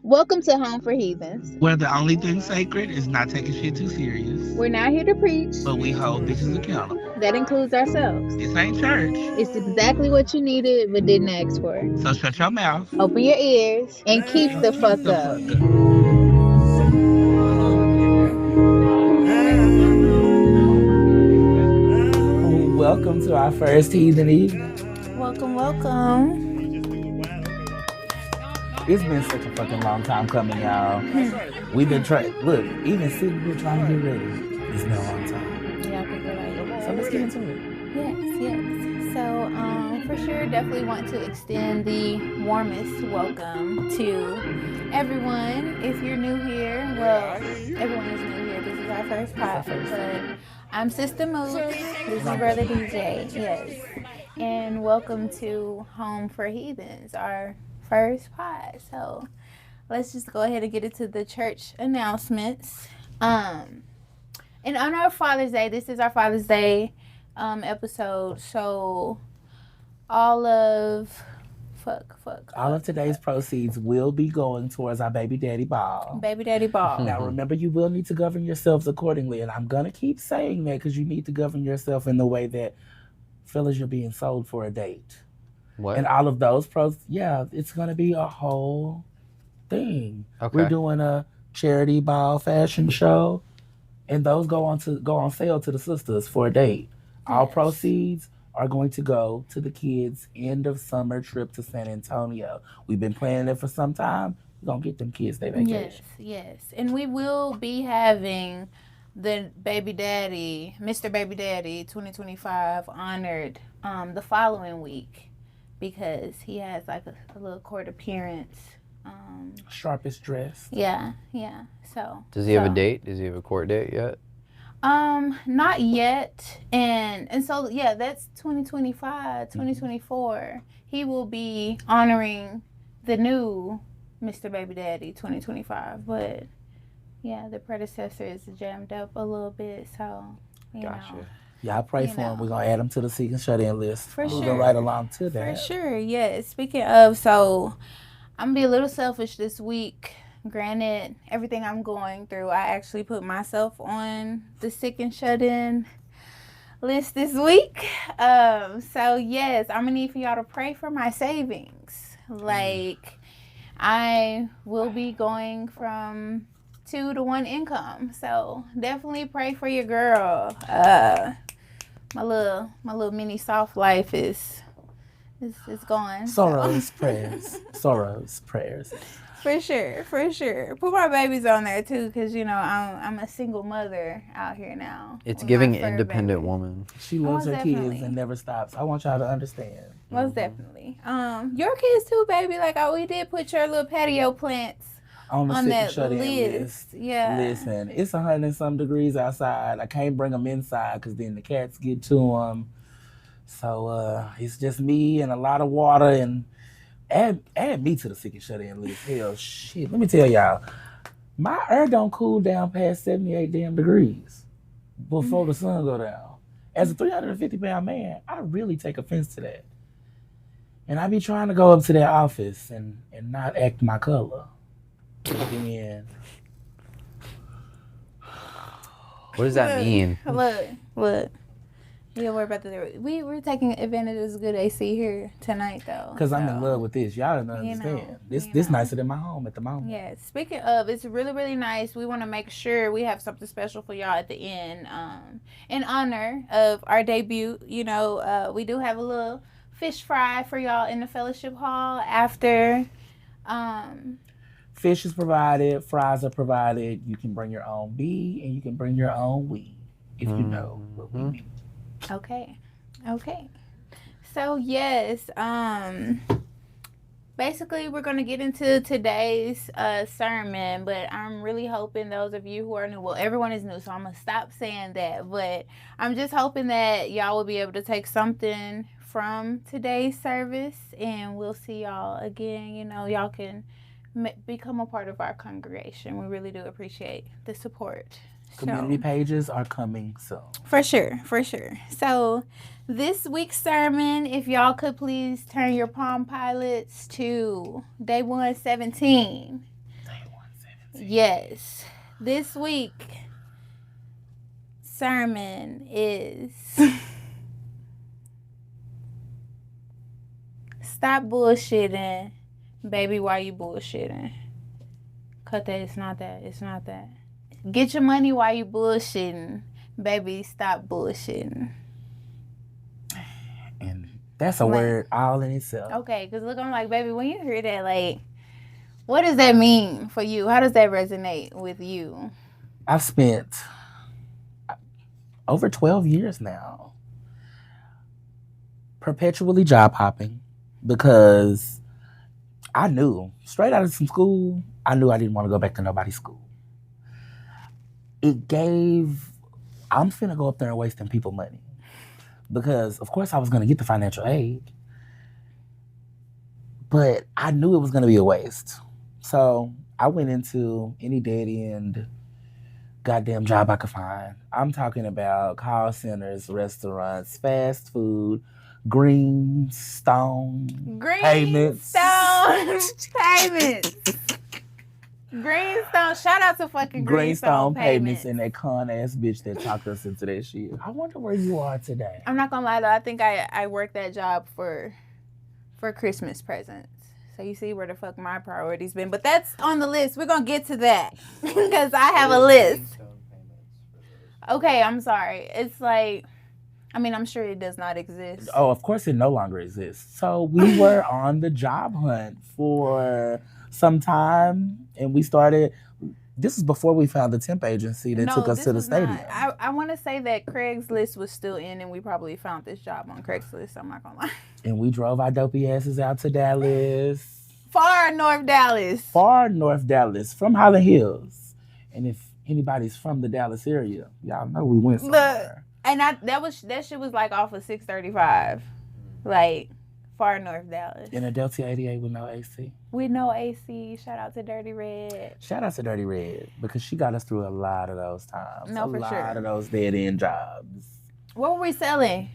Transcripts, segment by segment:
Welcome to Home for Heathens. Where the only thing sacred is not taking shit too serious, We're not here to preach. but we hold bitches accountable. That includes ourselves. This ain't church, It's exactly what you needed but didn't ask for. so shut your mouth Open your ears and keep and the keep fuck the up. fuck up. Welcome to our first Heathen Evening. Welcome. It's been such a fucking long time coming, y'all. We've been trying, look, even sitting here trying to get ready. It's been a long time. Yeah, people like So let's get into it. Yes. So, for sure, definitely want to extend the warmest welcome to everyone. If you're new here, well, everyone is new here. This is our first podcast, but I'm Sister Mook. This is Brother DJ. Yes, and welcome to Home for Heathens, our first pod. So, let's just go ahead and get into the church announcements. In honor of Father's Day, this is our Father's Day episode. So all of today's proceeds will be going towards our baby daddy ball. Baby Daddy Ball. Now remember, you will need to govern yourselves accordingly, and I'm gonna keep saying that because you need to govern yourself in the way that fellas, you're being sold for a date. What? And all of those it's gonna be a whole thing. Okay. We're doing a charity ball fashion show, and those go on sale to the sisters for a date. All proceeds are going to go to the kids' end of summer trip to San Antonio. We've been planning it for some time. We're gonna get them kids their vacation. Yes. And we will be having the Baby Daddy, Mr. Baby Daddy 2025 honored the following week because he has like a little court appearance. Sharpest dress. Yeah. So Does he have a date? Does he have a court date yet? Not yet. And so yeah, that's 2025, 2024. He will be honoring the new Mr. Baby Daddy 2025. But yeah, the predecessor is jammed up a little bit, so you know. Y'all pray for him. We're gonna add him to the Seek and Shut In list. For Moving sure. right along to that. For sure, yes. Speaking of, so I'm gonna be a little selfish this week. Granted, everything I'm going through, I actually put myself on the Sick and Shut In list this week. So yes, I'm gonna need for y'all to pray for my savings. Like, I will be going from 2 to 1 income. So definitely pray for your girl. My little mini soft life is gone. Sorrow's prayers. For sure. Put my babies on there too, because you know I'm a single mother out here now. It's with giving my fur independent baby. woman. She loves her definitely. kids and never stops. I want y'all to understand. Most definitely. Your kids too, baby. Like, we did put your little patio plants On the on Sick and that Shut In list. list. Yeah. Listen, it's 100 and some degrees outside. I can't bring them inside because then the cats get to them. So it's just me and a lot of water, and add me to the Sick and Shut In list. Hell, shit. Let me tell y'all, my air don't cool down past 78 damn degrees before the sun go down. As a 350-pound man, I really take offense to that. And I be trying to go up to that office and not act my color. And What does that mean? Look. You don't worry about the. We're taking advantage of this good AC here tonight, though. because I'm so. in love with this. Y'all don't understand. This nicer than my home at the moment. Yeah, speaking of, it's really, really nice. We want to make sure we have something special for y'all at the end. In honor of our debut, you know, we do have a little fish fry for y'all in the fellowship hall after. Fish is provided, fries are provided. You can bring your own bee and you can bring your own we, if you know what we mean. Okay. So yes, basically we're gonna get into today's sermon, but I'm really hoping those of you who are new, well, everyone is new, so I'm gonna stop saying that, but I'm just hoping that y'all will be able to take something from today's service, and we'll see y'all again. You know, y'all can become a part of our congregation. We really do appreciate the support. Community pages are coming soon. For sure. So this week's sermon, if y'all could please turn your Palm Pilots to day 117. Yes. This week sermon is stop bullshitting. Baby, why you bullshitting? Cut that. It's not that. It's not that. Get your money while you bullshitting. Baby, stop bullshitting. And that's a word all in itself. Okay, because look, I'm like, baby, when you hear that, like, what does that mean for you? How does that resonate with you? I've spent over 12 years now perpetually job hopping because I knew straight out of some school, I knew I didn't want to go back to nobody's school. I'm finna go up there and wasting people money because, of course, I was going to get the financial aid, but I knew it was going to be a waste. So I went into any dead-end goddamn job I could find. I'm talking about call centers, restaurants, fast food, greenstone payments. Greenstone. Shout out to fucking Greenstone Greenstone payments and that con-ass bitch that talked us into that shit. I wonder where you are today. I'm not gonna lie though, I think I worked that job for Christmas presents. So you see where the fuck my priorities been. But that's on the list. We're gonna get to that. Because I have a list. Okay, I'm sorry. It's like, I mean, I'm sure it does not exist. Oh, of course it no longer exists. So we were on the job hunt for some time, and we started. This is before we found the temp agency that took us to the stadium. I want to say that Craigslist was still in, and we probably found this job on Craigslist. I'm not gonna lie. And we drove our dopey asses out to Dallas. Far North Dallas. From Highland Hills. And if anybody's from the Dallas area, y'all know we went somewhere. And that shit was like off of 635, like far North Dallas. In a Delta 88 with no AC. With no AC. Shout out to Dirty Red. Shout out to Dirty Red because she got us through a lot of those times. No, for sure. A lot of those dead end jobs. What were we selling?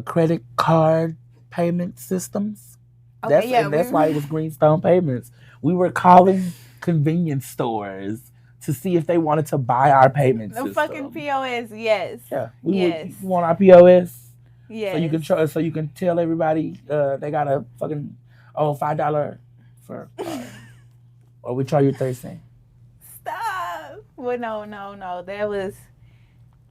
Credit card payment systems. Okay, that's why it was Greenstone Payments. We were calling convenience stores to see if they wanted to buy our payment system. The fucking POS, yes. Yeah. You want our POS? Yes. So you can tell everybody they got a fucking $5 for or we charge you 30 cents. Stop. Well, no. That was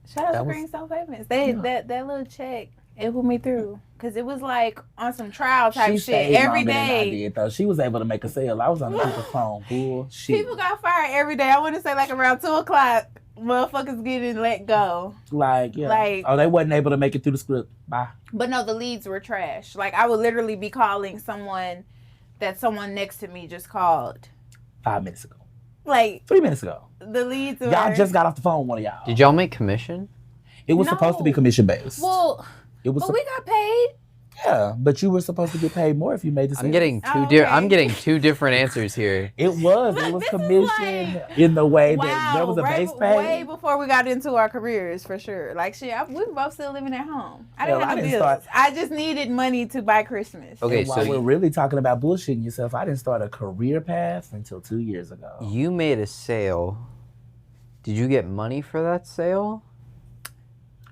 shout out to Greenstone Payments. That little check, it put me through. Cause it was like on some trial type shit every day. I did, though. She was able to make a sale. I was on the people's phone. Bullshit. People got fired every day. I want to say like around 2:00. Motherfuckers getting let go. Like, they wasn't able to make it through the script. Bye. But no, the leads were trash. Like, I would literally be calling someone that someone next to me just called 5 minutes ago. Like 3 minutes ago. The leads were... Y'all just got off the phone, one of y'all. Did y'all make commission? It was supposed to be commission based. Well, we got paid. Yeah, but you were supposed to get paid more if you made the sales. I'm getting two different answers here. It was commission in the way that there was a base pay. Way before we got into our careers, for sure. Like, shit, we were both still living at home. I didn't have bills. I just needed money to buy Christmas. Okay, and while we're really talking about bullshitting yourself, I didn't start a career path until 2 years ago. You made a sale. Did you get money for that sale?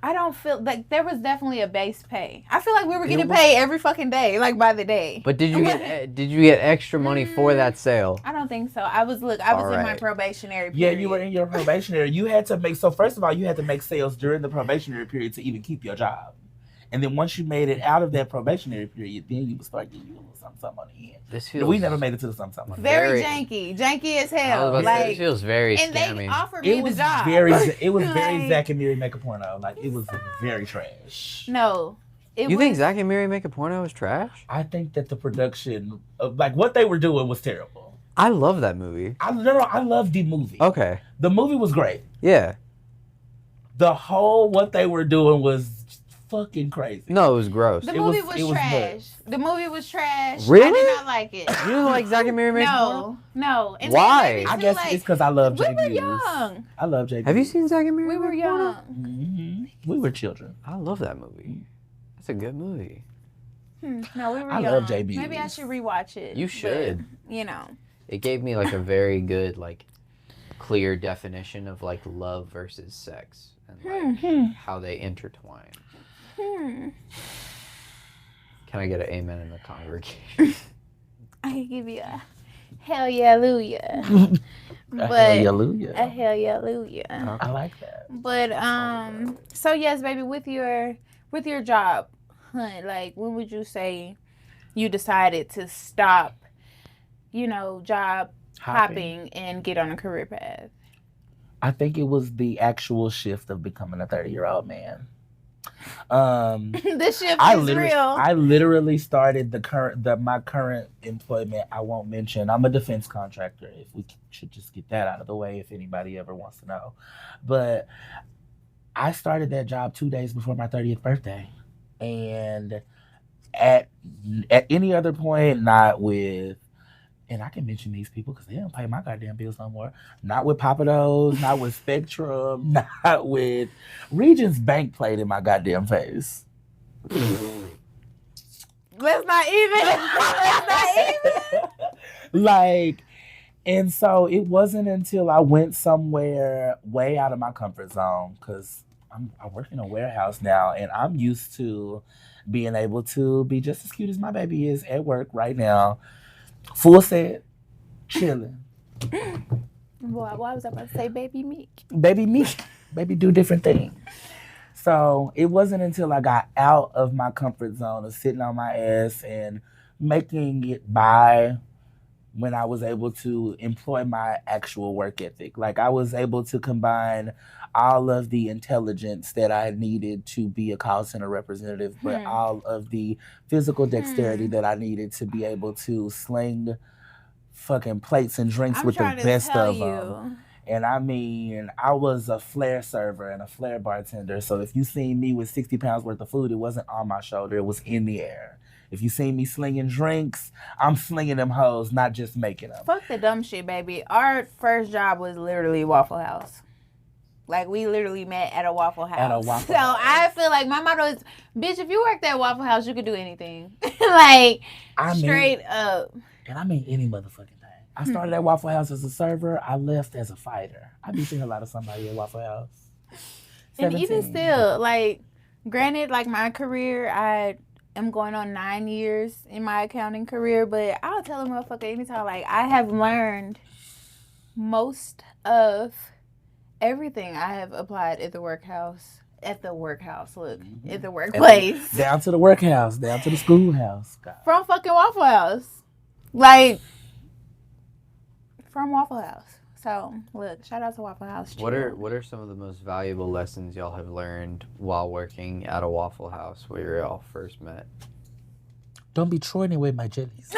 I don't feel like there was definitely a base pay. I feel like we were getting paid every fucking day, like by the day. But did you get extra money for that sale? I don't think so. I was in my probationary period. Yeah, you were in your probationary. You had to make first of all, you had to make sales during the probationary period to even keep your job. And then once you made it out of that probationary period, then you would start getting something on the end. We never made it to the something on the end. Very janky as hell. It feels very scammy. And they offered me the job. It was very Zach and Miri Make a Porno. Like, it was very trash. No. You think Zach and Miri Make a Porno was trash? I think that the production, like what they were doing, was terrible. I love that movie. I love the movie. Okay. The movie was great. Yeah. What they were doing was fucking crazy. No, it was gross. The movie was trash. The movie was trash. Really? I did not like it. You didn't like Zach and Miri Make a Porno? No. And why? I guess it's because I love JB. We were young. I love JB. Have you seen Zach and Miri? We were young. Mm-hmm. We were children. I love that movie. That's a good movie. No, we were young. I love JB. Maybe I should rewatch it. You should. But, It gave me like a very good, like, clear definition of like love versus sex and like how they intertwine. Can I get an amen in the congregation? I can give you a hell yeah, hallelujah. A hallelujah. A hell yeah, hallelujah. I like that. But so yes, baby, with your job hunt, like when would you say you decided to stop, job hopping and get on a career path? I think it was the actual shift of becoming a 30-year-old man. The shift is real. I literally started my current employment. I won't mention. I'm a defense contractor. If we should just get that out of the way, if anybody ever wants to know, but I started that job 2 days before my 30th birthday, and at any other point, not with. And I can mention these people because they don't pay my goddamn bills no more. Not with Papados, not with Spectrum, not with Regions Bank played in my goddamn face. Let's not even. Like, and so it wasn't until I went somewhere way out of my comfort zone because I work in a warehouse now and I'm used to being able to be just as cute as my baby is at work right now. Full set, chilling. Boy, why was I about to say baby meek? Baby meek. Baby do different things. So it wasn't until I got out of my comfort zone of sitting on my ass and making it by when I was able to employ my actual work ethic. Like I was able to combine all of the intelligence that I needed to be a call center representative, but all of the physical dexterity that I needed to be able to sling fucking plates and drinks with the best of them. And I mean, I was a flair server and a flair bartender. So if you seen me with 60 pounds worth of food, it wasn't on my shoulder, it was in the air. If you seen me slinging drinks, I'm slinging them hoes, not just making them. Fuck the dumb shit, baby. Our first job was literally Waffle House. Like, we literally met at a Waffle House. So I feel like my motto is, bitch, if you worked at Waffle House, you could do anything. Straight up. And I mean any motherfucking thing. I started at Waffle House as a server. I left as a fighter. I be seeing a lot of somebody at Waffle House. 17. And even still, like, granted, like, my career, I am going on 9 years in my accounting career, but I'll tell a motherfucker anytime, like, I have learned most of everything I have applied at the workhouse. At the workhouse, look. At the workplace. Down to the workhouse. Down to the schoolhouse. God. From fucking Waffle House. Like, from Waffle House. So, look, shout out to Waffle House. What are some of the most valuable lessons y'all have learned while working at a Waffle House where y'all first met? Don't be throwing away my jellies.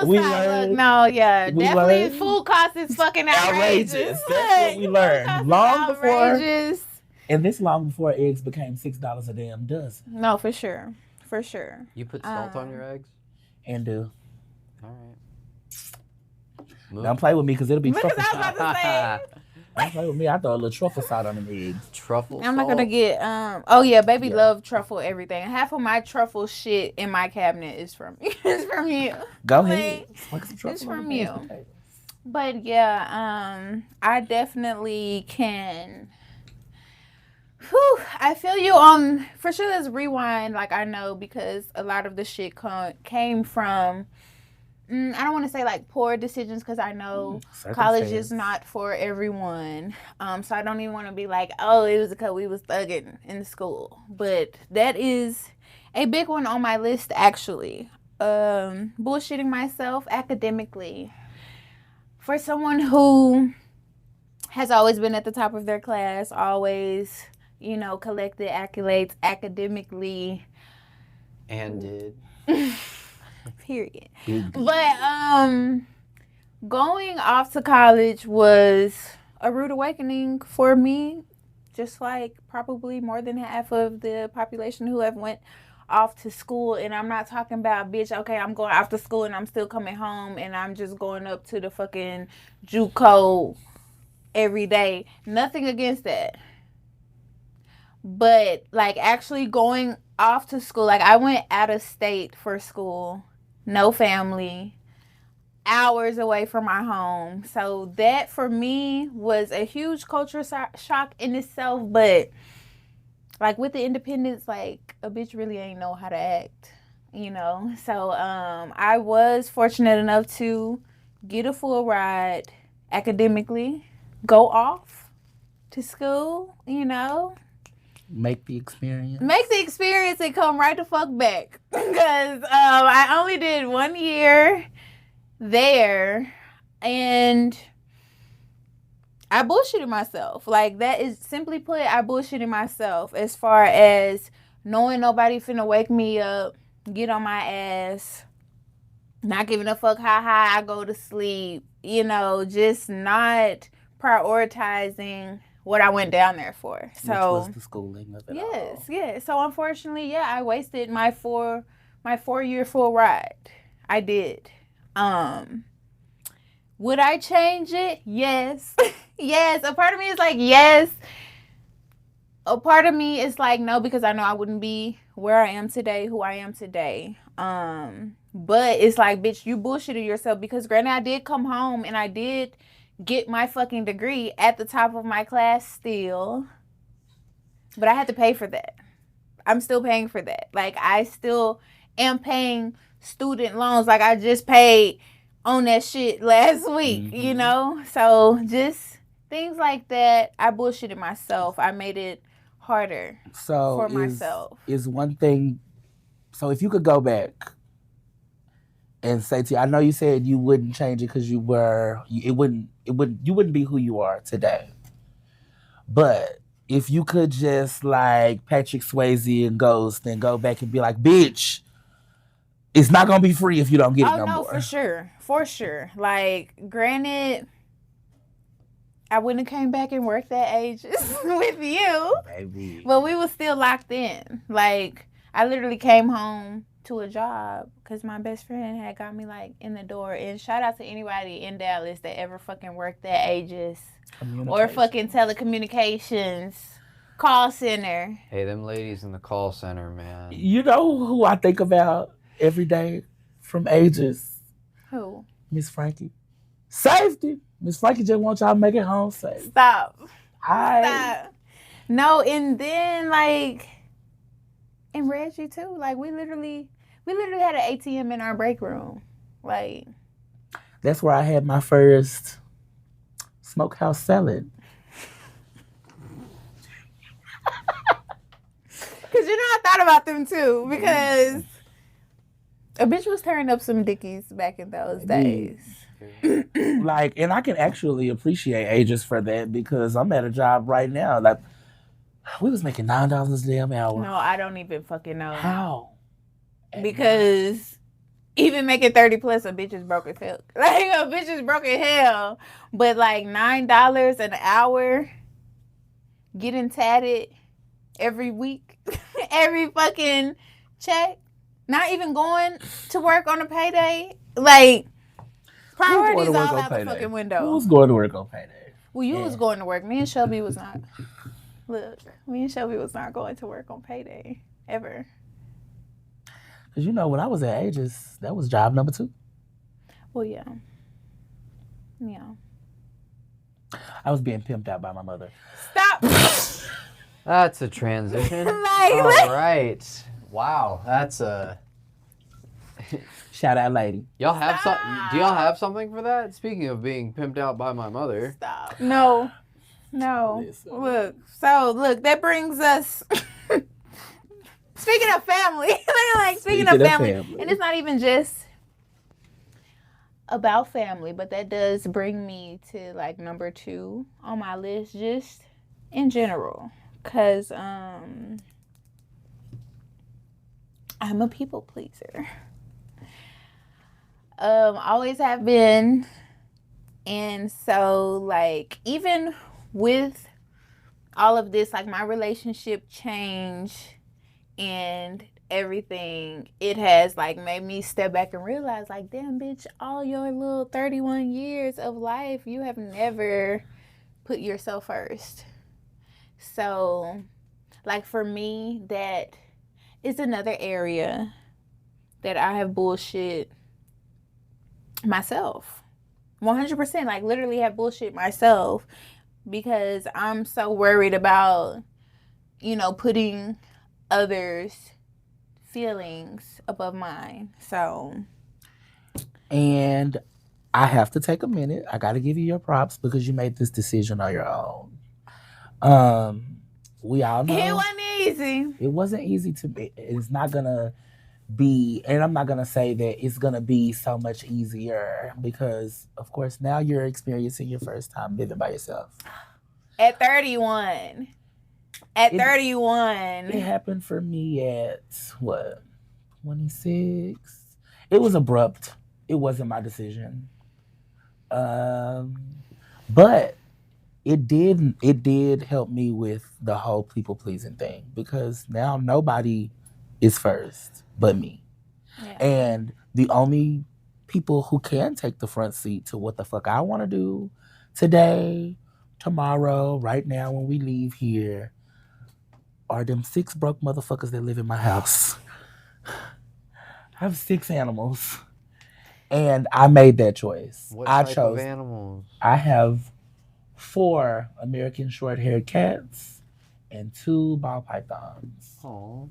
Definitely food cost is fucking outrageous. That's what we learned. Long before eggs became $6 a damn dozen. No, for sure. For sure. You put salt on your eggs? And do. All right. Don't play with me because it'll be truffle salt. I was about to say. Don't play with me. I throw a little truffle salt on the eggs. Truffle salt? I'm not going to get... baby love truffle everything. Half of my truffle shit in my cabinet is from it's from you. Go ahead. It's from you. But yeah, I definitely can... Whew, I feel you on... For sure, let's rewind. Like, I know because a lot of the shit came from... I don't want to say like poor decisions because I know college is not for everyone. So I don't even want to be like, oh, it was because we was thugging in school. But that is a big one on my list, actually. Bullshitting myself academically. For someone who has always been at the top of their class, always, collected accolades academically. And did. Period. But going off to college was a rude awakening for me, just like probably more than half of the population who have went off to school. And I'm not talking about, bitch, okay, I'm going off to school and I'm still coming home and I'm just going up to the fucking JUCO every day. Nothing against that. But like actually going off to school, like I went out of state for school. no family, hours away from my home. So that for me was a huge culture shock in itself. But like with the independence, like a bitch really ain't know how to act, you know. So I was fortunate enough to get a full ride academically, go off to school, you know. Make the experience. Make the experience and come right the fuck back. Because I only did 1 year there and I bullshitted myself. Like, that is simply put, I bullshitted myself as far as knowing nobody finna wake me up, get on my ass, not giving a fuck how high I go to sleep, you know, just not prioritizing what I went down there for. So, which was the schooling of it all. Yes. So unfortunately, yeah, I wasted my 4-year full ride. I did. Would I change it? Yes. Yes. A part of me is like, yes. A part of me is like, no, because I know I wouldn't be where I am today, who I am today. But it's like, bitch, you bullshitted yourself because granted, I did come home and I did get my fucking degree at the top of my class still. But I had to pay for that. I'm still paying for that. Like, I still am paying student loans. Like, I just paid on that shit last week, you know? So, just things like that. I bullshitted myself. I made it harder for myself. Is one thing, so if you could go back and say to you, I know you said you wouldn't change it because you wouldn't be who you are today. But if you could just like Patrick Swayze and Ghost and go back and be like, bitch, it's not gonna be free if you don't get it no more. For sure. Like, granted, I wouldn't have came back and worked at Ages with you, baby. But we were still locked in. Like, I literally came home to a job because my best friend had got me like in the door. And shout out to anybody in Dallas that ever fucking worked at Ages or fucking telecommunications call center. Hey, them ladies in the call center, man. You know who I think about every day from Ages? Who? Miss Frankie. Safety. Miss Frankie just wants y'all to make it home safe. Stop. Stop. No, and then like, and Reggie too. Like, we literally had an ATM in our break room. Like, that's where I had my first smokehouse salad. Because, you know, I thought about them too. Because a bitch was tearing up some dickies back in those days. Like, and I can actually appreciate Ages for that because I'm at a job right now. Like, we was making $9 a damn hour. No, I don't even fucking know. How? Because even making 30 plus, a bitch is broke as hell. Like, a bitch is broke as hell. But like $9 an hour, getting tatted every week, every fucking check, not even going to work on a payday. Like, priorities all out the fucking window. Who's going to work on payday? Well, you was going to work. Me and Shelby was not. Look, me and Shelby was not going to work on payday ever. Because, you know, when I was at Ages, that was job number 2. Well, yeah. Yeah. I was being pimped out by my mother. Stop. That's a transition. All right. Wow, that's a... Shout out, lady. Y'all have some? Do y'all have something for that? Speaking of being pimped out by my mother. Stop. No. Listen. Look, that brings us. Speaking of family, speaking of family, and it's not even just about family, but that does bring me to like number 2 on my list, just in general, cause I'm a people pleaser. Always have been, and so like even with all of this, like my relationship change and everything, it has like made me step back and realize like, damn bitch, all your little 31 years of life, you have never put yourself first. So like for me, that is another area that I have bullshit myself. 100%, like literally have bullshit myself because I'm so worried about, you know, putting others' feelings above mine. So. And I have to take a minute. I got to give you your props because you made this decision on your own. We all know It wasn't easy. It wasn't easy to be. It's not gonna be, and I'm not gonna say that it's gonna be so much easier because, of course, now you're experiencing your first time living by yourself. At 31. At 31. It happened for me at what, 26. It was abrupt. It wasn't my decision. But it did help me with the whole people pleasing thing because now nobody is first but me. Yeah. And the only people who can take the front seat to what the fuck I want to do today, tomorrow, right now when we leave here are them 6 broke motherfuckers that live in my house. I have 6 animals. And I made that choice. What I type chose of animals? I have 4 American short-haired cats and 2 ball pythons. Oh.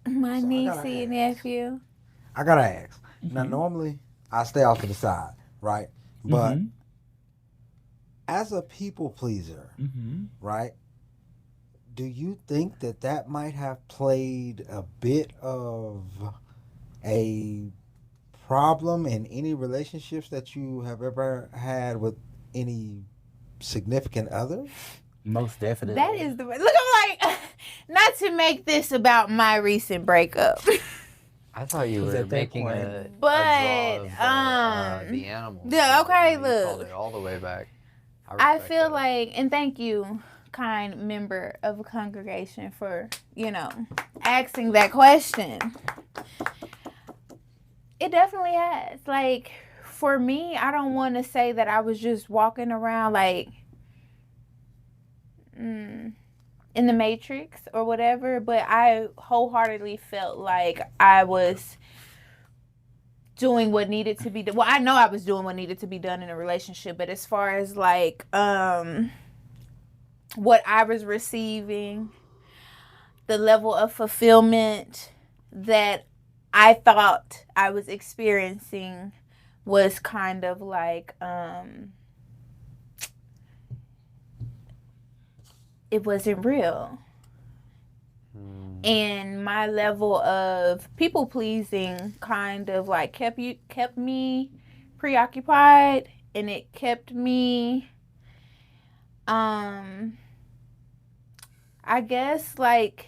My So I niece gotta and ask. nephew. I gotta ask. Now, normally I stay off to the side, right? But as a people pleaser, right? Do you think that might have played a bit of a problem in any relationships that you have ever had with any significant others? Most definitely. That is the look. I'm like, not to make this about my recent breakup, I thought you 'Cause were at that making point- a but draw of the animals. yeah, okay, You look. called it all the way back. I respect feel that. like, and thank you, kind member of a congregation, for, you know, asking that question. It definitely has. Like, for me, I don't want to say that I was just walking around like in the Matrix or whatever, but I wholeheartedly felt like I was doing what needed to be done. Well, I know I was doing what needed to be done in a relationship, but as far as like what I was receiving, the level of fulfillment that I thought I was experiencing was kind of like it wasn't real. And my level of people pleasing kind of like kept me preoccupied, and it kept me I guess like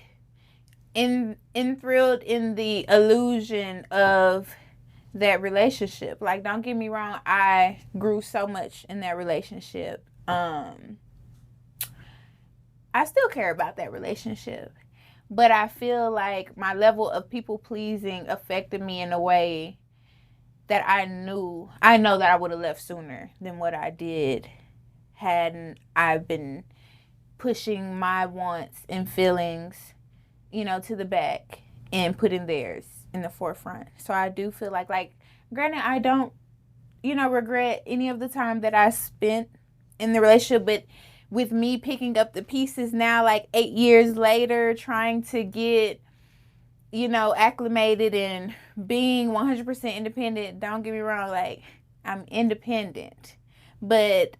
enthralled in the illusion of that relationship. Like, don't get me wrong, I grew so much in that relationship. I still care about that relationship, but I feel like my level of people pleasing affected me in a way that I know that I would have left sooner than what I did hadn't I been pushing my wants and feelings, you know, to the back and putting theirs in the forefront. So I do feel like granted, I don't, you know, regret any of the time that I spent in the relationship, but with me picking up the pieces now, like 8 years later, trying to get, you know, acclimated and being 100% independent. Don't get me wrong, like, I'm independent. But,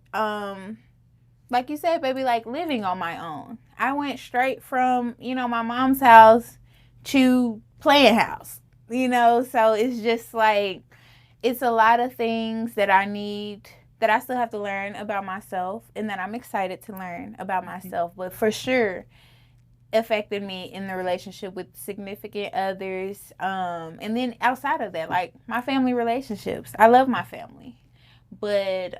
like you said, baby, like living on my own. I went straight from, you know, my mom's house to playing house, you know? So it's just like, it's a lot of things that I still have to learn about myself, and that I'm excited to learn about myself. But for sure, affected me in the relationship with significant others. And then outside of that, like my family relationships. I love my family. But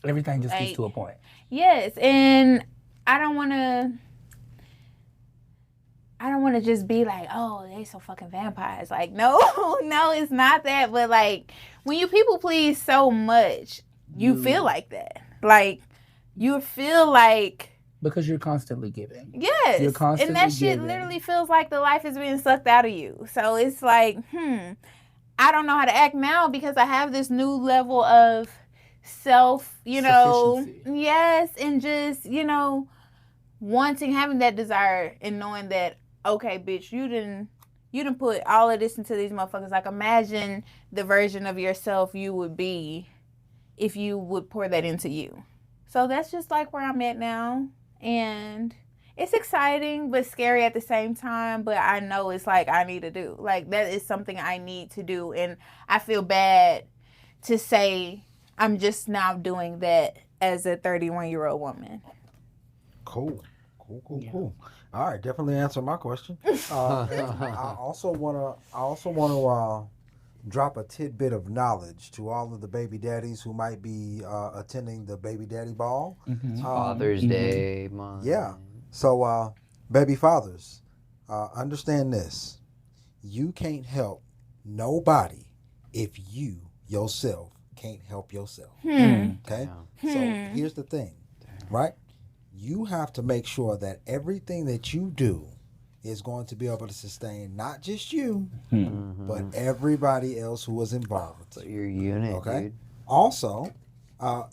everything just gets to a point. Yes, and I don't want to just be like, oh, they so fucking vampires. Like, no, it's not that. But like, when you people please so much, you feel like that. Like, you feel like Because you're constantly giving. Yes. You're constantly and that shit giving. literally feels like the life is being sucked out of you. So it's like, I don't know how to act now because I have this new level of self, Sufficiency. yes, and just, having that desire and knowing that, okay, bitch, you didn't put all of this into these motherfuckers. Like, imagine the version of yourself you would be if you would pour that into you. So that's just like where I'm at now. And it's exciting but scary at the same time. But I know it's like I need to do. Like, that is something I need to do. And I feel bad to say I'm just now doing that as a 31-year-old woman. Cool. All right, definitely answer my question. I also wanna drop a tidbit of knowledge to all of the baby daddies who might be attending the baby daddy ball. Father's Day month. Yeah. So, baby fathers, understand this: you can't help nobody if you yourself can't help yourself. Okay. So here's the thing, right? You have to make sure that everything that you do is going to be able to sustain not just you, but everybody else who was involved. So your unit, okay? dude. Also,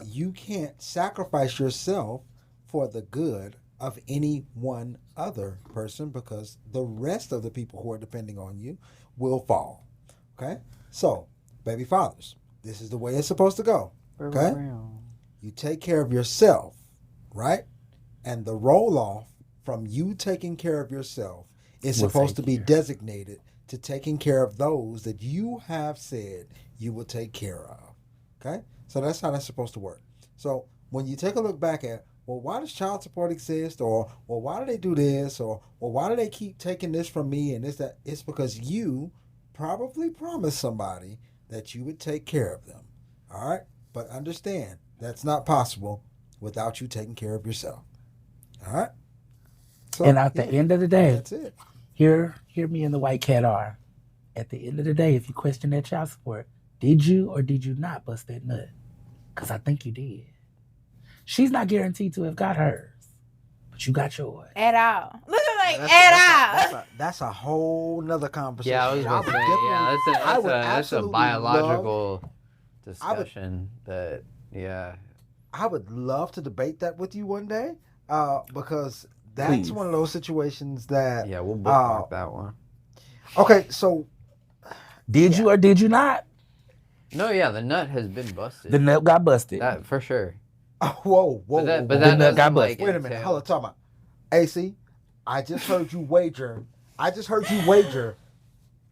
you can't sacrifice yourself for the good of any one other person because the rest of the people who are depending on you will fall. Okay? So, baby fathers, this is the way it's supposed to go. Okay? You take care of yourself, right? And the roll-off from you taking care of yourself is supposed to be designated to taking care of those that you have said you will take care of. Okay? So that's how that's supposed to work. So when you take a look back at, well, why does child support exist? Or, well, why do they do this? Or, well, why do they keep taking this from me and this, that? It's because you probably promised somebody that you would take care of them. All right? But understand, that's not possible without you taking care of yourself. All right? So, And at the end of the day, that's it. Hear me and the white cat are. At the end of the day, if you question that child support, did you or did you not bust that nut? Because I think you did. She's not guaranteed to have got hers, but you got yours. At all. Look at That's a whole nother conversation. Yeah, I was going to say, that's a biological discussion I would love to debate that with you one day because that's one of those situations that... Yeah, we'll bookmark that one. Okay, so... Did you or did you not? No, yeah, the nut has been busted. The nut got busted. That, for sure. Whoa. But that nut got like, busted. Wait a minute, hold on, talk about. AC, I just heard you wager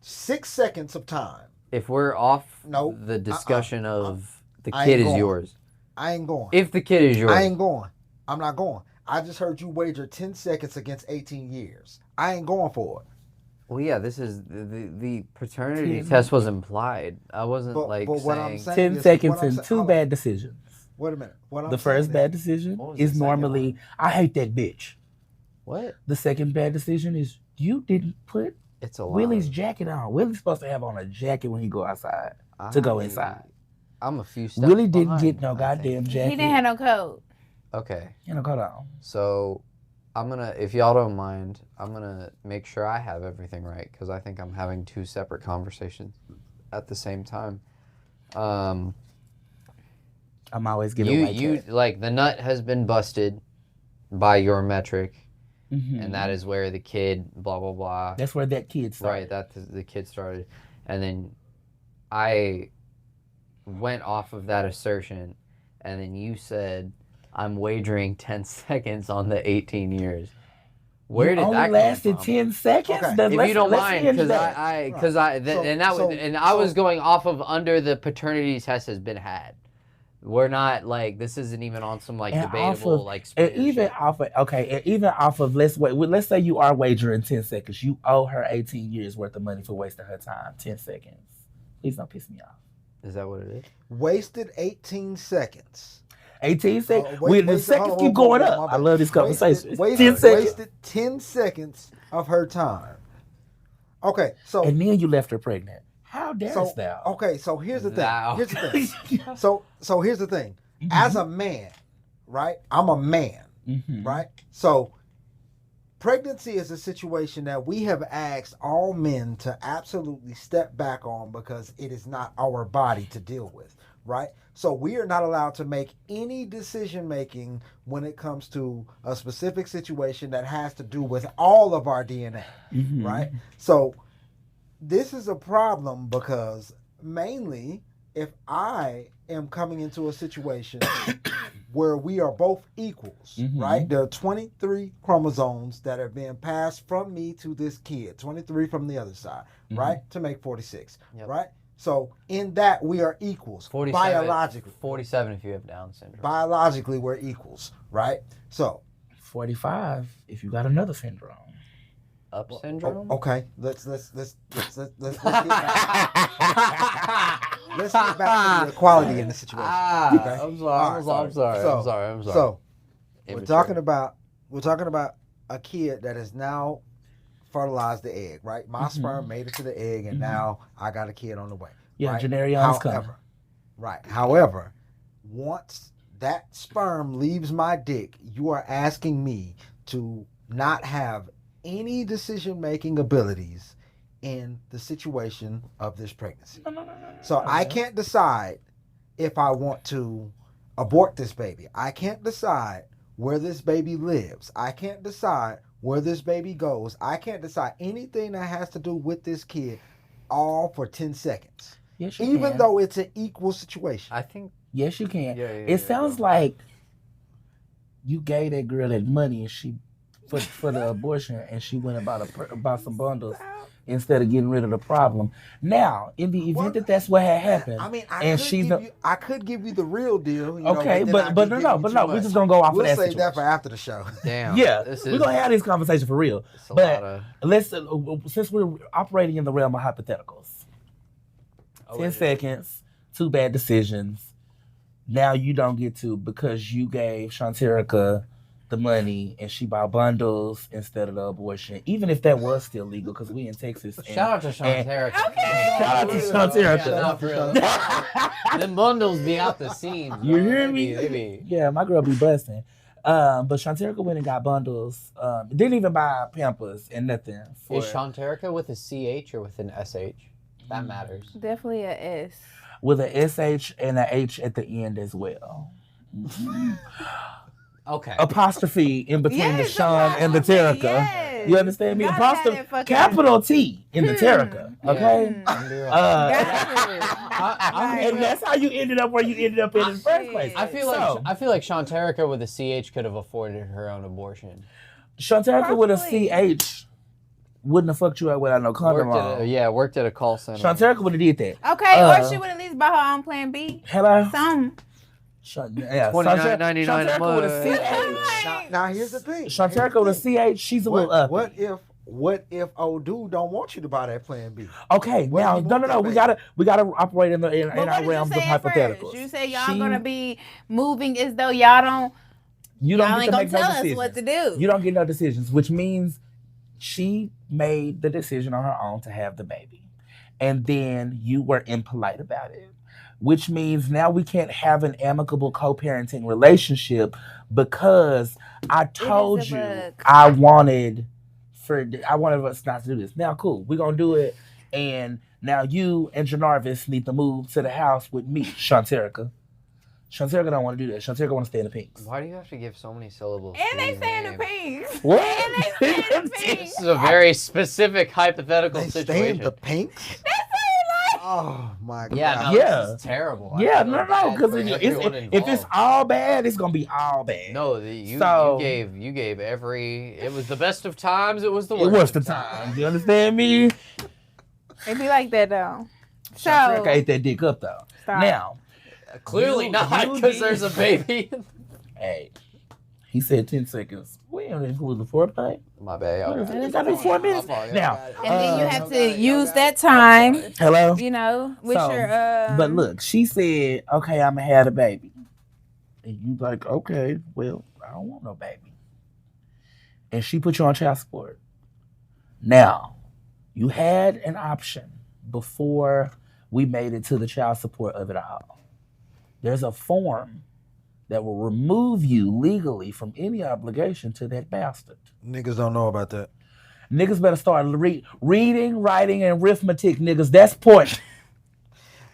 6 seconds of time. If we're off the discussion of the kid is yours. I ain't going. If the kid is yours. I ain't going. I'm not going. I just heard you wager 10 seconds against 18 years. I ain't going for it. Well, yeah, this is the paternity test was implied. I wasn't but saying... what I'm saying 10 seconds and two bad decisions. Wait a minute. The first bad decision is normally, I hate that bitch. What? The second bad decision is you didn't put Willie's jacket on. Willie's supposed to have on a jacket when he go outside to go inside. I'm a few steps Willie behind, didn't get no goddamn jacket. He didn't have no coat. Okay. You know, hold on. So, if y'all don't mind, I'm going to make sure I have everything right because I think I'm having two separate conversations at the same time. I'm always giving you like the nut has been busted by your metric, and that is where the kid blah blah blah. That's where that kid started. Right, that's the kid started, and then I went off of that assertion, and then you said I'm wagering 10 seconds on the 18 years. Where did that lasted come from? 10 seconds? Okay. If you don't mind, because I was going off of under the paternity test has been had. We're not like this isn't even on some like debatable even off of let's say you are wagering 10 seconds. You owe her 18 years worth of money for wasting her time. 10 seconds. Please don't piss me off. Is that what it is? Wasted 18 seconds. 18 seconds. The seconds keep going up. I love this conversation. 10 seconds. Wasted 10 seconds of her time. Okay, so and then you left her pregnant. How darest thou? Okay, so here's the thing. So here's the thing. As a man, right? I'm a man. right? So pregnancy is a situation that we have asked all men to absolutely step back on because it is not our body to deal with, right? So we are not allowed to make any decision making when it comes to a specific situation that has to do with all of our DNA, right? So this is a problem because mainly if I am coming into a situation where we are both equals, right? There are 23 chromosomes that are being passed from me to this kid, 23 from the other side, right? To make 46, right? So in that we are equals 47, biologically. 47 if you have Down syndrome. Biologically we're equals, right? So 45 if you got another syndrome. Up syndrome? Okay, let's get back. Let's get back to the equality in the situation. Okay? I'm sorry. So we're talking about a kid that has now fertilized the egg, right? My sperm made it to the egg, and now I got a kid on the way. Yeah, right? Janarian's coming. However, once that sperm leaves my dick, you are asking me to not have any decision-making abilities in the situation of this pregnancy. So I can't decide if I want to abort this baby. I can't decide where this baby lives. I can't decide where this baby goes. I can't decide anything that has to do with this kid all for 10 seconds. Yes, you Even can. though it's an equal situation. I think. Yes, you can. Yeah, It sounds like you gave that girl that money and she for the abortion, and she went about some bundles instead of getting rid of the problem. Now, in the event that that's what had happened, I mean, I could give you the real deal. You okay, know, but no, we're just gonna go off we'll of that. Save situation. that for after the show. Damn. Yeah, we're gonna have this conversation for real. But let's since we're operating in the realm of hypotheticals, 10 seconds, 2 bad decisions. Now you don't get to because you gave Shanterica the money and she bought bundles instead of the abortion, even if that was still legal because we in Texas. Shout out to Shanterica. Okay. Shout out to Shanterica. Them bundles be out the scene. You hear me? Yeah, my girl be busting. But Shanterica went and got bundles. Didn't even buy Pampers and nothing. Is Shanterica with a CH or with an SH? That matters. Definitely a S. With an SH and an H at the end as well. Okay. Apostrophe in between the Sean and the Terica. Yes. You understand me? Apostrophe, capital T in the Terica. Okay? And that's how you ended up where you ended up in the first place. I feel like Shanterica with a CH could have afforded her own abortion. Shanterica with a CH wouldn't have fucked you up without no condom on. Worked at a call center. Shanterica would have did that. Okay, or she would at least buy her own plan B. Hello? Some. $29.99 a month. Now here's the thing. Shanterica with a CH, she's a little up. What if old dude don't want you to buy that plan B? Okay, now no. We gotta operate in our realms of hypotheticals. First? You say y'all gonna be moving as though y'all don't. You don't y'all get ain't to gonna make tell no decisions. us what to do. You don't get no decisions, which means she made the decision on her own to have the baby, and then you were impolite about it. Which means now we can't have an amicable co-parenting relationship because I told you I wanted us not to do this. Now, cool, we're gonna do it, and now you and Janarvis need to move to the house with me, Shanterica. Shanterica don't want to do that. Shanterica want to stay in the pinks. Why do you have to give so many syllables? And they stay in the pinks. What? And they stay in the pinks. This is a very specific hypothetical situation. Stay in the pinks? Oh my god! Yeah, no, yeah, this is terrible. Yeah, no, because if it's all bad, it's gonna be all bad. No, you gave every. It was the best of times. It was the worst. It was the time. You understand me? It be like that though. So Shanterica ate that dick up though. Stop. Now, clearly not because there's a baby. Hey, he said 10 seconds. We don't include the foreplay. My bad. It's got to be 4 minutes. Now, and then you have to use that time. Hello? You know, with your. But look, she said, okay, I'm going to have a baby. And you like, okay, well, I don't want no baby. And she put you on child support. Now, you had an option before we made it to the child support of it all. There's a form that will remove you legally from any obligation to that bastard. Niggas don't know about that. Niggas better start reading, writing, and arithmetic, niggas. That's important.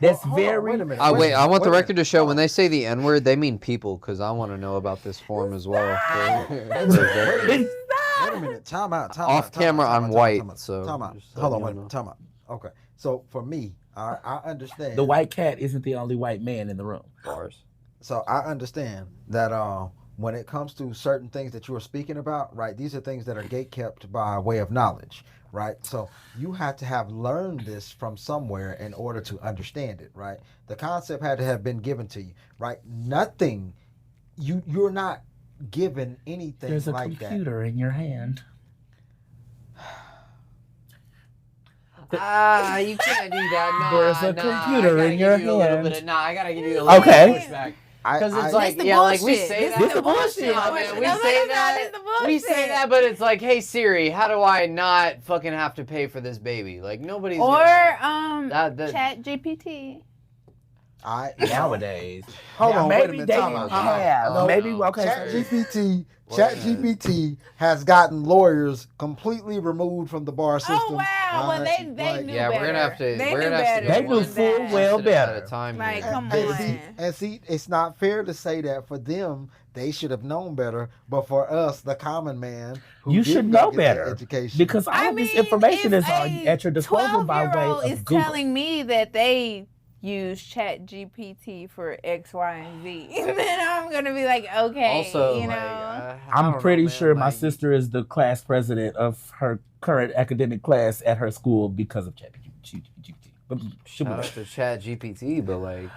That's Hold on, very. wait a minute. Wait, I want the wait a record to minute. show Hold when on. they say the N-word, they mean people, because I want to know about this form as well. Wait a minute. Time out. Off camera, I'm white, so Time out. just Hold on. letting Wait a you minute. Time out. Okay. So for me, I understand. The white cat isn't the only white man in the room. Bars. So I understand that when it comes to certain things that you are speaking about, right? These are things that are gatekept by way of knowledge, right? So you had to have learned this from somewhere in order to understand it, right? The concept had to have been given to you, right? Nothing. You're not given anything There's a like computer in your hand. You can't do that. There's a computer in your hand. I gotta give you a little Okay. bit of pushback. that. Because it's I- like, the yeah, like we bullshit. say This that. is the bullshit. Nah, man, we No, say it's not. that. It's the bullshit. We say that, but it's like, hey Siri, how do I not fucking have to pay for this baby? Like nobody's. Or That- Chat GPT. Nowadays. Hold Now, on, wait a maybe minute, they time didn't out. have. No, Maybe no. okay. ChatGPT has gotten lawyers completely removed from the bar system. Oh wow! Well, they knew Yeah, better. we're gonna have to. They we're knew gonna have to. better They knew than full that. well At better. a time Like, here. come And on. see, it's not fair to say that for them, they should have known better. But for us, the common man, who You did should not know get that better education, because all this information is at your disposal by way 12-year-old of is Google. telling me that they use Chat GPT for X, Y, and Z. And then I'm gonna be like, okay, Also, you know. like, I I'm don't know, pretty man, sure my like, sister is the class president of her current academic class at her school because of ChatGPT. Shout out to Chat GPT, but like,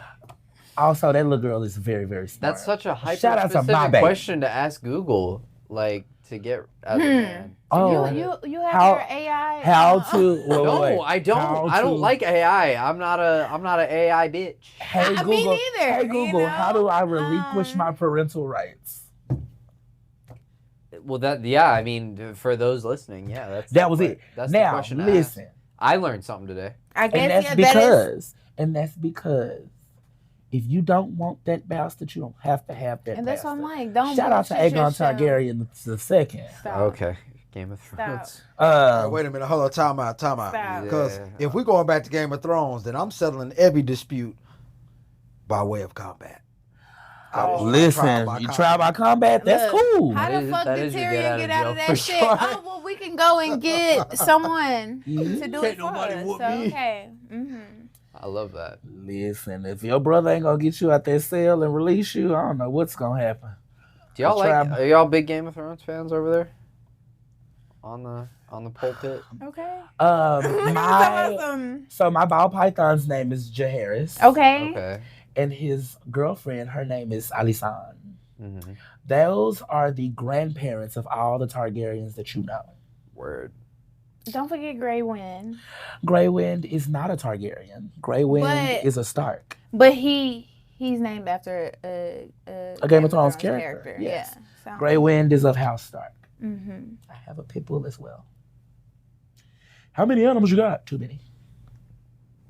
Also, that little girl is very, very smart. that's such a Shout out to my hyper-specific baby. question to ask Google, like, to get as a man. Oh, You have how- your AI. how to? wait, No, wait, wait. I don't. How I don't to- like AI. I'm not an AI bitch. Hey Me Google. neither, Hey you Google. know? How do I relinquish my parental rights? Well, I mean, for those listening, yeah, that's That was it. That's the Now question to listen, ask. I learned something today. I guess and that's yeah, because, if you don't want that bastard, you don't have to have that. and that's what I'm bastard. like. Don't Shout out to bullshit Aegon yourself. Targaryen the second. Stop. Okay, Game of Thrones. wait a minute, hold on, time out. Stop. Because Yeah. if we're going back to Game of Thrones, then I'm settling every dispute by way of combat. I was Listen, you try by combat. That's Look, cool. How That the is- fuck that did is your Tyrion get out of jail that for shit? sure. Oh well, we can go and get someone to do it Can't for nobody us. whoop So me. okay. Mm-hmm. I love that. Listen, if your brother ain't gonna get you out that cell and release you, I don't know what's gonna happen. Do y'all I tried- are y'all big Game of Thrones fans over there? On the pulpit. Okay. My ball python's name is Jaehaerys. Okay. Okay. And his girlfriend, her name is Alysanne. Mm-hmm. Those are the grandparents of all the Targaryens that you know. Word. Don't forget Grey Wind. Grey Wind is not a Targaryen. Grey Wind But- is a Stark. But he's named after a Game of Thrones character, yes. Yeah. So. Grey Wind is of House Stark. Mm-hmm. I have a pit bull as well. How many animals you got? Too many.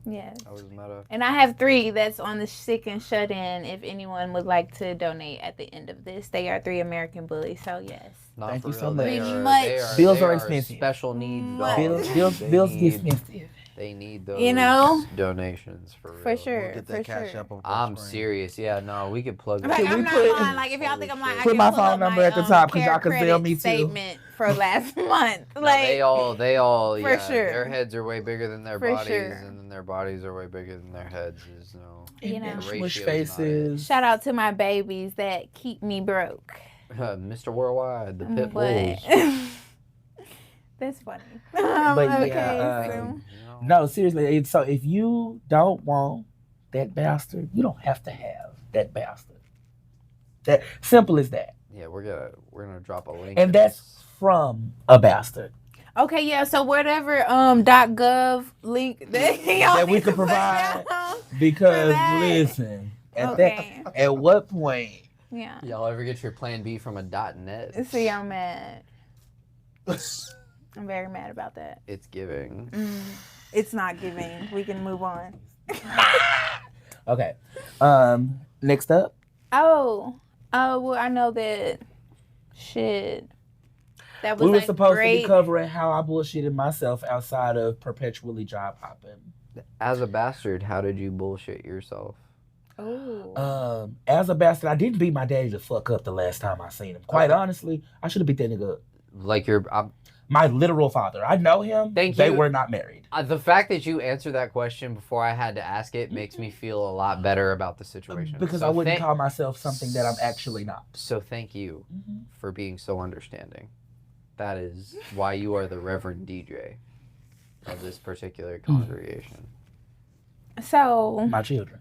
Yes. That was meta. And I have 3 that's on the sick and shut in. If anyone would like to donate at the end of this, they are 3 American bullies. So yes. Not Thank for you so real. much. They Very are, much. they are, Bills they are are expensive. Special needs Much. dogs. Bills They get need- expensive. They need those You know? donations for real. For sure. We'll get For that cash sure. up on I'm screen. serious. Yeah, no, we could plug Like, Can I'm we not put- lying. Like if y'all think I'm lying, I Put can my pull phone up number my, at the top 'cause care y'all can credit sell me too. statement for last month. No, Like they all, For yeah. sure. Their heads are way bigger than their For bodies, sure. and then their bodies are way bigger than their heads. Is no. You know. the Smush ratio's not it. faces. shout out to my babies that keep me broke. Mr. Worldwide, the pit But bulls. that's funny. But Okay, yeah, so- You know? No, seriously. So if you don't want that bastard, you don't have to have that bastard. That simple as that. Yeah, we're gonna drop a link. And in that's this. from a bastard Okay, yeah. So whatever .gov link that y'all that we need could to put provide. down. Because that. listen, Okay. at what point? Yeah. Y'all ever get your plan B from a .net? See, I'm mad. I'm very mad about that. It's giving. It's not giving. We can move on. Okay. Next up. Oh, Oh, well, I know that shit. That was We were like supposed to great. be covering how I bullshitted myself outside of perpetually job hopping. As a bastard, how did you bullshit yourself? Oh. As a bastard, I didn't beat my daddy the fuck up the last time I seen him. Quite honestly, I should have beat that nigga up. Like My literal father. I know him. Thank They you. were not married. The fact that you answered that question before I had to ask it makes me feel a lot better about the situation. Because So I wouldn't call myself something that I'm actually not. So thank you for being so understanding. That is why you are the Reverend DJ of this particular congregation. So. My children.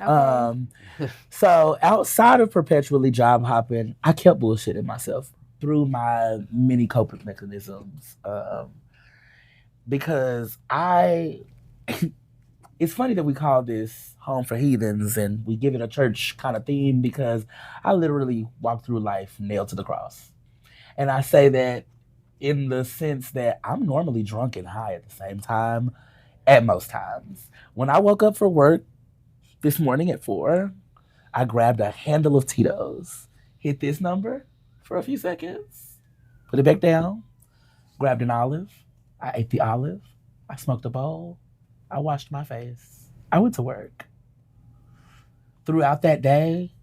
Okay. So outside of perpetually job hopping, I kept bullshitting myself through my many coping mechanisms. Because it's funny that we call this Home for Heathens and we give it a church kind of theme because I literally walk through life nailed to the cross. And I say that in the sense that I'm normally drunk and high at the same time at most times. When I woke up for work this morning at 4, I grabbed a handle of Tito's, hit this number for a few seconds, put it back down, grabbed an olive. I ate the olive. I smoked a bowl. I washed my face. I went to work. Throughout that day,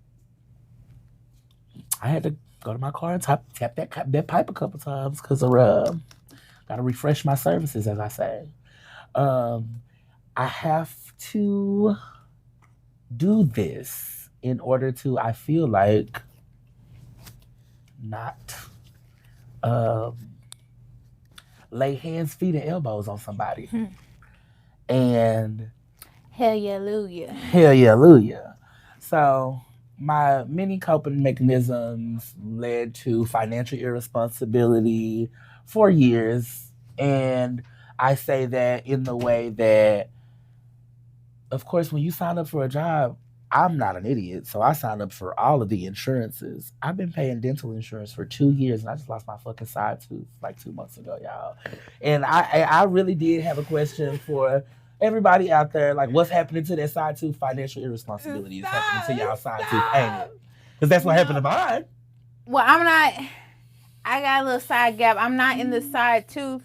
I had to go to my car and tap that pipe a couple times because got to refresh my services, as I say. I have to do this in order to, I feel like, not lay hands, feet, and elbows on somebody. And Hell yeah, hallelujah. hell yeah, hallelujah. So my many coping mechanisms led to financial irresponsibility for years. And I say that in the way that, of course, when you sign up for a job, I'm not an idiot, so I signed up for all of the insurances. I've been paying dental insurance for 2 years, and I just lost my fucking side tooth like 2 months ago, y'all. And I really did have a question for everybody out there, like, what's happening to that side tooth? Financial irresponsibility is happening to y'all side tooth, ain't it? Because that's what happened to mine. Well, I'm not. I got a little side gap. I'm not in the side tooth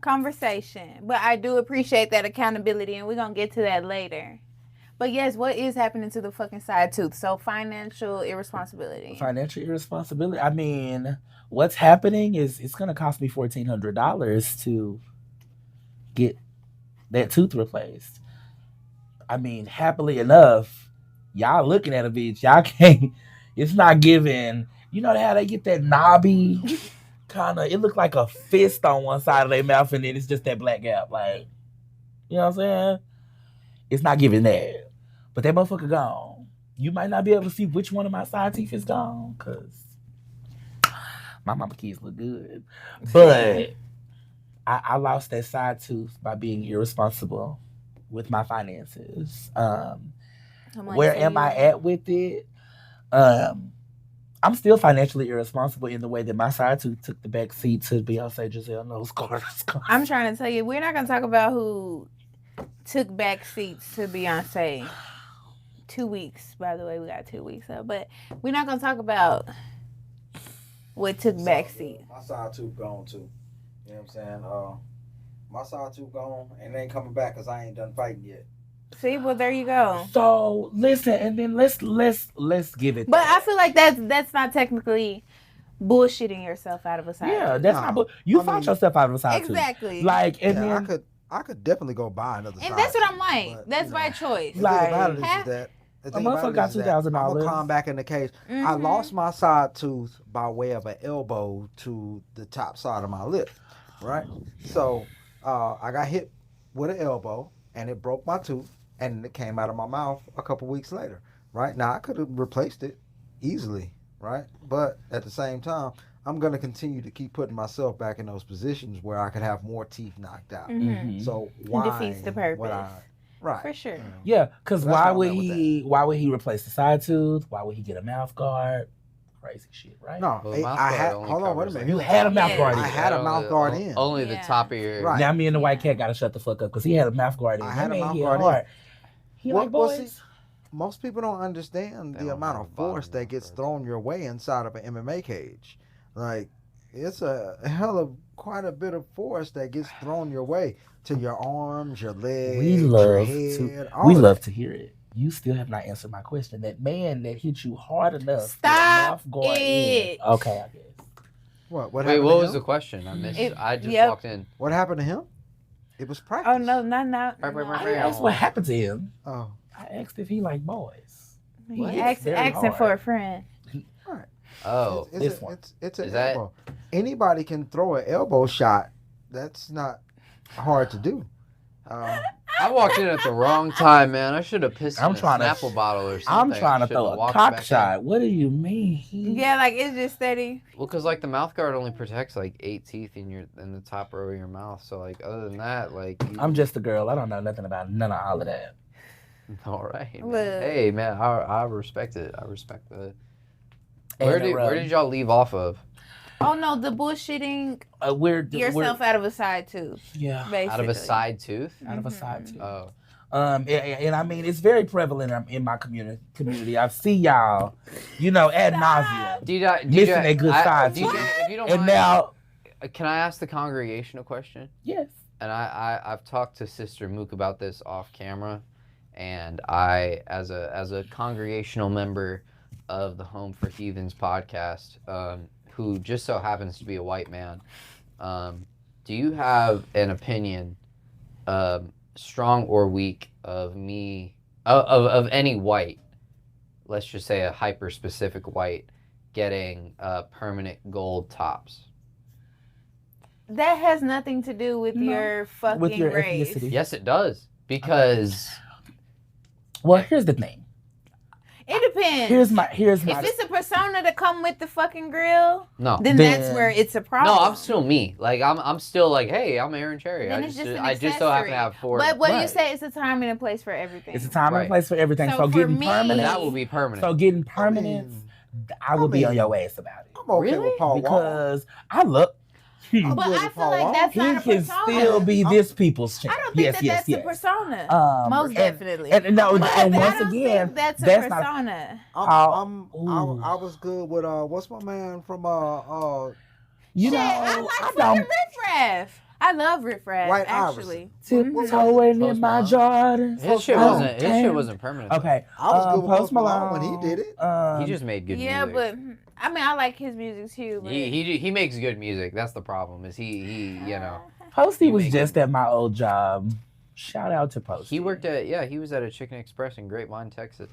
conversation, but I do appreciate that accountability, and we're gonna get to that later. But yes, what is happening to the fucking side tooth? So financial irresponsibility. Financial irresponsibility. I mean, what's happening is it's gonna cost me $1,400 to get that tooth replaced. I mean, happily enough, y'all looking at a bitch, y'all can't. It's not giving. You know how they get that knobby kind of? It looked like a fist on one side of their mouth, and then it's just that black gap. Like, you know what I'm saying? It's not giving that. But that motherfucker gone. You might not be able to see which one of my side teeth is gone, because my mama kids look good. But I lost that side tooth by being irresponsible with my finances. Where am I at with it? I'm still financially irresponsible in the way that my side tooth took the back seat to Beyonce Giselle Knowles Carter's car. I'm trying to tell you, we're not going to talk about who took back seats to Beyonce. 2 weeks, by the way. We got 2 weeks up. But we're not going to talk about what took back seat. My side tooth gone, too. You know what I'm saying? My side tooth gone, and it ain't coming back because I ain't done fighting yet. See, well, there you go. So listen, and then let's give it. But that. I feel like that's not technically bullshitting yourself out of a side. Yeah, that's not. You fought yourself out of a side tooth. Exactly. Like, and Yeah, then I could definitely go buy another. and that's what I'm like. but, That's you by know, choice. The Like, thing about it is that the thing about motherfucker it got is that I'm $2,000. gonna climb back in the case. I lost my side tooth by way of an elbow to the top side of my lip, right? So I got hit with an elbow, and it broke my tooth, and it came out of my mouth a couple weeks later, right? Now I could have replaced it easily, right? But at the same time, I'm gonna continue to keep putting myself back in those positions where I could have more teeth knocked out. So why defeats the purpose. would I? Right. For sure. You know. yeah, because That's why where I'm would at with he? Why would he replace the side tooth? Why would he get a mouth guard? Crazy shit, right? No, Well, mouth I guard had. only Hold on, wait a covers minute. You had a mouth guard in. I had a mouth guard in. Only the Yeah. top of your. Right. Now me and the white cat gotta shut the fuck up because he had a mouth guard in. I had That a man mouth hit guard in. hard. He What- like what's boys. most people don't understand They the don't amount have of a bottom force that line gets first. thrown your way inside of an MMA cage. Like, it's a hell of quite a bit of force that gets thrown your way to your arms, your legs, We your love head. we All love of to hear it. You still have not answered my question. That man that hit you hard enough, Stop your mouth going it. in. Okay, I guess. What Wait, happened what to was him? the question? I missed. It- I just yep. walked in. What happened to him? It was practice. Oh no, not now. I didn't ask what happened to him. Oh, I asked if he like boys. He What? asking Very for a hard. friend. Oh, This one. It's an Is that- elbow. Anybody can throw an elbow shot. That's not hard to do. I walked in at the wrong time, man. I should have pissed I'm in a trying to- Snapple bottle or something. I'm trying to Should've throw a walked cock back in. shot. What do you mean? Yeah, like it's just steady. Well, because like the mouth guard only protects like 8 teeth in the top row of your mouth. So like other than that, like I'm just a girl. I don't know nothing about none of all of that. all right. Man. Look. Hey man, I respect it. I respect the. And, Where did y'all leave off of? Oh no, the bullshitting we're yourself out of a side tooth, yeah, basically. Out of a side tooth? out of a side too. Oh, And I mean, it's very prevalent in my community. I see y'all, ad nauseum. Missing a good side DJ, tooth. if you don't And mind, now, can I ask the congregation a question? yes, And I've talked to Sister Mook about this off camera, and I, as a congregational member of the Home4Heathens podcast, who just so happens to be a white man, do you have an opinion, strong or weak, of me, of any white, let's just say a hyper specific white, getting permanent gold tops? That has nothing to do with No. your fucking with your race. ethnicity. Yes, it does, because Well, here's the thing. It depends. Here's my. If it's a persona to come with the fucking grill, no. then that's where it's a problem. No, I'm still me. Like I'm still like, hey, I'm Aaron Cherry. Then I it's just just an I just so happen to have four. But what you Right. say is a time and a place for everything. It's a time Right. and place for everything. So So for getting me- permanent. that will be permanent. So getting permanent, I will be on your ass about it I'm okay Really? with Paul Wall. because I look. I'm But good I with feel Paul like Wall. that's He not a can persona. still be this people's champ. I don't think that's the persona. Most and- definitely. And no, But and I once don't again, think that's a that's not. persona. I was good with what's my man from You Shit, know, I like I fucking don't. Riff Raff. I love Riff Raff, White actually. Tiptoeing in my Post Jordans. his shit Oh, wasn't. His damn. shit wasn't permanent. Okay, I was good with Post Post Malone when he did it. He just made good Yeah, music. but I mean, I like his music too. But He makes good music. That's the problem. Is he you know Posty You was make just at my old job. Shout out to Posty. he worked at he was at a Chicken Express in Grapevine, Texas.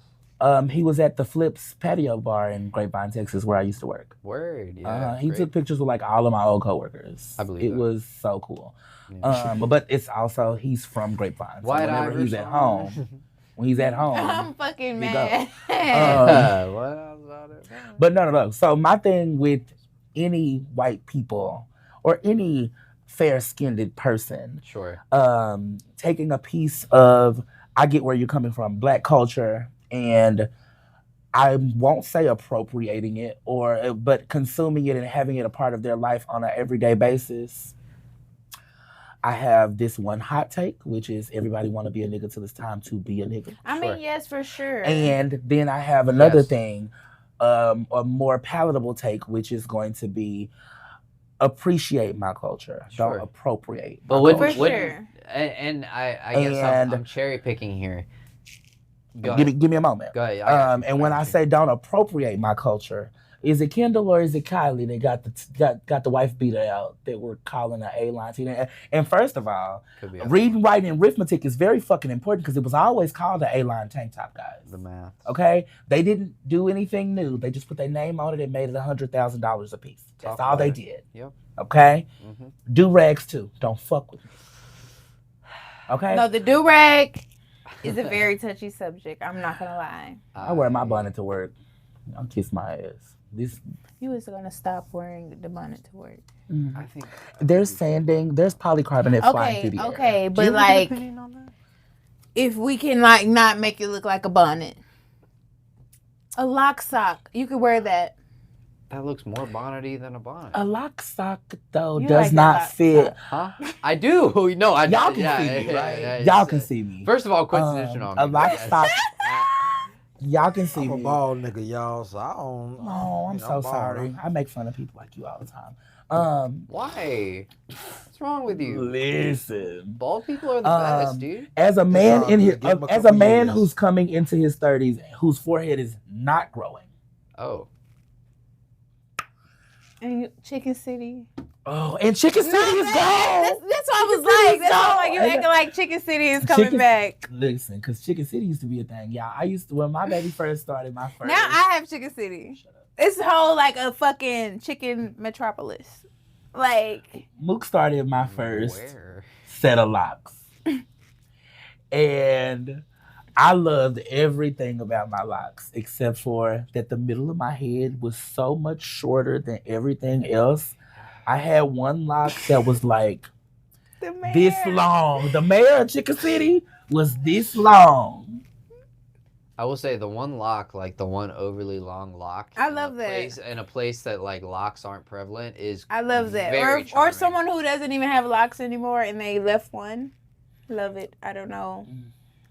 He was at the Flips patio bar in Grapevine, Texas, where I used to work. Word. Yeah. He great. took pictures with like all of my old coworkers. I believe it that. was so cool. Yeah. But it's also he's from Grapevine. So White whenever Irish he's at home, when he's at home. I'm fucking You mad. What else about it? But no. So my thing with any white people or any fair-skinned person, Sure. taking a piece of, I get where you're coming from, Black culture, and I won't say appropriating it but consuming it and having it a part of their life on an everyday basis. I have this one hot take, which is everybody want to be a nigga till it's time to be a nigga. I mean, Sure. yes, for sure. And then I have another Yes. thing, a more palatable take, which is going to be appreciate my culture. Sure. Don't appropriate. But my would, For culture. would sure. and I guess And- I'm cherry picking here. Go ahead. Give me a moment. Go ahead. I got you. And when got I you. say don't appropriate my culture, is it Kendall or is it Kylie that got the wife beater out that we're calling an A-line team? And first of all, Could be reading, writing, and arithmetic is very fucking important because it was always called the A-line tank top guys. the math. Okay, they didn't do anything new. They just put their name on it and made it $100,000 a piece. That's Top all they letter. did. Yep. Okay, Mhm. do rags too. Don't fuck with me. Okay, No, the do-rag is a very touchy subject. I'm not going to lie. I wear my bonnet to work. I'll kiss my ass. This You was going to stop wearing the bonnet to work. I think there's sanding, there's polycarbonate flying through the air. Okay, Do but you have an like, opinion on that? if we can like not make it look like a bonnet. A lock sock. You could wear that. That looks more bonnety than a bonnet. A lock sock though You does like a not lock fit. sock. Huh? I do. No, I Y'all can yeah, see yeah, me, yeah, right? yeah, Y'all it's, can see me. First of all, quit snitching on me. A lock Yes. sock. Y'all can see I'm a me. bald nigga, y'all, so I don't. Oh, I'm so sorry. I make fun of people like you all the time. Why? What's wrong with you? Listen. Bald people are the best, dude. As a man all in his, good. Give him a as a couple man years. who's coming into his 30s, whose forehead is not growing. Oh. And Chicken City. Oh, and Chicken City is gone. That's what I was like. That's why like you acting like Chicken City is coming back. Listen, because Chicken City used to be a thing, y'all. I used to, when my baby first started, my first. Now I have Chicken City. Shut up. It's whole like a fucking chicken metropolis. Like Mook started my first Where? set of locks. And I loved everything about my locks except for that the middle of my head was so much shorter than everything else. I had one lock that was like the mayor. this long. The mayor of Chicken City was this long. I will say the one lock, like the one overly long lock. I love that. In a place that like locks aren't prevalent is. I love that. Very Or charming. someone who doesn't even have locks anymore and they left one. Love it. I don't know.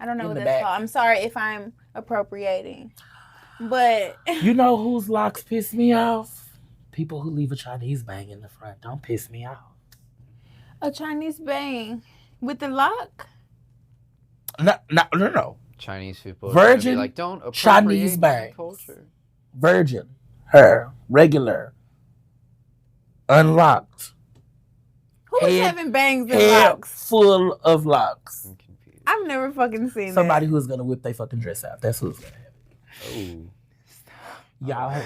I don't know In what the that's back. called. I'm sorry if I'm appropriating. But You know whose locks piss me off? People who leave a Chinese bang in the front. Don't piss me off. a Chinese bang with the lock? No. Chinese people. Virgin Be like, don't appropriate Chinese my bangs. culture. Virgin, her, regular, unlocked. Who's Head- having bangs and Hair locks? full of locks. I'm confused. I've never fucking seen Somebody who's gonna whip their fucking dress out. That's who's gonna have it. Oh.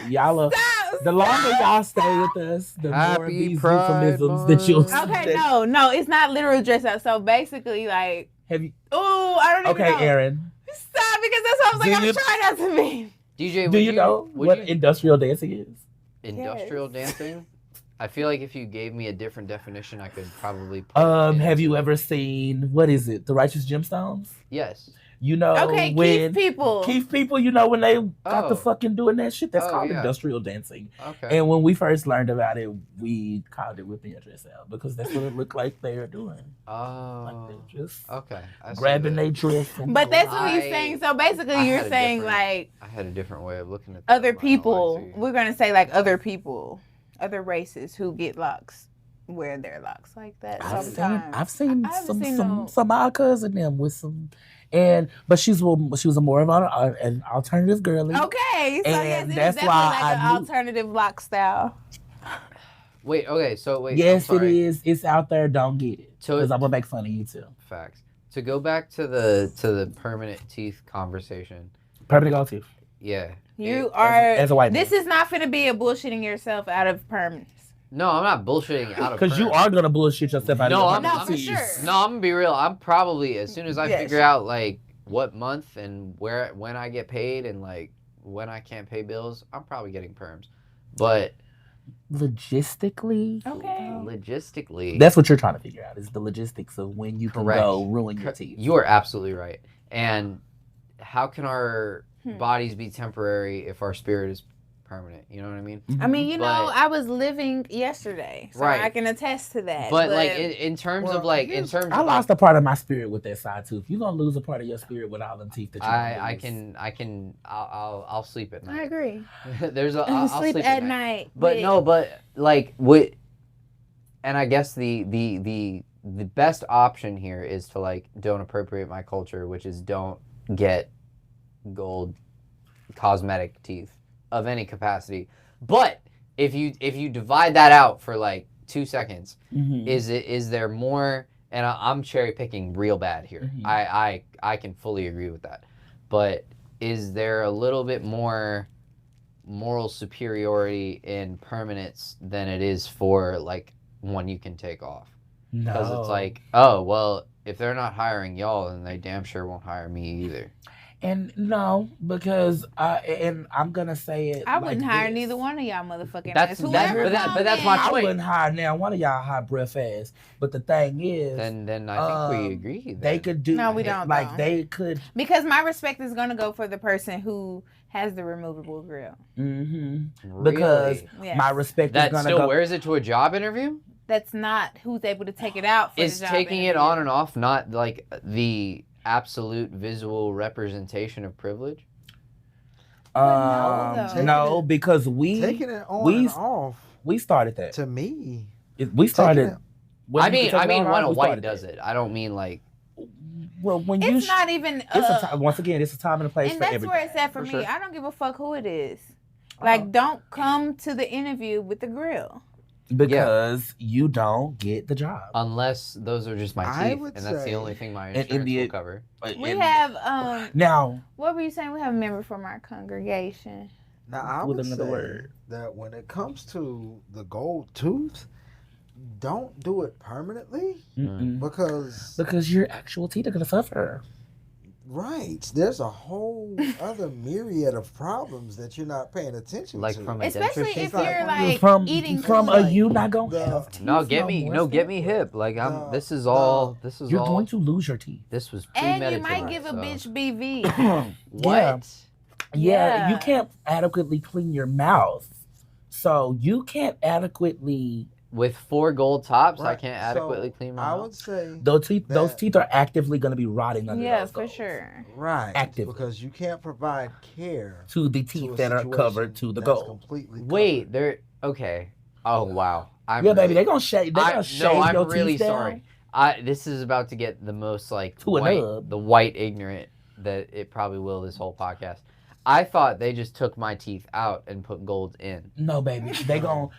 Y'all are, that. the longer y'all stay with us, the more of Happy these Pride euphemisms that you'll see. Month. Okay, no, it's not literal dress out. So basically, like, Have you? oh, I don't even Okay, know. Aaron. Stop, because that's what I was like, Do I'm you- trying not to be. DJ, Do you know would what you- industrial dancing is? industrial dancing? I feel like if you gave me a different definition, I could probably. Put Have it you into- ever seen, what is it? The Righteous Gemstones? Yes. You know Okay, when Keith people. Keith people, you know when they got to Oh. fucking doing that shit? That's Oh, called yeah. industrial dancing. Okay. And when we first learned about it, we called it whipping your dress out because that's what it looked like they are doing. Oh. Like they're just Okay. I see grabbing that. their dress. And But that's what I- he's saying. So basically, I you're had a saying, different- like, I had a different way of looking at that. other I'm not gonna lie people. to you. We're going to say, like, other people, other races who get locks, wear their locks like that sometimes. I've seen I haven't seen no- some odd cousin them with some, but she was a more of an alternative girly. Okay, so yes, And it is that's definitely why like I an knew- alternative lock style. Wait. Okay. So wait. Yes, I'm it sorry. is. It's out there. Don't get it. So Because I'm gonna make fun of you too. Facts. To go back to the permanent teeth conversation. Permanent gold teeth. Yeah. You It- are. as a white man. This is not finna be a bullshitting yourself out of permanence. No, I'm not bullshitting out of. Because you perm. are gonna bullshit yourself out No, of I'm your No, not. for teeth. sure. No, I'm gonna be real. I'm probably as soon as I Yes. figure out like what month and when I get paid and like when I can't pay bills, I'm probably getting perms. But Logistically, Okay. logistically, that's what you're trying to figure out is the logistics of when you can Correct. go ruin your teeth. you are absolutely right. And how can our Hmm. bodies be temporary if our spirit is permanent? You know what I mean? I mean, you know, But- I was living yesterday, so Right. I can attest to that. But like in terms Well, of like in terms I of lost a part of my spirit with that side tooth. You're gonna lose a part of your spirit with all them teeth that you I'll sleep at I night. agree. There's a I'll sleep at night. But no, but like what? And I guess the best option here is to like don't appropriate my culture, which is don't get gold cosmetic teeth of any capacity. But if you divide that out for like 2 seconds, Mhm. is there more? And I'm cherry picking real bad here. Mhm. I can fully agree with that. But is there a little bit more moral superiority in permanence than it is for like one you can take off? Because No. it's like, oh well, if they're not hiring y'all, then they damn sure won't hire me either. And no, because and I'm gonna say it. I wouldn't like hire this. neither one of y'all motherfucking That's- ass. that's- Whoever but that- come but that's in. my I point. wouldn't hire now. One of y'all hot breath ass. But the thing is, Then I think we um, agree. Then. they could do. No, we don't, Like though. they could. Because my respect is gonna go for the person who has the removable grill. Mm-hmm. Really? Because Yes. my respect That is gonna still go. wears it to a job interview? That's not who's able to take it out for Is the job taking it interview. on and off not like the absolute visual representation of privilege? though. No, because Taking it on and off, we started that. to me, We started. I mean when a white does it. I don't mean like. Well, when It's not even. Once again, it's a time and a place and for that's everything. where it's at for me. sure. I don't give a fuck who it is. Like, don't come to the interview with the grill. Because you don't get the job. Unless those are just my teeth, and that's the only thing my insurance will cover. We have now. What were you saying? We have a member from our congregation. Now I would say that when it comes to the gold tooth, don't do it permanently because your actual teeth are gonna suffer. Right. There's a whole other myriad of problems that you're not paying attention like to. From a especially if dentistry you're like eating from food. you not gonna have teeth. get me hip. Like this is all. You're going to lose your teeth. This was and premeditated. you might give a bitch BV. What? Yeah, you can't adequately clean your mouth, so you can't adequately. With 4 gold tops, I can't adequately clean my mouth. I would say those teeth are actively going to be rotting under yeah, those for golds. sure. Right. Actively. Because you can't provide care to the teeth that are covered to the gold. Completely Wait, they're okay. Oh wow. Baby, they're gonna shave. They're gonna shave I'm your really teeth sorry. down. This is about to get the most like To a nub. the white ignorant that it probably will this whole podcast. I thought they just took my teeth out and put gold in. No, baby. They're gonna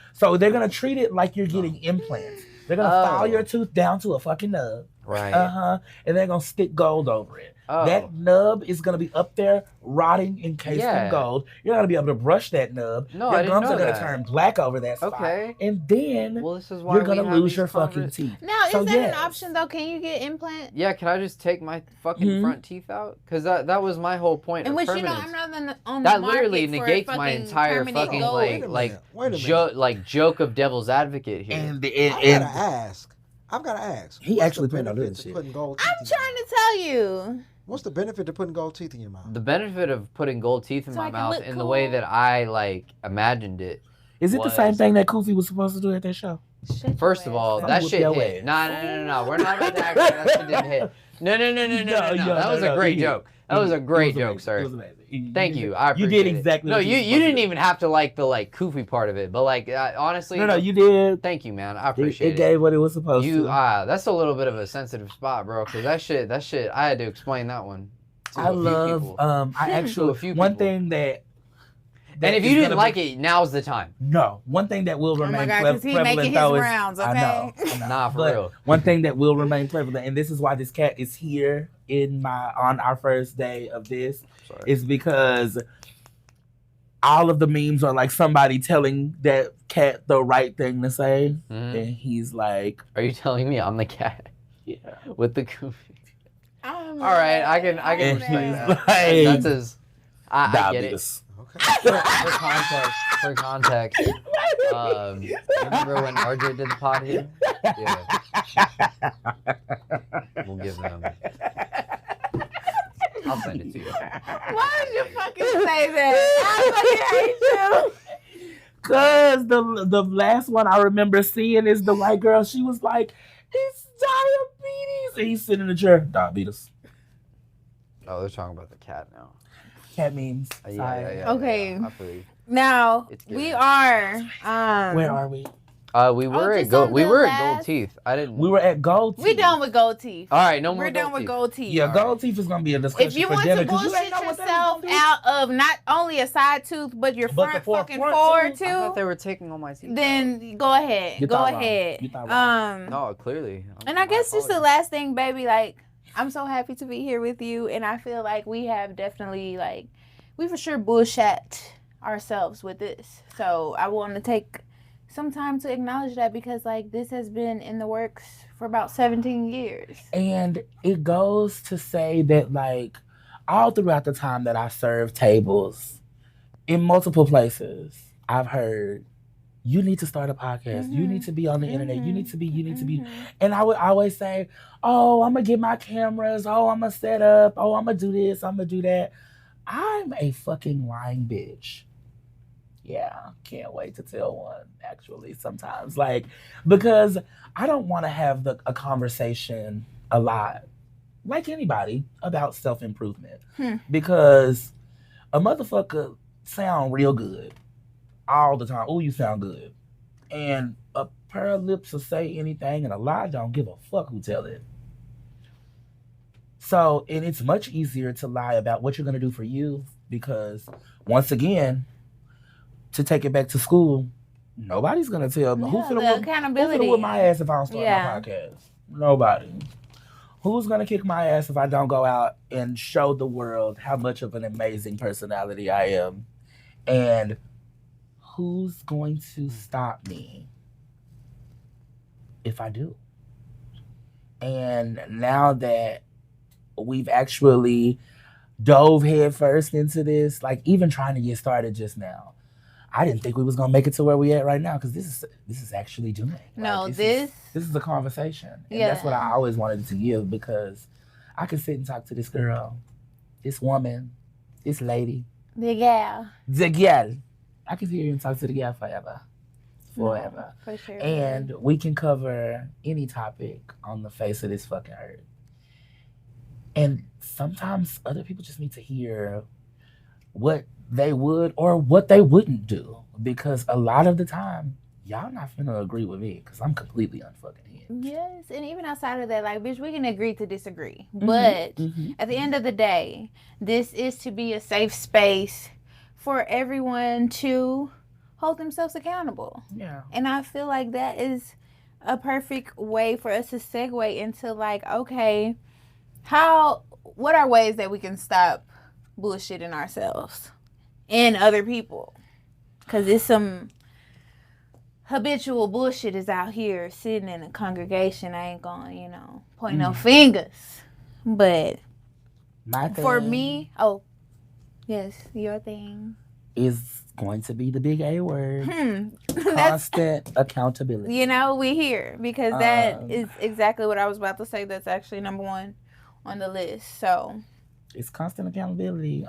treat it like you're getting implants. They're gonna file your tooth down to a fucking nub. Right. And they're gonna stick gold over it. Oh. That nub is gonna be up there rotting encased in gold. You're not gonna be able to brush that nub. No, your gums are gonna turn black over that spot. Okay. And then this is why you're gonna lose your fucking teeth. Now, is that an option though? Can you get implant? Yeah, can I just take my fucking front teeth out? Because that was my whole point. And of which permanence. I'm not on that the literally market negates for my entire fucking joke of devil's advocate here. And I've gotta ask. He actually planned on doing this shit. I'm trying to tell you. What's the benefit of putting gold teeth in your mouth? The benefit of putting gold teeth in my mouth in the way that I imagined it. Is it the same thing that Kofi was supposed to do at that show? First of all, that shit hit. No. We're not about to act like that shit didn't hit. No. That was a great joke. That was a great joke, sir. Thank you. I appreciate you did exactly. No, you didn't even have to like the Kofi part of it, but honestly. No, you did. Thank you, man. I appreciate it. It gave what it was supposed to. That's a little bit of a sensitive spot, bro. Because that shit. I had to explain that one. I love. I actually one thing that. And if you didn't like it, now's the time. No, one thing that will remain prevalent making though his rounds, okay? I know. Nah, for real. One thing that will remain prevalent, and this is why this cat is here on our first day of this, is because all of the memes are like somebody telling that cat the right thing to say, and he's like, "Are you telling me I'm the cat?" Yeah, with the goofy. All right, I can explain that. That's his. I get it. For context, remember when RJ did the pod here? Yeah. We'll give them. I'll send it to you. Why did you fucking say that? I fucking hate you. Cause the last one I remember seeing is the white girl. She was like, "It's diabetes," and he's sitting in the chair. Diabetes. Oh, they're talking about the cat now. Cat memes. Yeah. Okay. Yeah, I believe. Now we are. Where are we? We were at Gold Teeth. We were at Gold Teeth. We done with Gold Teeth. All right, no more. We're done with Gold Teeth. Yeah, Gold Teeth is gonna be a discussion if you for want dinner, to bullshit yourself out of not only a side tooth but your front fucking forward tooth, I thought they were taking all my teeth. Then go ahead. Go ahead. No, clearly. And I guess just the last thing, baby. Like, I'm so happy to be here with you, and I feel like we have definitely we for sure bullshit ourselves with this. So I want to take some time to acknowledge that because this has been in the works for about 17 years. And it goes to say that all throughout the time that I served tables in multiple places, I've heard, you need to start a podcast. You need to be on the internet. You need to be. And I would always say, oh, I'm going to get my cameras. Oh, I'm going to set up. Oh, I'm going to do this. I'm going to do that. I'm a fucking lying bitch. Yeah, can't wait to tell one, actually, sometimes. Because I don't want to have a conversation a lot, like anybody, about self-improvement. Because a motherfucker sound real good all the time. Oh, you sound good. And a pair of lips will say anything, and a lie don't give a fuck who tell it. So, and it's much easier to lie about what you're going to do for you because, once again, to take it back to school, nobody's going to tell me. Yeah, Who finna the whip, accountability. whip my ass if I don't start Yeah. my podcast? Nobody. Who's going to kick my ass if I don't go out and show the world how much of an amazing personality I am? And who's going to stop me if I do? And now that we've actually dove head first into this, like even trying to get started just now, I didn't think we was gonna make it to where we at right now because this is actually doing. No, Like, this is a conversation, and Yeah. that's what I always wanted to give because I could sit and talk to this girl, this woman, this lady, the gal. the gal. I can hear you and talk to the gal forever. No, for sure. And we can cover any topic on the face of this fucking earth. And sometimes other people just need to hear what they would or what they wouldn't do. Because a lot of the time, y'all not finna agree with me because I'm completely unfucking hinged. Yes, and even outside of that, like, bitch, we can agree to disagree. But at the end of the day, this is to be a safe space for everyone to hold themselves accountable. Yeah. And I feel like that is a perfect way for us to segue into, like, okay, what are ways that we can stop bullshitting ourselves and other people? Because it's some habitual bullshit is out here sitting in a congregation. I ain't going, point no fingers. But My thing for me, yes, your thing is going to be the big A word. That's, Constant accountability. we here because that is exactly what I was about to say. That's actually number one on the list. So it's constant accountability.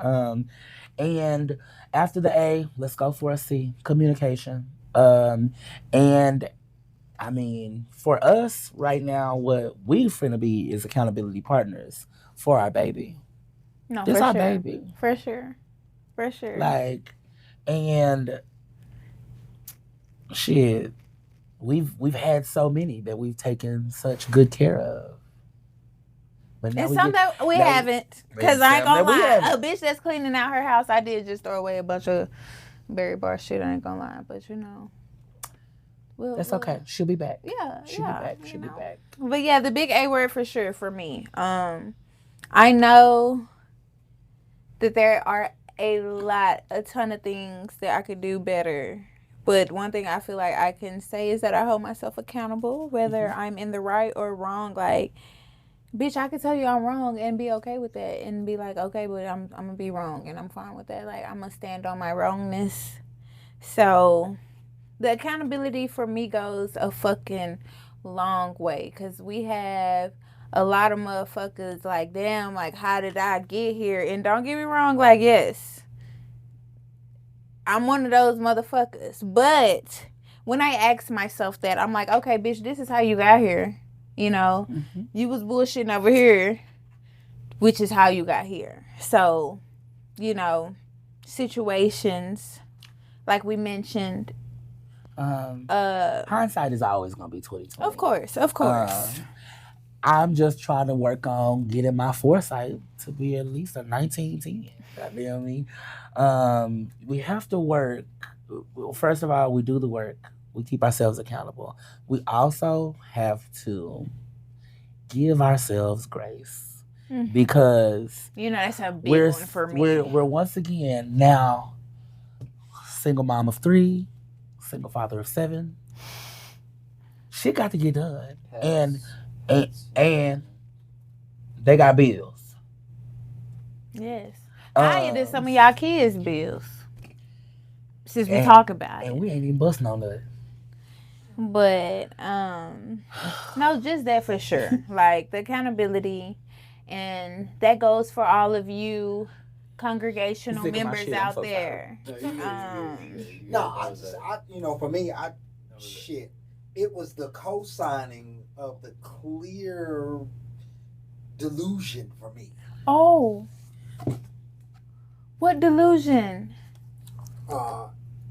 And after the A, let's go for a C, communication. And I mean, for us right now, what we finna be is accountability partners for our baby. no, It's for our sure. baby. For sure. Like, and shit, we've had so many that we've taken such good care of. But now And some that we haven't. Because I ain't gonna lie. A bitch that's cleaning out her house, I did just throw away a bunch of berry bar shit. I ain't gonna lie. But that's okay. She'll be back. Yeah. She'll be back. She'll be back. But yeah, the big A word for sure for me. I know that there are a ton of things that I could do better. But one thing I feel like I can say is that I hold myself accountable, whether I'm in the right or wrong. Like, bitch, I can tell you I'm wrong and be okay with that and be like, okay, but I'm gonna be wrong and I'm fine with that. Like, I'm gonna stand on my wrongness. So the accountability for me goes a fucking long way because we have a lot of motherfuckers like, damn, like, how did I get here? And don't get me wrong, like, yes, I'm one of those motherfuckers. But when I ask myself that, I'm like, okay, bitch, this is how you got here. You was bullshitting over here, which is how you got here. So, situations like we mentioned. Hindsight is always gonna be 2020. Of course. I'm just trying to work on getting my foresight to be at least a 1910. You know what I mean? We have to work. First of all, we do the work. We keep ourselves accountable. We also have to give ourselves grace because that's a big one for me. We're once again now single mom of 3, single father of 7. Shit got to get done, and they got bills. Yes, higher than some of y'all kids' bills. Since we talk about it, and we ain't even busting on that. But no, just that for sure. Like the accountability, and that goes for all of you congregational members out there. For me, it was the co-signing of the clear delusion for me. Oh, what delusion?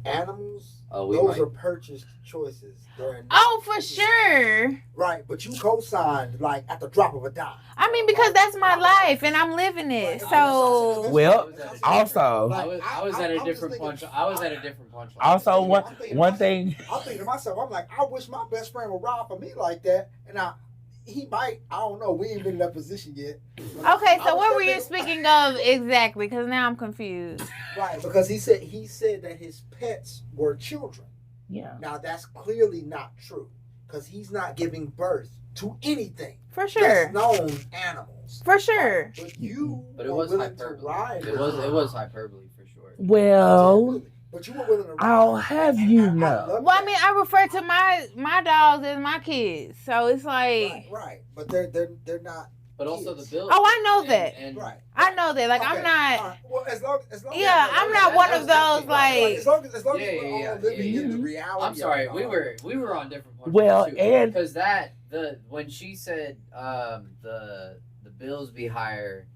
animals. Oh, Those are purchased choices. For sure. Right, but you co-signed like at the drop of a dime. I mean, because that's my life and I'm living it. So. Well, also. I was at a different punch. I was at a different punch. Also, one thing. I'm thinking to myself, I'm like, I wish my best friend would ride for me like that, and he might. I don't know. We ain't been in that position yet. Okay, so what were you speaking of exactly? Because now I'm confused. Right, because he said that his pets were children. Yeah. Now that's clearly not true, because he's not giving birth to anything. For sure. That's known animals. For sure. But it was hyperbole. It was hyperbole for sure. Well. But you were willing to ride. I'll have you know. Well, I mean, I refer to my dogs as my kids, so it's like right. But they're not. But also the bills. Oh, I know that. And right. I know that. Like, okay. I'm not. Right. Well, as long yeah, I'm not one of those like. As long as we're all living in the reality. I'm sorry, we were on different points. Well, too, and because when she said the bills be higher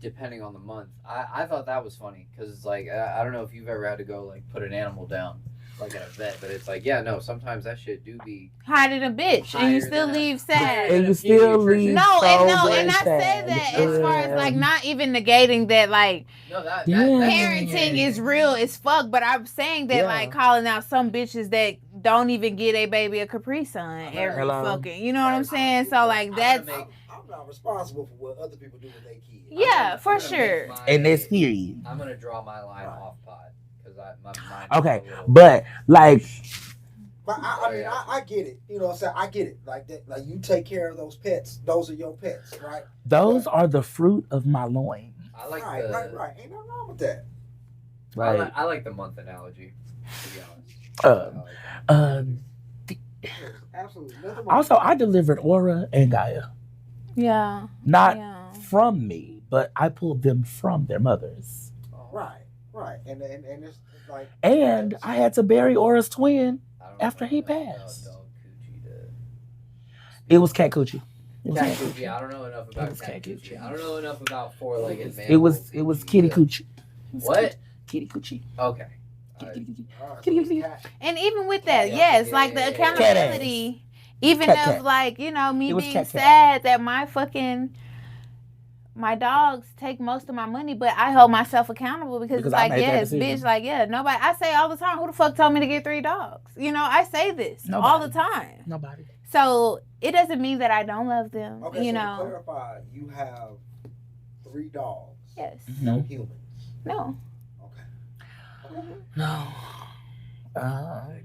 depending on the month, I thought that was funny because it's like I don't know if you've ever had to go like put an animal down like at a vet, but it's like sometimes that shit do be hiding a bitch and you still leave sad. And you still leave. And I say that as far as like not even negating that like parenting is real as fuck, but I'm saying that like calling out some bitches that don't even get a baby a Capri Sun every fucking, you know what I'm saying? So like that's. I'm not responsible for what other people do with their kids. Yeah, for sure. And that's period. I'm gonna draw my line off pod because my mind. Okay, but like. But I mean, I get it. You know what I'm saying? I get it. Like that. Like you take care of those pets. Those are your pets, right? Those are the fruit of my loin. I like right. Ain't nothing wrong with that. Right. I like the month analogy. To be honest. Absolutely. Also, I delivered Aura and Gaia. Yeah. Not from me, but I pulled them from their mothers. Right. And it's like. And I had to bury Aura's twin after he passed. It was Cat Coochie. Cat Coochie. I don't know enough about Cat Coochie. I don't know enough about four-legged man. It was Kitty Coochie. What? Kitty Coochie. Okay. Kitty. And even with that, yes, like the accountability, even of like, you know, me being sad that my dogs take most of my money, but I hold myself accountable because it's like, yes, bitch, like, yeah, nobody, I say all the time, who the fuck told me to get 3 dogs? You know, I say this all the time. Nobody. So it doesn't mean that I don't love them, okay, you so know. To clarify, you have 3 dogs. Yes. No humans. No. Okay. No.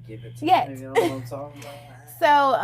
Give it to Yet. me. You know what I'm talking about? So,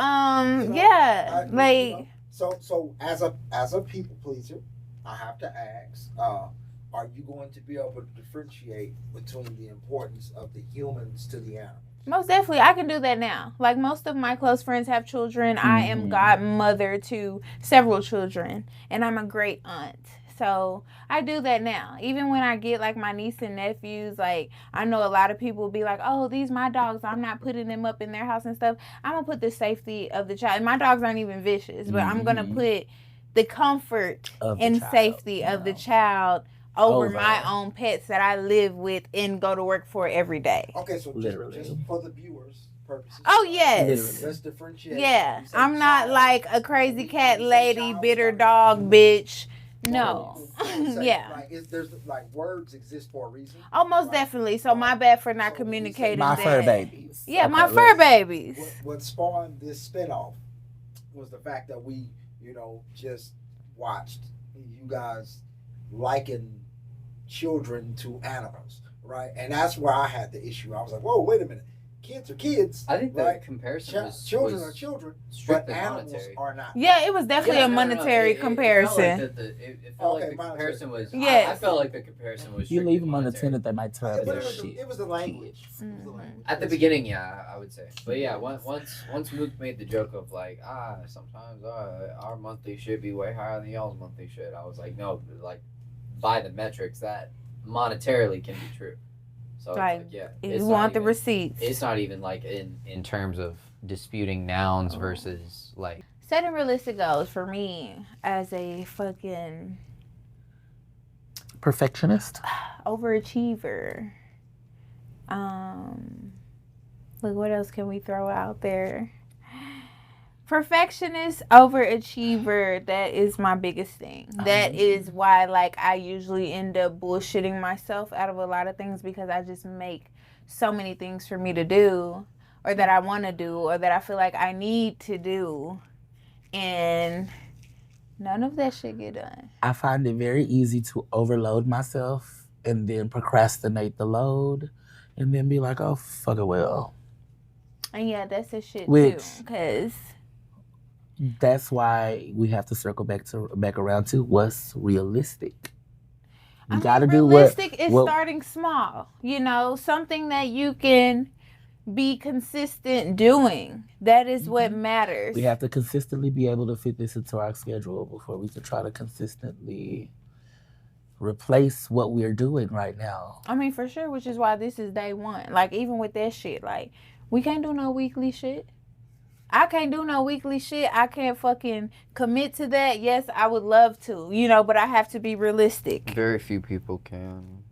yeah, like. So as a people pleaser, I have to ask, are you going to be able to differentiate between the importance of the humans to the animals? Most definitely. I can do that now. Like most of my close friends have children. I am godmother to several children, and I'm a great aunt. So I do that now. Even when I get like my niece and nephews, like I know a lot of people will be like, oh, these my dogs. I'm not putting them up in their house and stuff. I'm going to put the safety of the child. And my dogs aren't even vicious, but I'm going to put the comfort and safety of the child over my own pets that I live with and go to work for every day. Okay, so just for the viewers' purposes. Oh, yes. Let's differentiate. Yeah. I'm not like a crazy cat lady, bitter dog bitch. No. Yeah. Like, there's like words exist for a reason. Oh, most definitely. So my bad for not communicating my that. Fur babies. Yeah, my fur babies. What spawned this spinoff was the fact that we, just watched you guys liken children to animals, right? And that's where I had the issue. I was like, whoa, wait a minute. Kids are kids. I think the comparison was children are children, but animals are not. Yeah, it was definitely a monetary comparison. It felt like the comparison was. Yes. I felt like the comparison was. You leave them unattended, they might turn their shit. It was the language. At the beginning, yeah, I would say. But yeah, once Mook made the joke of like, sometimes our monthly should be way higher than y'all's monthly should. I was like, no, like by the metrics that monetarily can be true. So like, yeah, if you want the receipts. It's not even like in terms of disputing nouns versus like setting realistic goals for me as a fucking perfectionist, overachiever. Look, what else can we throw out there? Perfectionist, overachiever. That is my biggest thing. That is why, like, I usually end up bullshitting myself out of a lot of things because I just make so many things for me to do, or that I want to do, or that I feel like I need to do, and none of that shit get done. I find it very easy to overload myself and then procrastinate the load, and then be like, "Oh, fuck it, well." And yeah, that's the shit Which- too, because That's why we have to circle back around to what's realistic. You got to do realistic is what starting small. You know, something that you can be consistent doing. That is what matters. we have to consistently be able to fit this into our schedule before we can try to consistently replace what we're doing right now. I mean, for sure, which is why this is day one. Like, even with that shit, like, we can't do no weekly shit. I can't do no weekly shit. I can't fucking commit to that. Yes, I would love to, you know, but I have to be realistic. Very few people can.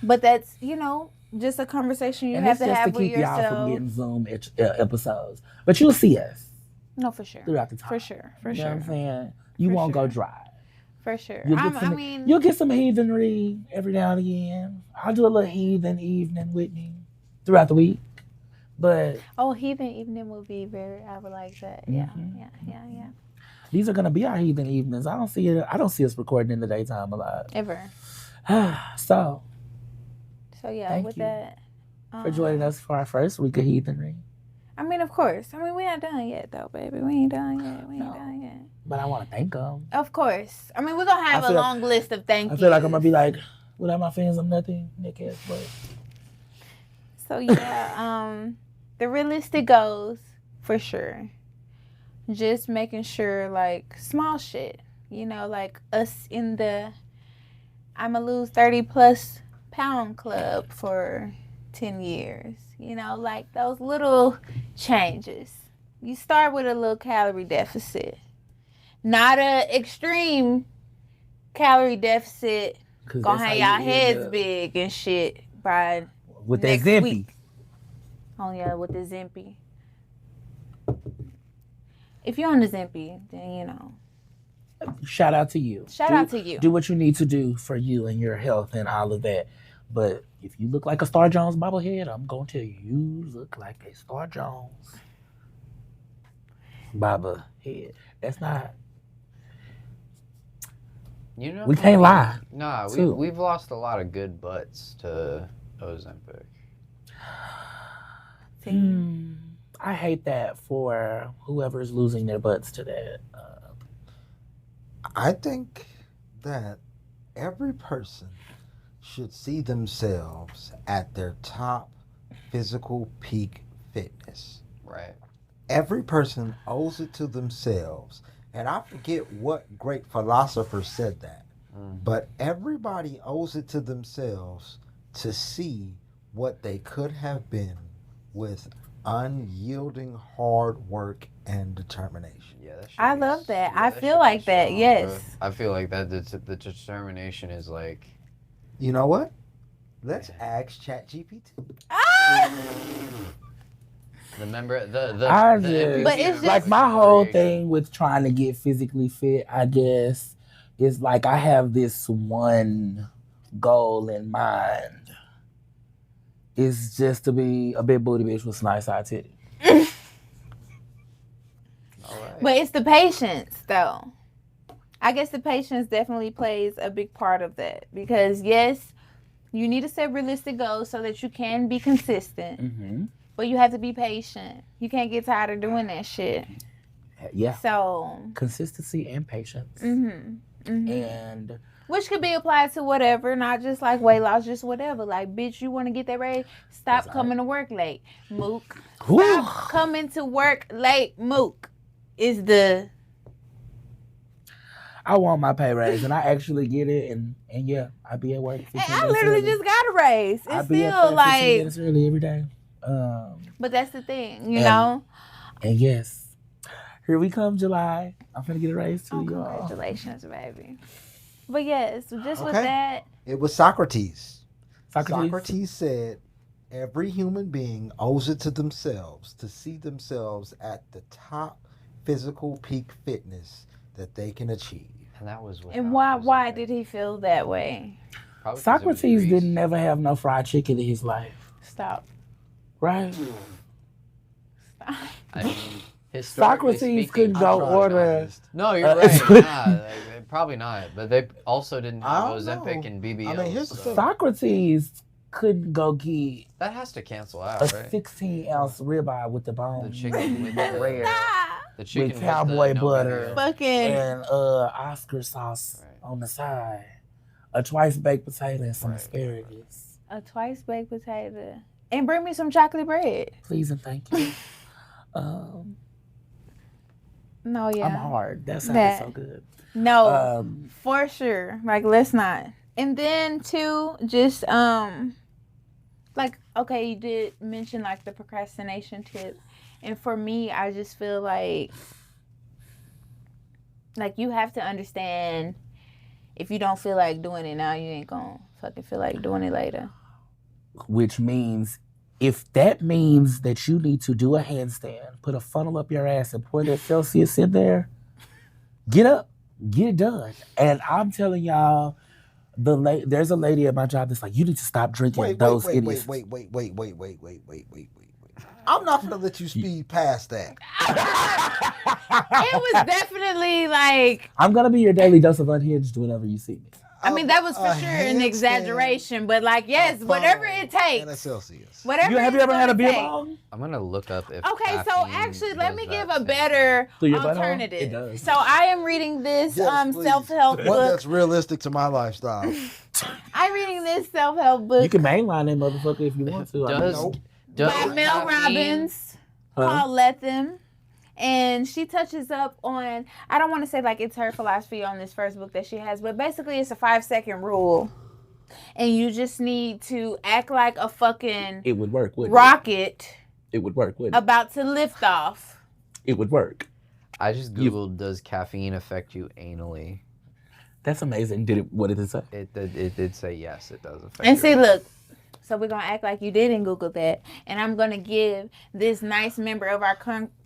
But that's, you know, just a conversation you And have it's to just have to with keep y'all from yourself. getting Zoom episodes. But you'll see us No, for sure. throughout the time. For sure. For You know sure. what I'm saying? You For won't go sure. dry. For sure. You'll You'll get some heathenry every now and again. I'll do a little heathen evening with me throughout the week. But heathen evening would be I would like that. Yeah. these are gonna be our heathen evenings. I don't see us recording in the daytime a lot. Ever. So So yeah, Thank with you that. for joining us for our first week of heathenry. I mean, of course. I mean, we not done yet, though, baby. We ain't done yet. But I want to thank them. Of course. I mean, we're going to have I a feel- long list of thank yous. I feel like I'm gonna be like, without my fans, I'm nothing, Nick-ass boy. So, yeah, the realistic goals, for sure. Just making sure, like, small shit. You know, like us in the I'ma lose 30+ pound club for 10 years. You know, like those little changes. You start with a little calorie deficit. Not a extreme calorie deficit. 'Cause Gonna that's have how y'all you end heads up big and shit by with that next Zippy. week. Oh yeah, with the Zimpy. If you're on the Zimpy, then you know. Shout out to you. Shout out to you. Do what you need to do for you and your health and all of that. But if you look like a Star Jones bobblehead, I'm gonna tell you, you look like a Star Jones bobblehead. That's not. You know, We can't lie. Nah, too. we've lost a lot of good butts to Ozempic. I hate that for whoever's losing their butts to that. I think that every person should see themselves at their top physical peak fitness. Right. Every person owes it to themselves. And I forget what great philosopher said that. But everybody owes it to themselves to see what they could have been with unyielding hard work and determination. Yeah, that I love that. I feel like that, yes. I feel like that the determination is like. You know what? Let's ask ChatGPT. Remember I just, But it's just- like my whole thing with trying to get physically fit, I guess, is like I have this one goal in mind. It's just to be a big booty bitch with some nice side titty. All right. But it's the patience, though. I guess the patience definitely plays a big part of that. Because, yes, you need to set realistic goals so that you can be consistent. Mm-hmm. But you have to be patient. You can't get tired of doing that shit. Yeah. So, Consistency and patience. And which could be applied to whatever, not just like weight loss, just whatever. Like, bitch, you want to get that raise? Stop coming to work late. Mook. Stop coming to work late, Mook. Is the... I want my pay raise, and I actually get it, and yeah, I be at work 15 And I minutes literally early. just got a raise. I It's be at still 15 like... minutes early every day. But that's the thing, you And- know? And yes, here we come, July. I'm finna get a raise too, Oh, y'all. congratulations, baby. But yes, just with Okay. that, It was Socrates. Socrates said, every human being owes it to themselves to see themselves at the top physical peak fitness that they can achieve. And that was And why did he feel that way? Probably 'cause it was Socrates Greece. didn't never have no fried chicken in his life, Stop. right? Stop. I mean, historically Socrates speaking, couldn't go order. No, you're right. Probably not. But they also didn't have I don't Ozempic know. and BBL. I mean, here's the thing. Socrates couldn't go get That has to cancel a out, right? 16-ounce ribeye with the bone. The chicken with the rare. The chicken With cowboy butter. BBL. Fucking. And Oscar sauce Right. on the side. A twice baked potato and some Right. asparagus. A twice baked potato. And bring me some chocolate bread. Please and thank you. No, yeah. I'm hard. That sounded That- so good. No, for sure. Like, let's not. And then too, just like, okay, you did mention like the procrastination tip, and for me, I just feel like you have to understand, if you don't feel like doing it now, you ain't gonna fucking feel like doing it later. Which means, if that means that you need to do a handstand, put a funnel up your ass and pour that Celsius in there, get up, get it done. And I'm telling y'all, there's a lady at my job that's like, you need to stop drinking those idiots. Wait. I'm not gonna let you speed past that. It was definitely like, I'm gonna be your daily dose of unhinged whenever you see me. I mean, that was for A sure an handstand, exaggeration, but like, yes, a whatever funnel, it takes. And a Celsius. Whatever. Have you it's ever had a gonna beer take. bong? I'm gonna look up if. Okay, so caffeine actually, let does me that give a same better Through your butthole? It alternative. does. So I am reading this Yes, please. self-help One book. that's realistic to my lifestyle. I'm reading this self-help book You can mainline that motherfucker if you want to. Does Nope. by Mel caffeine- Robbins called Let Them. And she touches up on, I don't want to say like it's her philosophy on this first book that she has, but basically it's a 5-second rule. And you just need to act like a fucking It would work, wouldn't rocket it? It would work, wouldn't it? about to lift off. It would work. I just googled, does caffeine affect you anally? That's amazing. What did it say? It did say yes, it does affect. And you. see, look, so we're going to act like you didn't Google that. And I'm going to give this nice member of our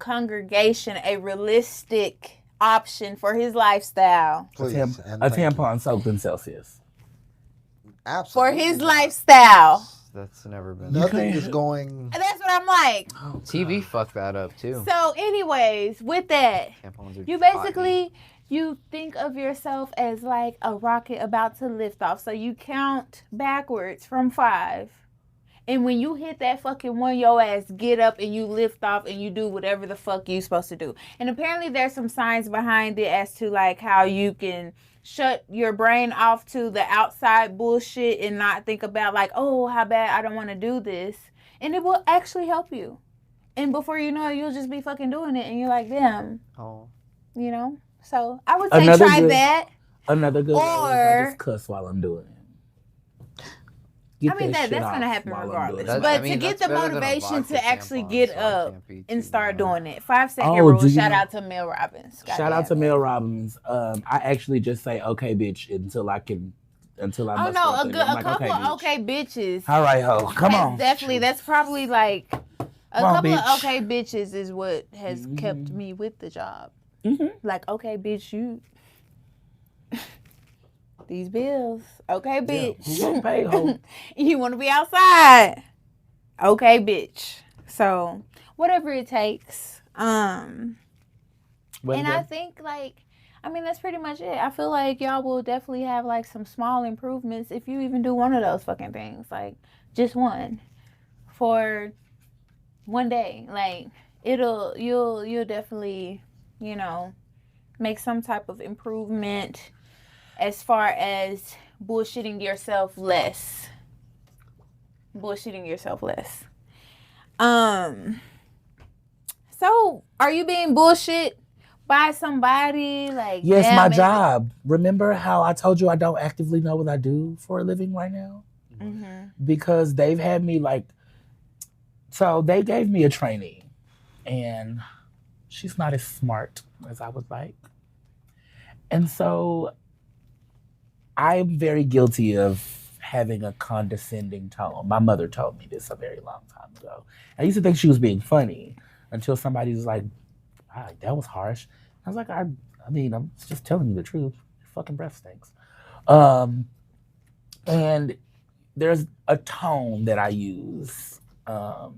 congregation a realistic option for his lifestyle. Please. A and thank you. tampon soaked in Celsius. For Absolutely. his lifestyle. That's never been. Nothing is going. And that's what I'm like. Oh, TV fucked that up too. So anyways, with that, Tampons are you hot. basically, you think of yourself as like a rocket about to lift off. So you count backwards from 5. And when you hit that fucking one, your ass get up and you lift off and you do whatever the fuck you supposed to do. And apparently there's some science behind it as to like how you can shut your brain off to the outside bullshit and not think about like, oh, how bad I don't want to do this. And it will actually help you. And before you know it, you'll just be fucking doing it and you're like, damn, Oh. you know? So I would say Another try good- that. Another good one is I Or- just cuss while I'm doing it. I mean, that's shit going to off happen while I'm regardless. doing it. But to get the motivation to actually get up and start doing it. 5-second Oh, rule. do you Shout know- out to Mel Robbins. Shout out to Goddamn. Mel Robbins. I actually just say okay, bitch, until I Oh must no, start a thinking. I'm like, couple bitch. of okay bitches. All right, ho, come That's on. Definitely, that's probably like a Come on, couple bitch. of okay bitches is what has kept me with the job. Mhm. Like, okay, bitch, you these bills. Okay, bitch. Who gonna pay, ho? You want to be outside. Okay, bitch. So, whatever it takes. And I think like, I mean, that's pretty much it. I feel like y'all will definitely have like some small improvements if you even do one of those fucking things. Like just one for one day. Like you'll definitely, you know, make some type of improvement as far as bullshitting yourself less. So are you being bullshit by somebody? Like, yes, damn, my maybe- job. Remember how I told you I don't actively know what I do for a living right now? Mhm. Because they've had me like, so they gave me a trainee, and she's not as smart as I would like. And so I'm very guilty of having a condescending tone. My mother told me this a very long time ago. I used to think she was being funny until somebody was like, "Ah, that was harsh." I was like, I mean, I'm just telling you the truth. Your fucking breath stinks. And there's a tone that I use.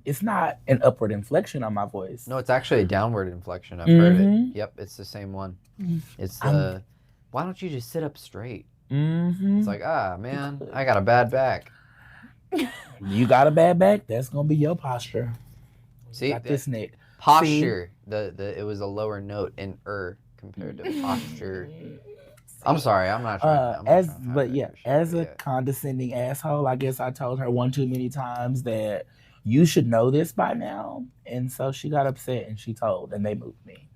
It's not an upward inflection on my voice. No, it's actually a downward inflection. I've heard Mhm. it. Yep, it's the same one. Mhm. It's the, why don't you just sit up straight? Mm-hmm. It's like, man, I got a bad back. You got a bad back, that's gonna be your posture. See, Got this neck. posture. It was a lower note in compared to posture. I'm sorry, I'm not trying. As a condescending asshole, I guess I told her one too many times that you should know this by now, and so she got upset and she told, and they moved me.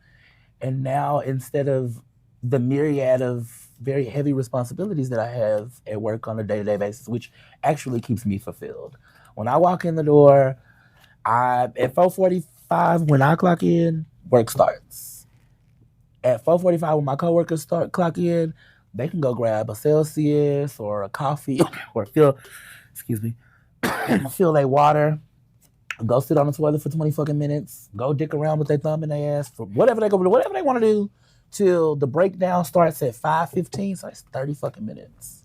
And now, instead of the myriad of very heavy responsibilities that I have at work on a day-to-day basis, which actually keeps me fulfilled, when I walk in the door, at 4:45 when I clock in, work starts. At 4:45 when my coworkers clock in, they can go grab a Celsius or a coffee or fill their water, go sit on the toilet for 20 fucking minutes, go dick around with their thumb in their ass for whatever they want to do till the breakdown starts at 5:15, so it's 30 fucking minutes.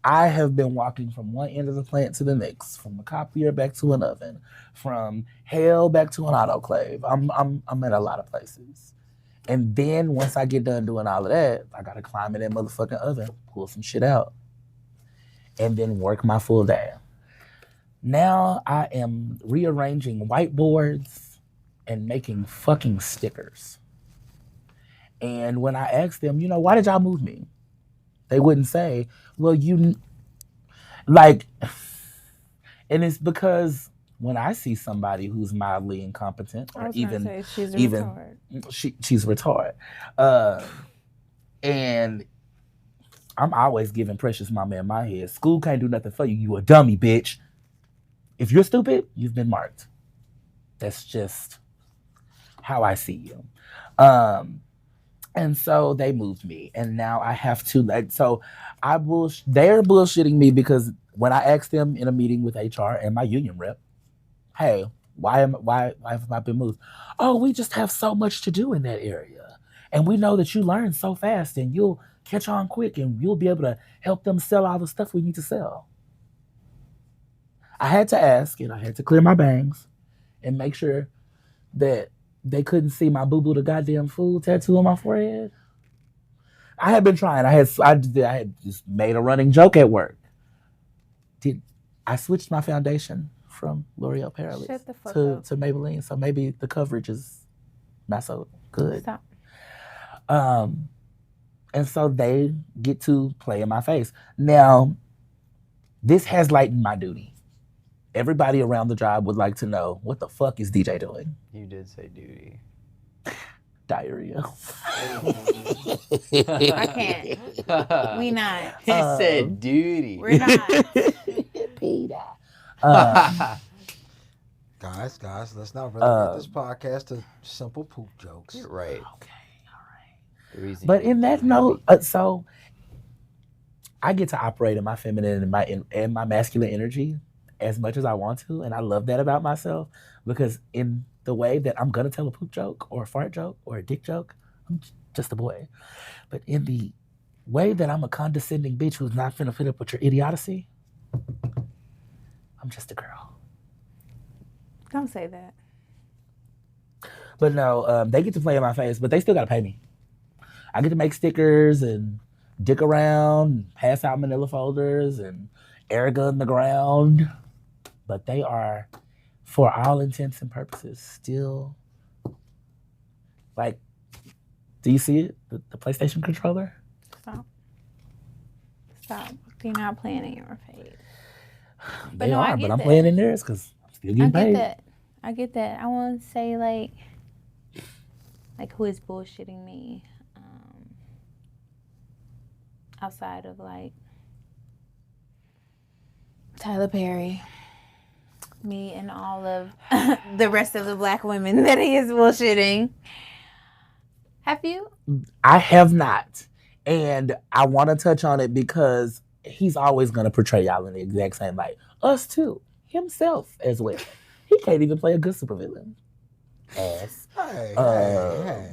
I have been walking from one end of the plant to the next, from a copier back to an oven, from hell back to an autoclave. I'm at a lot of places. And then once I get done doing all of that, I gotta climb in that motherfucking oven, pull some shit out, and then work my full day. Now I am rearranging whiteboards and making fucking stickers. And when I asked them, why did y'all move me? They wouldn't say, well, and it's because when I see somebody who's mildly incompetent, or she's retarded, and I'm always giving Precious Mama in my head, school can't do nothing for you. You a dummy, bitch. If you're stupid, you've been marked. That's just how I see you. And so they moved me, and now I have to. They're bullshitting me because when I asked them in a meeting with HR and my union rep, hey, why have I been moved? Oh, we just have so much to do in that area, and we know that you learn so fast, and you'll catch on quick, and you'll be able to help them sell all the stuff we need to sell. I had to ask, and I had to clear my bangs, and make sure that they couldn't see my boo-boo the goddamn fool tattoo on my forehead. I had been trying. I had just made a running joke at work. I switched my foundation from L'Oreal Paris to Maybelline, so maybe the coverage is not so good. Stop. And so they get to play in my face. Now, this has lightened my duty. Everybody around the job would like to know, what the fuck is DJ doing? You did say duty. Diarrhea. I can't. We not. He said duty. We're not. Peter. Guys, let's not relegate this podcast to simple poop jokes. You're right. Okay, all right. But in that note, so I get to operate in my feminine and my masculine energy as much as I want to, and I love that about myself, because in the way that I'm gonna tell a poop joke or a fart joke or a dick joke, I'm just a boy. But in the way that I'm a condescending bitch who's not finna fit up with your idiocy, I'm just a girl. Don't say that. But no, they get to play in my face, but they still gotta pay me. I get to make stickers and dick around, and pass out manila folders and air gun the ground. But they are, for all intents and purposes, still, like, do you see it? The PlayStation controller? Stop. You're not playing in your face. They are, but I'm playing in theirs because I'm still getting paid. I get that. I want to say, like who is bullshitting me outside of, like, Tyler Perry. Me and all of the rest of the black women that he is bullshitting. Have you? I have not. And I want to touch on it because he's always gonna portray y'all in the exact same light. Us too, himself as well. He can't even play a good supervillain. Ass. Hey, Uh,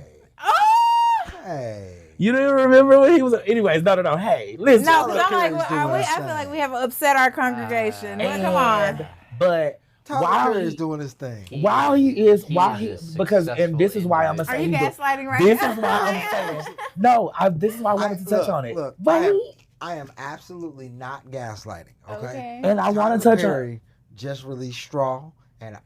hey. You don't remember when he was? Anyways, no. Hey, listen. No, because I'm like, Perry's well, doing his I feel thing. like we have upset our congregation. Well, come on. But Tyler while Perry's he, doing his thing. while he is, He's a because, and this is why I'm gonna successful Are say, you he do- gaslighting right this now? is why I'm saying, no, this is why I wanted to touch on it. Look, But I am absolutely not gaslighting. Okay. Okay. and I want to Tyler touch on. Perry just released Straw, and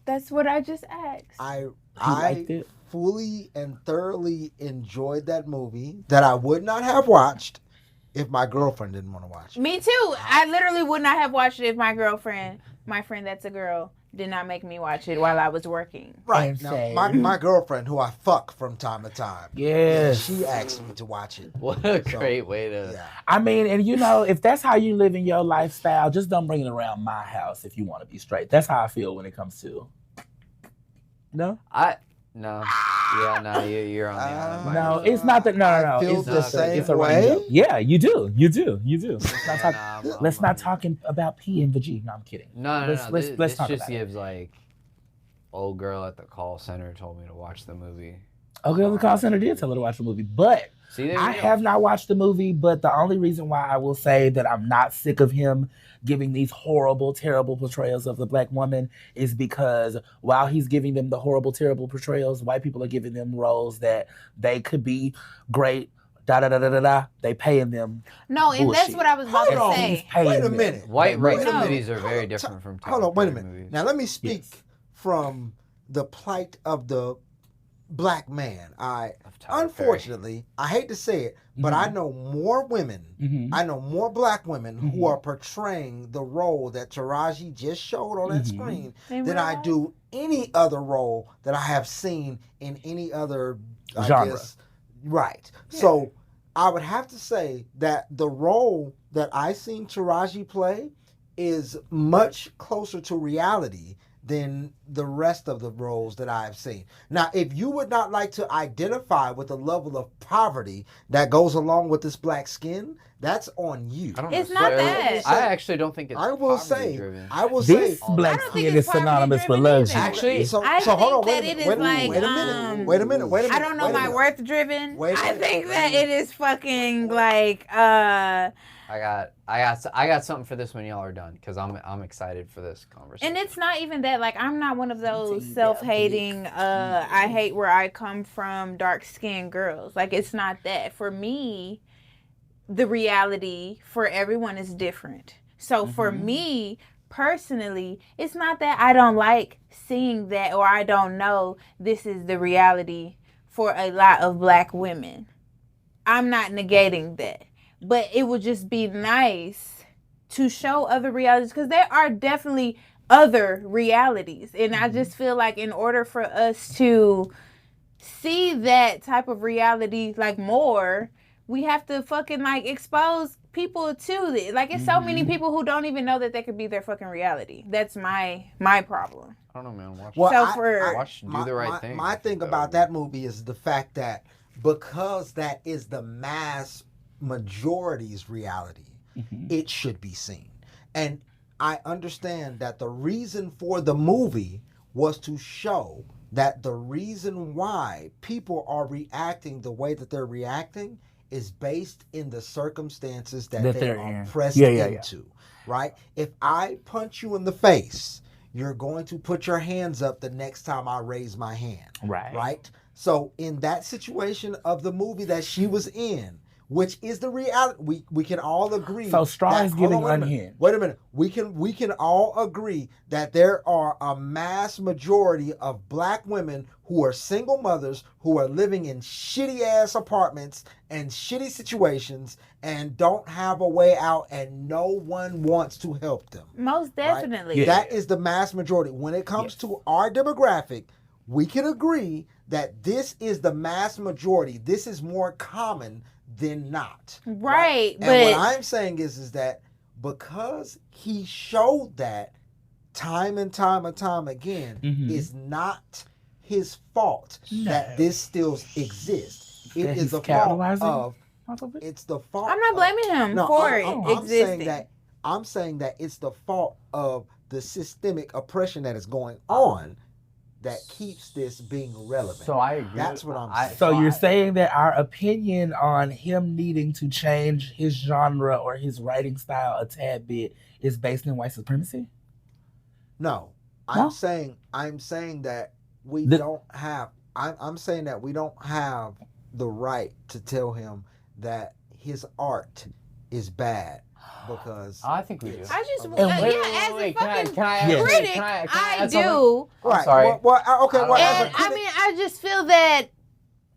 That's what I just asked. I liked it. fully and thoroughly enjoyed that movie that I would not have watched if my girlfriend didn't want to watch it. Me too. I literally would not have watched it if my friend that's a girl, did not make me watch it while I was working. Right. Now, Insane. my girlfriend, who I fuck from time to time, Yes. she asked me to watch it. What a great way to. Yeah. I mean, and you know, if that's how you live in your lifestyle, just don't bring it around my house if you want to be straight. That's how I feel when it comes to. No, No. Yeah, no, you're on the island. no, it's not that. No. I feel It's the just same it's a way. range. Yeah, you do. Let's not No, talk about P and G. No, I'm kidding. No, Let's This talk just about it. gives like old girl at the call center told me to watch the movie. Okay, the call center did tell her to watch the movie, but See, there I you go. have not watched the movie. But the only reason why I will say that I'm not sick of him giving these horrible, terrible portrayals of the black woman is because while he's giving them the horrible, terrible portrayals, white people are giving them roles that they could be great. They paying them. No, and that's Bullshit. what I was about Hold to on. say. Paying Wait a them. minute. White Wait race a minute. movies are very different from Hold on, wait a Tyler minute. Perry Now let me speak Yes. from the plight of the black man. Of Tyler Unfortunately, I hate to say it, but I know more women. Mhm. I know more black women who are portraying the role that Taraji just showed on that screen In than real I life? do any other role that I have seen in any other I Genre. guess, right. So I would have to say that the role that I seen Taraji play is much closer to reality than the rest of the roles that I have seen. Now, if you would not like to identify with the level of poverty that goes along with this black skin, that's on you. I don't It's not necessarily- that. I actually don't think it's I will say, driven. This say, black I don't think skin it's is synonymous with poverty-driven luxury. either. Actually, so I hold on, think wait a that minute, it is wait a minute, like, wait a minute, wait a minute, wait a minute. I don't know wait a my minute. worth driven. Wait a I minute, think wait a that minute. it is fucking like I got something for this when y'all are done because I'm excited for this conversation. and it's not even that, like, I'm not one of those you self-hating I hate where I come from dark-skinned girls. Like, it's not that. For me, the reality for everyone is different. So for me personally, it's not that I don't like seeing that or I don't know this is the reality for a lot of black women. I'm not negating that. But it would just be nice to show other realities because there are definitely other realities. And I just feel like in order for us to see that type of reality like more, we have to fucking like expose people to it. Like, it's so many people who don't even know that they could be their fucking reality. That's my problem. I don't know, man. Watch, Well, So for- watch Do the Right Thing. My thing about that movie is the fact that because that is the mass majority's reality, it should be seen. And I understand that the reason for the movie was to show that the reason why people are reacting the way that they're reacting is based in the circumstances that they they're are in. pressed Yeah. into, right? If I punch you in the face, you're going to put your hands up the next time I raise my hand. Right. Right? So in that situation of the movie that she was in, which is the reality, we can all agree. So Straw that- is hold on, giving wait a minute. unhinged. Wait a minute. We can all agree that there are a mass majority of black women who are single mothers who are living in shitty ass apartments and shitty situations and don't have a way out and no one wants to help them. Most definitely. Yeah. That is the mass majority. When it comes to our demographic, we can agree that this is the mass majority. This is more common than not. Right, And what but I'm saying is that because he showed that time and time again, is not his fault that this still exists. It That is he's the fault capitalizing? of off of it? It's the fault. I'm not blaming him for it existing. I'm saying that it's the fault of the systemic oppression that is going on that keeps this being relevant. So I agree. That's what I'm saying. So you're saying that our opinion on him needing to change his genre or his writing style a tad bit is based in white supremacy? No, I'm saying that we don't have. I'm saying that we don't have the right to tell him that his art is bad because I think we do. I just, And as a fucking critic, can I I add do. right. I'm sorry. Okay. Well, as a And critic, I just feel that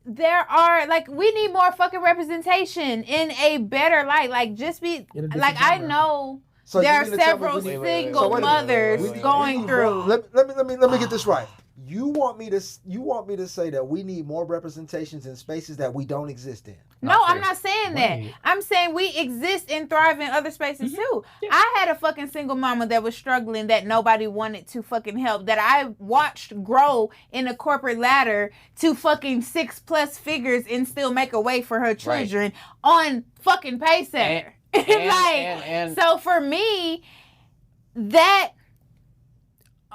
there are, like, we need more fucking representation in a better light. Like, just be, In a different like, I genre. know so there you are mean to tell me several we need- single so wait a minute. mothers We need- going we need through. more- Let me get this right. You want me to say that we need more representations in spaces that we don't exist in? No, I'm not saying that. Wait. I'm saying we exist and thrive in other spaces too. Yeah. I had a fucking single mama that was struggling that nobody wanted to fucking help, that I watched grow in a corporate ladder to fucking 6+ figures and still make a way for her children on fucking Paycenter. And So for me, that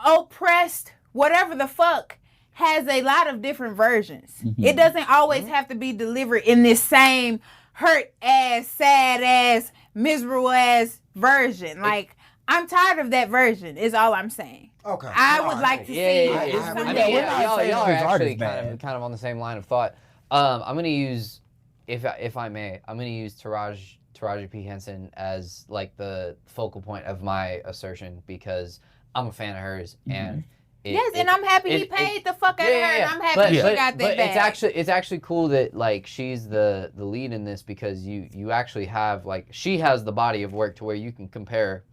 oppressed whatever the fuck has a lot of different versions. Mhm. It doesn't always have to be delivered in this same hurt ass, sad ass, miserable ass version. Like, I'm tired of that version is all I'm saying. Okay. I All would right. like to Yeah, see yeah, I yeah. something mean, I mean, we're else. not y'all saying are his art actually is kind bad. of on the same line of thought. I'm gonna use, if I may, I'm gonna use Taraji P. Henson as like the focal point of my assertion because I'm a fan of hers and. And I'm happy he paid the fuck out of her, and I'm happy she got that but back. it's actually cool that like she's the lead in this because you actually have like she has the body of work to where you can compare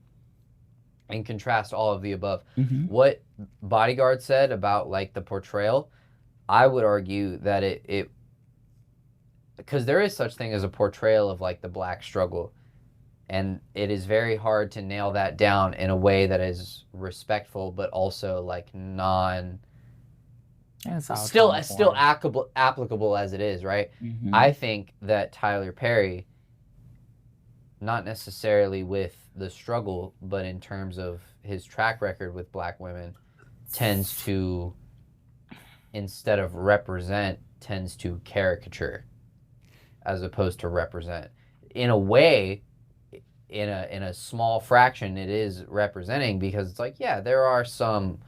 and contrast all of the above. Mhm. What Bodyguard said about like the portrayal, I would argue that it because there is such thing as a portrayal of like the black struggle. And it is very hard to nail that down in a way that is respectful, but also like still applicable as it is, right? Mhm. I think that Tyler Perry, not necessarily with the struggle, but in terms of his track record with black women, tends to, instead of represent, tends to caricature as opposed to represent. In a way, in a small fraction, it is representing because it's like, yeah, there are some,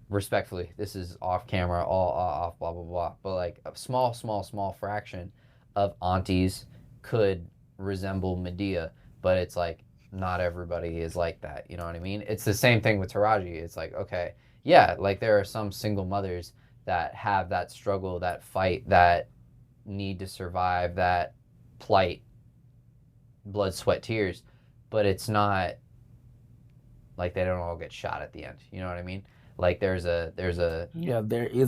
respectfully, this is off camera, all off, blah, blah, blah, but like a small fraction of aunties could resemble Medea, but it's like, not everybody is like that, you know what I mean? It's the same thing with Taraji. It's like, okay, yeah, like there are some single mothers that have that struggle, that fight, that need to survive, that plight, blood, sweat, tears, but it's not like they don't all get shot at the end. You know what I mean? Like there's a there is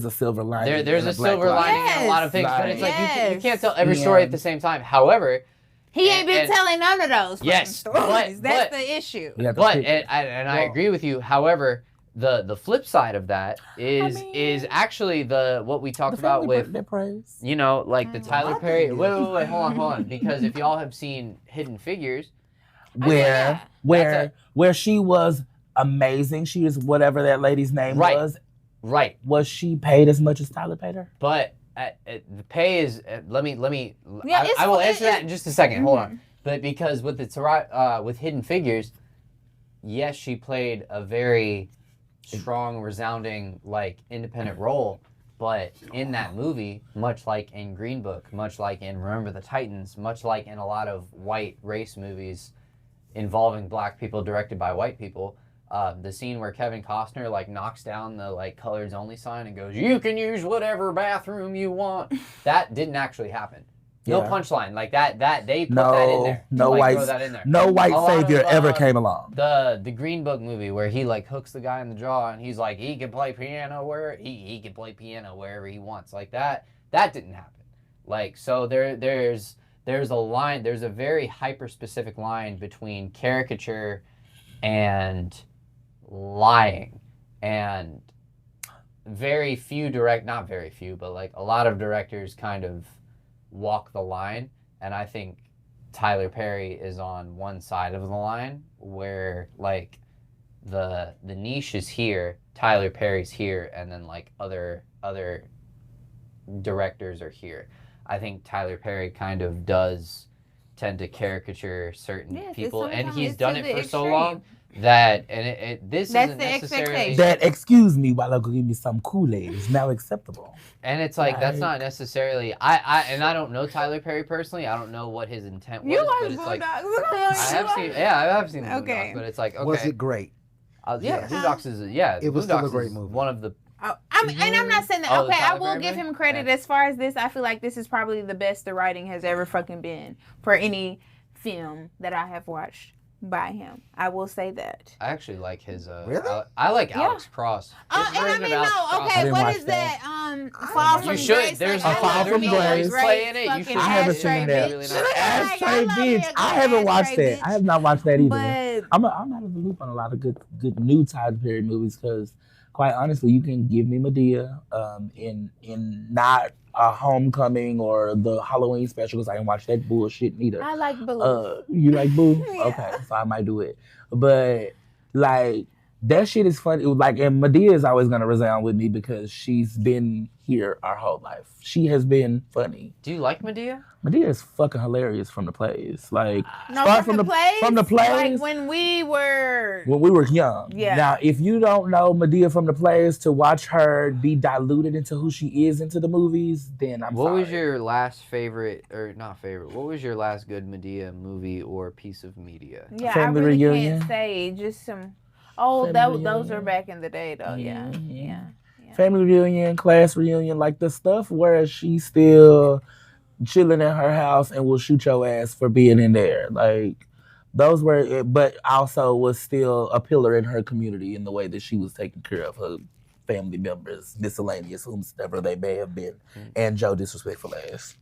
a silver lining. there's in a black silver life. lining in a lot of things, but it's like Yes. you can't tell every story at the same time. However, He ain't been and- telling none of those fucking Yes, stories. That's but- the issue. We have to but pick- I agree with you. However, the flip side of that is actually what we talked the about family with their praise. you know, like the Tyler my Perry. thing Wait, is- hold on. Because if y'all have seen Hidden Figures, Where she was amazing. She is whatever that lady's name Right. was. right? Was she paid as much as Tyler paid her? But the pay is. Let me. Yeah, I will it's- answer that in just a second. Hold Mhm. on. But because with with Hidden Figures, yes, she played a very strong, resounding, like independent role. But in that movie, much like in Green Book, much like in Remember the Titans, much like in a lot of white race movies involving black people directed by white people, the scene where Kevin Costner like knocks down the like colors only sign and goes, "You can use whatever bathroom you want," that didn't actually happen. No Yeah. punchline like that. They put that in there. No Like, white, throw that in there. no white A lot savior of, ever came along. The Green Book movie where he like hooks the guy in the jaw and he's like he can play piano where he can play piano wherever he wants, like that didn't happen. Like so there's a line, there's a very hyper specific line between caricature and lying, and very few not very few, but like a lot of directors kind of walk the line and I think Tyler Perry is on one side of the line where like the niche is here, Tyler Perry's here, and then like other directors are here. I think Tyler Perry kind of does tend to caricature certain people, and he's done it for so long that, and this isn't necessarily that. Excuse me while I go give me some Kool-Aid is now acceptable. And it's like that's not necessarily. I don't know Tyler Perry personally. I don't know what his intent was. You watch but it's Boondocks? like, I have seen the Okay. Boondocks, but it's like okay. Was it great? Yeah, Boondocks is It was Boondocks still a great is movie. One of the. And I'm not saying that. Oh, okay, I Tyler will Perry give movie? him credit as far as this. I feel like this is probably the best the writing has ever fucking been for any film that I have watched by him. I will say that. I actually like his. Really? I like Alex Cross. His And I version mean, of Alex no, Cross. okay, what watch is that. that? Fall from You should. Grace. There's like, A Fall from Grace. Playing it. You should. I haven't It's seen really that. nice. Ashtray bitch. I haven't watched that. I have not watched that either. I'm out of the loop on a lot of good new Tyler Perry movies because, quite honestly, you can give me Medea in not a Homecoming or the Halloween special because I didn't watch that bullshit neither. I like Boo. You like Boo? Yeah. Okay, so I might do it. But like that shit is funny. Like, and Medea is always gonna resound with me because she's been here our whole life. She has been funny. Do you like Medea? Medea is fucking hilarious from the plays. Like, No, start from the plays. From the plays. Like when we were young. Yeah. Now, if you don't know Medea from the plays, to watch her be diluted into who she is into the movies, then I'm What sorry. was your last favorite, or not favorite? What was your last good Medea movie or piece of media? Yeah, Family I really Reunion? can't say. Just some. Oh, Family those Reunion. are back in the day, though. Yeah, Mhm. yeah. Family reunion, class reunion, like the stuff where she's still chilling in her house and will shoot your ass for being in there. Like, those were, but also was still a pillar in her community in the way that she was taking care of her family members, miscellaneous, whomsoever they may have been, and Joe Disrespectful ass.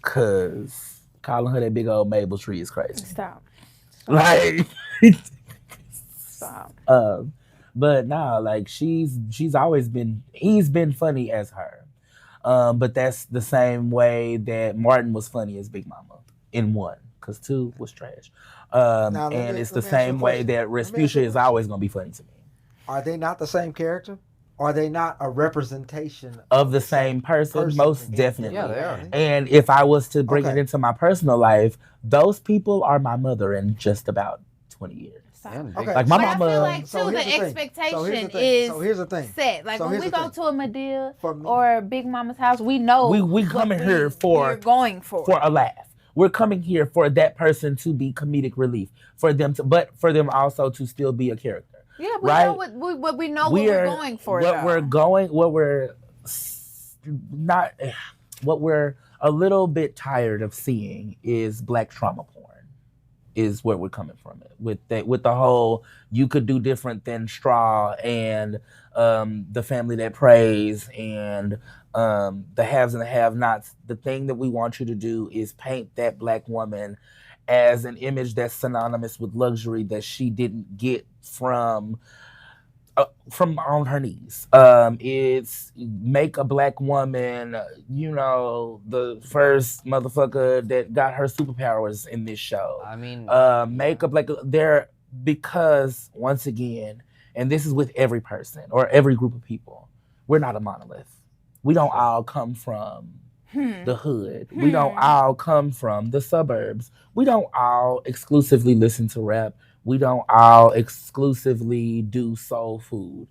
Cause calling her that big old Mabel tree is crazy. Stop. Like, Stop. but nah, like he's been funny as her. But that's the same way that Martin was funny as Big Mama in 1, because 2 was trash. Now, And it's the let me ask you same a way question. that Let me ask you Respucia a is always gonna be funny to me. Are they not the same character? Are they not a representation Of the same person, most in- definitely. Yeah, they are. And if I was to bring it Okay. into my personal life, those people are my mother in just about 20 years. Stop. Yeah, big- Okay. Like my But I mama. feel like So too, the here's the thing. expectation So here's the thing. is So here's the thing. set. Like So when here's we the go thing. to a Medea For me- or Big Mama's house, we know we what coming here for we're going for. a laugh. We're coming here for that person to be comedic relief, for them also to still be a character. Yeah, we right? know what we know what we're going for. What we're a little bit tired of seeing is black trauma porn. Is where we're coming from it with the whole you could do different than straw and the family that prays and the haves and the have-nots. The thing that we want you to do is paint that black woman as an image that's synonymous with luxury that she didn't get from on her knees. It's make a black woman, the first motherfucker that got her superpowers in this show. I mean, Make a black because once again, and this is with every person or every group of people, we're not a monolith. We don't all come from the hood. We don't all come from the suburbs. We don't all exclusively listen to rap. We don't all exclusively do soul food.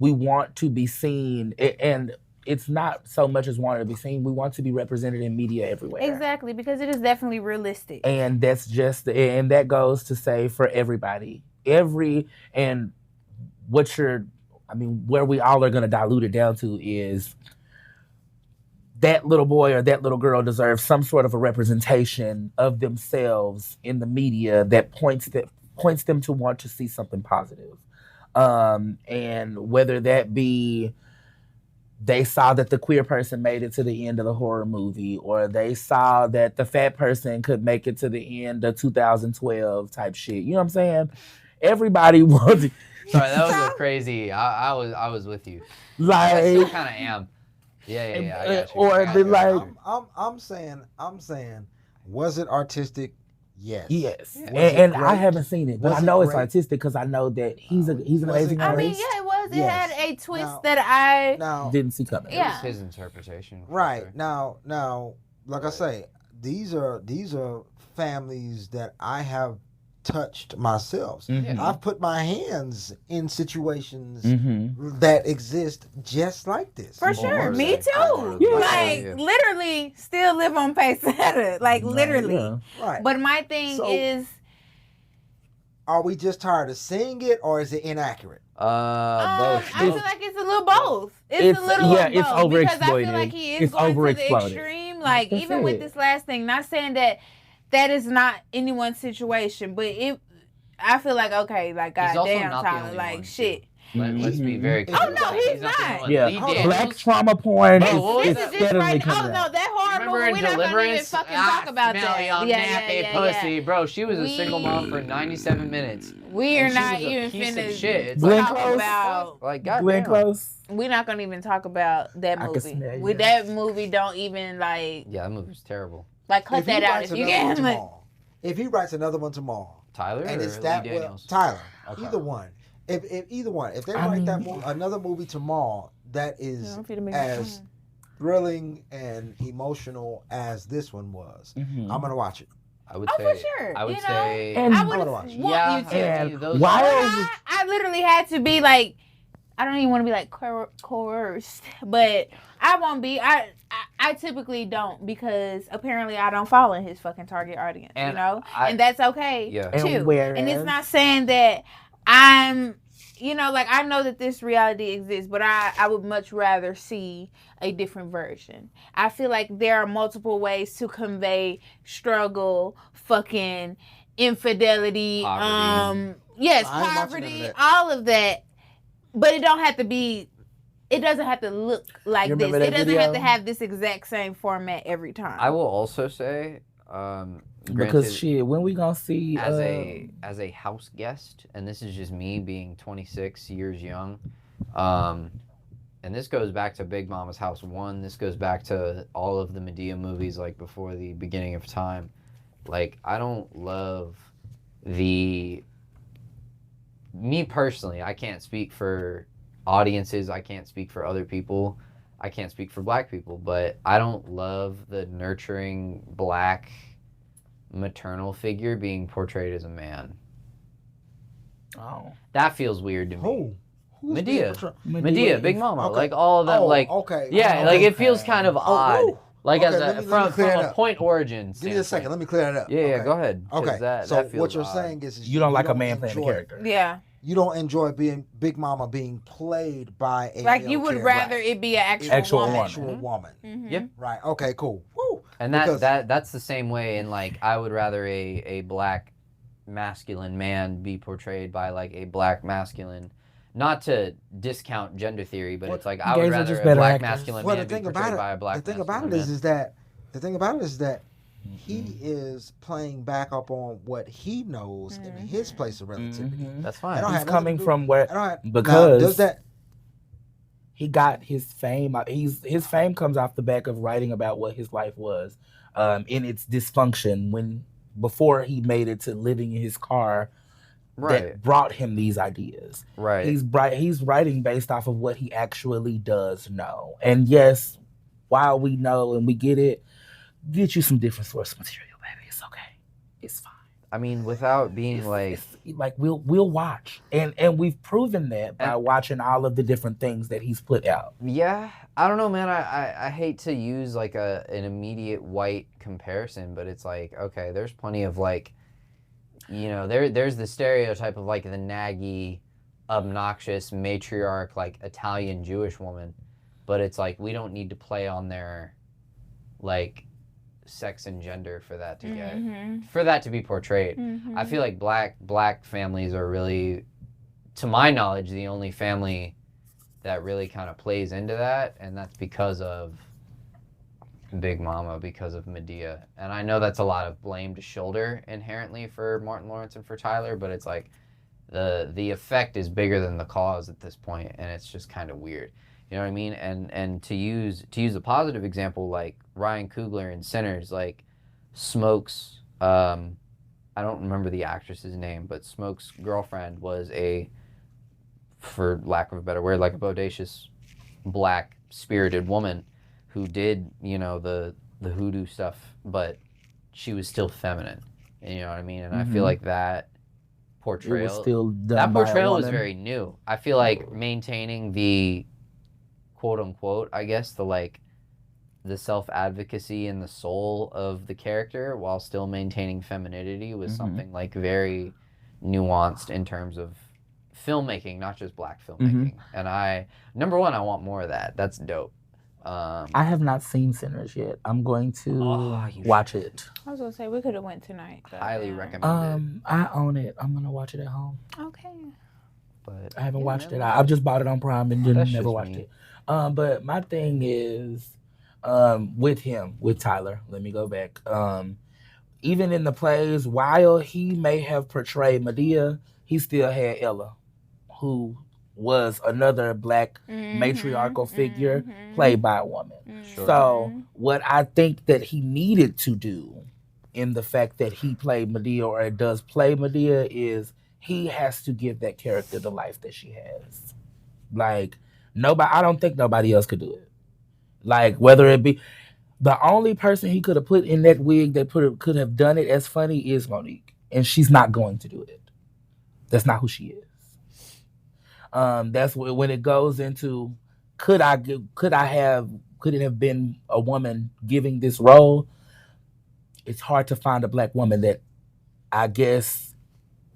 We want to be seen, and it's not so much as wanting to be seen. We want to be represented in media everywhere. Exactly, because it is definitely realistic. And that's and that goes to say for everybody. Where we all are going to dilute it down to is that little boy or that little girl deserves some sort of a representation of themselves in the media that points them to want to see something positive. And whether that be they saw that the queer person made it to the end of the horror movie, or they saw that the fat person could make it to the end of 2012 type shit. You know what I'm saying? Everybody wants. sorry, that was a crazy. I was with you. Like, I still kind of am. Yeah. I got you. Or I got the you, I got like. you. I'm saying, was it artistic? Yes. Yes, Yeah. and I haven't seen it, but Was I it know it's great? artistic because I know that he's an Was it amazing great? I mean, artist. yeah, it was. It Yes. had a twist Now- that I Now, Didn't see coming. It Yeah. was his interpretation. for right sure. now, like I say, these are families that I have touched myself. Mhm. I've put my hands in situations Mhm. that exist just like this. for More sure. so. Me too. Yeah. Like Yeah. literally, still live on Paisetta. Like literally. Yeah. Right. But my thing So- is, Are we just tired of seeing it, or is it inaccurate? Both. I feel like it's a little both. It's a It's- little yeah, of it's both because I feel overexploited. like he is It's going to the overexploded. extreme. Like That's even with it. this last thing, not saying that is not anyone's situation, but I feel like okay, like He's also goddamn, not the Tyler, only like one, too. shit. Let's be very clear. Oh, no, he's not. the not. only one. Yeah, Lee Hold on. Daniels- black trauma porn Bro, is what was This that? is just steadily right. coming Oh no, out. that horror Remember movie. in We're not gonna even Deliverance? fucking talk about Smelly that. on nappy pussy, bro. She was a single mom for 97 minutes. We are And she not was a even piece of finna shit. It's Glenn talk Close? about. Like, Glenn goddamn. Close. We're not gonna even talk about that I can movie. smell With you. that movie, don't even like Yeah, that movie was terrible. cut If he that out writes if you another one can. Like, tomorrow, if he writes another one tomorrow, Tyler and or it's Lee that well, Daniels? Tyler, Okay. either one. If either one, if they I write mean- another movie tomorrow that is I'm finna make as thrilling and emotional as this one was, Mhm. I'm gonna watch it. I would Oh, say. for sure. I would You know, say. And- I I'm would gonna want watch. Yeah, you to. And those- why But else- I literally had to be like, I don't even want to be like coerced, but I won't be. I typically don't because apparently I don't fall in his fucking target audience, And you know, I- and that's okay Yeah. And too. whereas- And it's not saying that I'm, like I know that this reality exists, but I would much rather see a different version. I feel like there are multiple ways to convey struggle, fucking infidelity, Poverty. yes, I ain't watching none of poverty, that. all of that. But it don't have to be. It doesn't have to look like You this. remember It that doesn't have to video? have this exact same format every time. I will also say, Because granted, shit, when we gonna see as a house guest, and this is just me being 26 years young, and this goes back to Big Mama's House 1. This goes back to all of the Medea movies, like before the beginning of time. Like, I don't love me personally. I can't speak for audiences. I can't speak for other people. I can't speak for black people, but I don't love the nurturing black maternal figure being portrayed as a man. oh, That feels weird to me. Who? Who's Medea. being portrayed? Medea, Big Mama, Okay. like all of them, Oh, like okay. yeah, Oh, like okay. it feels kind of odd, woo. like Okay, as let me from clear it a up. point origin. Give me a second. Let me clear that up. Yeah, okay. go ahead. 'cause Okay. that So feels what you're odd. saying is you don't like a man playing a enjoy- character. yeah, You don't enjoy being Big Mama being played by a like male you would character. rather it be an actual, Actual woman. woman. Actual woman. Mhm. Yeah. Right. Okay. Cool. Woo. And Because- that's the same way. And like, I would rather a black masculine man be portrayed by like a black masculine. Not to discount gender theory, but What- it's like I would Gays are rather just a better black actors. masculine Well, man the be thing portrayed about by a it, black the thing masculine about it man. is that he is playing back up on what he knows in his place of relativity. Mhm. That's I fine. don't He's have coming nothing to do- from where I don't have- because now, does that he got his fame. His fame comes off the back of writing about what his life was, in its dysfunction before he made it to living in his car. Right. That brought him these ideas. Right. He's writing based off of what he actually does know. And yes, while we know and we get you some different source material, baby. It's okay. It's fine. I mean, without being like, It's like we'll watch, and we've proven that by watching all of the different things that he's put out. yeah, I don't know, man. I hate to use like an immediate white comparison, but it's like, okay, there's plenty of like, there's the stereotype of like the naggy, obnoxious matriarch, like Italian Jewish woman, but it's like we don't need to play on their like sex and gender for that to get for that to be portrayed. I feel like black families are really, to my knowledge, the only family that really kind of plays into that, and that's because of Big Mama, because of Medea. And I know that's a lot of blame to shoulder inherently for Martin Lawrence and for Tyler, but it's like the effect is bigger than the cause at this point, and it's just kind of weird. You know what I mean? And to use a positive example, like Ryan Coogler in Sinners, like Smoke's I don't remember the actress's name, but Smoke's girlfriend was for lack of a better word, like a bodacious, black spirited woman who did, the hoodoo stuff, but she was still feminine. You know what I mean? And I feel like that portrayal, It was still done by a portrayal was woman. very new. I feel like maintaining the quote unquote, I guess, the self-advocacy and the soul of the character while still maintaining femininity was something like very nuanced in terms of filmmaking, not just black filmmaking. And number one, I want more of that. That's dope. I have not seen Sinners yet. I'm going to watch it. I was gonna say we could have went tonight. But, highly recommend I own it. I'm gonna watch it at home. Okay. But I haven't watched it. I've just bought it on Prime and That's never just watched me. it. But my thing is, with Tyler, let me go back. Even in the plays, while he may have portrayed Medea, he still had Ella, who was another black matriarchal figure played by a woman. Sure. So what I think that he needed to do in the fact that he played Medea or does play Medea is he has to give that character the life that she has. Like I don't think nobody else could do it. Like whether it be the only person he could have put in that wig that could have done it as funny is Monique, and she's not going to do it. That's not who she is. That's when it goes into could it have been a woman giving this role? It's hard to find a black woman that I guess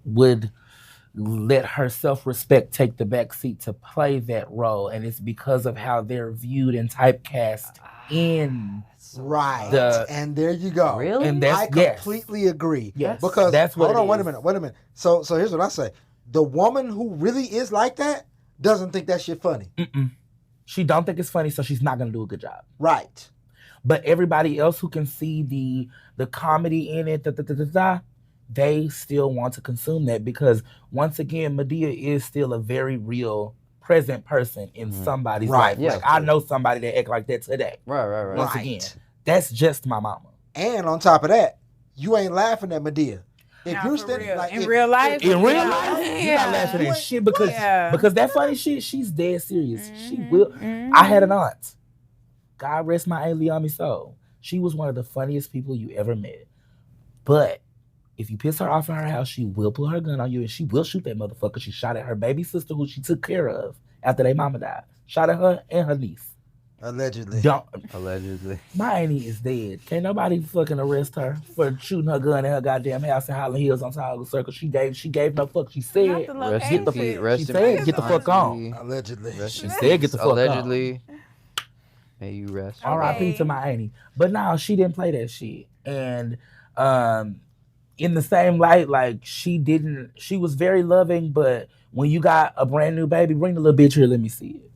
would let her self-respect take the back seat to play that role, and it's because of how they're viewed and typecast in Right. And there you go. Really? And that's I completely agree. Yes. Because That's what hold on, it wait is. a minute. So here's what I say. The woman who really is like that doesn't think that shit funny. She don't think it's funny, so she's not gonna do a good job. Right. But everybody else who can see the comedy in it, they still want to consume that because once again, Medea is still a very real present person in somebody's life. Yeah, like I know somebody that act like that today. Right. Once again, that's just my mama. And on top of that, you ain't laughing at Medea. If Nah, you're for standing real. like In real life, In real yeah. life, you're Yeah. not laughing at shit because that funny shit, she's dead serious. She will. Mhm. I had an aunt. God rest my Aunt Leomi soul. She was one of the funniest people you ever met. But if you piss her off in her house, she will pull her gun on you and she will shoot that motherfucker. She shot at her baby sister who she took care of after their mama died. Shot at her and her niece. allegedly. Allegedly. My auntie is dead. Can't nobody fucking arrest her for shooting her gun in her goddamn house in Highland Hills on Tyler Circle. She gave no fuck. She said, Not the Rest in location. peace. Rest she in said, peace, get the fuck on. auntie. Allegedly. Rest in She said, get the fuck on. Allegedly. May you rest. R.I.P. to my auntie. But no, she didn't play that shit. And in the same light, like she was very loving, but when you got a brand new baby, bring the little bitch here, let me see it.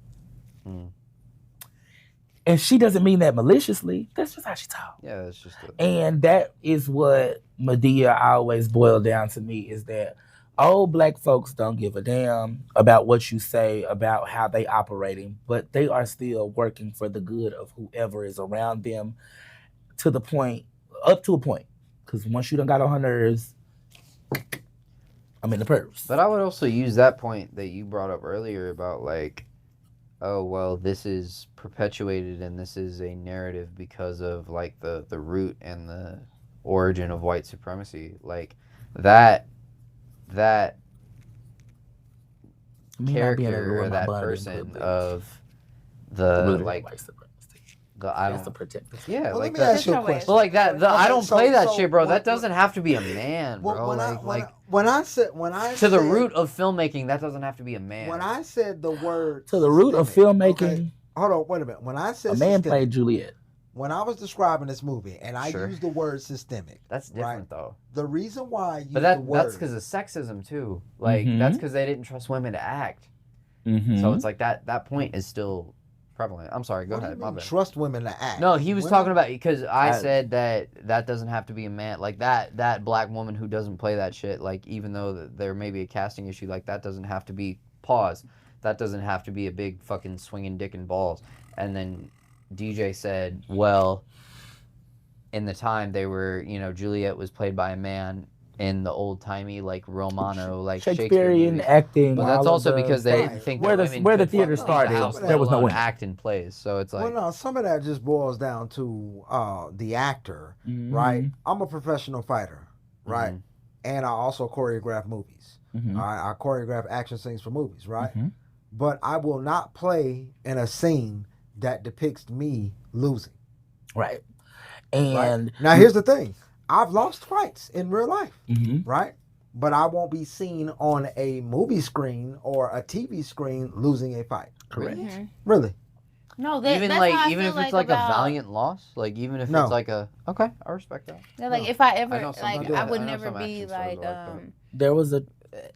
And she doesn't mean that maliciously. That's just how she talks. Yeah, that's just And that is what Medea always boiled down to me is that old black folks don't give a damn about what you say, about how they operating, but they are still working for the good of whoever is around them up to a point. Because once you done got on her nerves, I'm in the purse. But I would also use that point that you brought up earlier about like, oh, well, this is perpetuated and this is a narrative because of like the root and the origin of white supremacy. Like that character or that person of the like white supremacy. the I That's the don't protector. yeah Well, like let me ask that. you a But question. But like that, I don't so- play that so shit, bro. what- That doesn't have to be a man, bro. When I said to the root of filmmaking, that doesn't have to be a man. when I said the word To the root of systemic, filmmaking, okay, hold on, wait a minute. When I said a man systemic, played Juliet. when I was describing this movie and I Sure. used the word systemic, That's different though. the reason why I used But the that's word because of sexism too. Like Mhm. that's because they didn't trust women to act. So it's like that point is still prevalent. I'm sorry. Go what do ahead. you My mean bad. trust women to act? No, he was Women- talking about because I I- said that doesn't have to be a man. Like that black woman who doesn't play that shit. Like even though there may be a casting issue, like that doesn't have to be. Pause. that doesn't have to be a big fucking swinging dick and balls. And then DJ said, well, in the time they were, Juliet was played by a man in the old-timey, like, Romano, like, Shakespeare Shakespearean movies. acting. But that's also because they Right. think where that the women where the could theater fucking leave the started, house, there let was no alone women. act in plays. So it's like, Well, no, some of that just boils down to the actor, right? I'm a professional fighter, right? And I also choreograph movies. All right, I choreograph action scenes for movies, right? But I will not play in a scene that depicts me losing. Right. And right? Now here's the thing: I've lost fights in real life, right? But I won't be seen on a movie screen or a TV screen losing a fight. correct. Really? No, that's even how like I even feel if it's like like about, a valiant loss, like even if No. it's like a I respect that. Yeah, like if I ever I know some like people- I would I know never some be action stars like are like that. There was a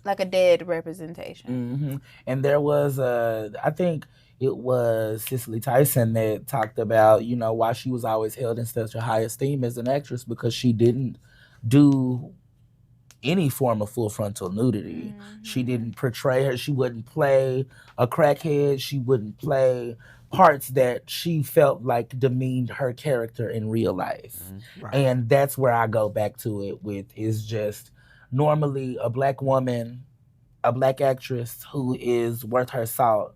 like a dead representation. and there was I think it was Cicely Tyson that talked about, why she was always held in such a high esteem as an actress, because she didn't do any form of full frontal nudity. She didn't portray her. She wouldn't play a crackhead. She wouldn't play parts that she felt like demeaned her character in real life. Right. And that's where I go back to it with, is just normally a black woman, a black actress who is worth her salt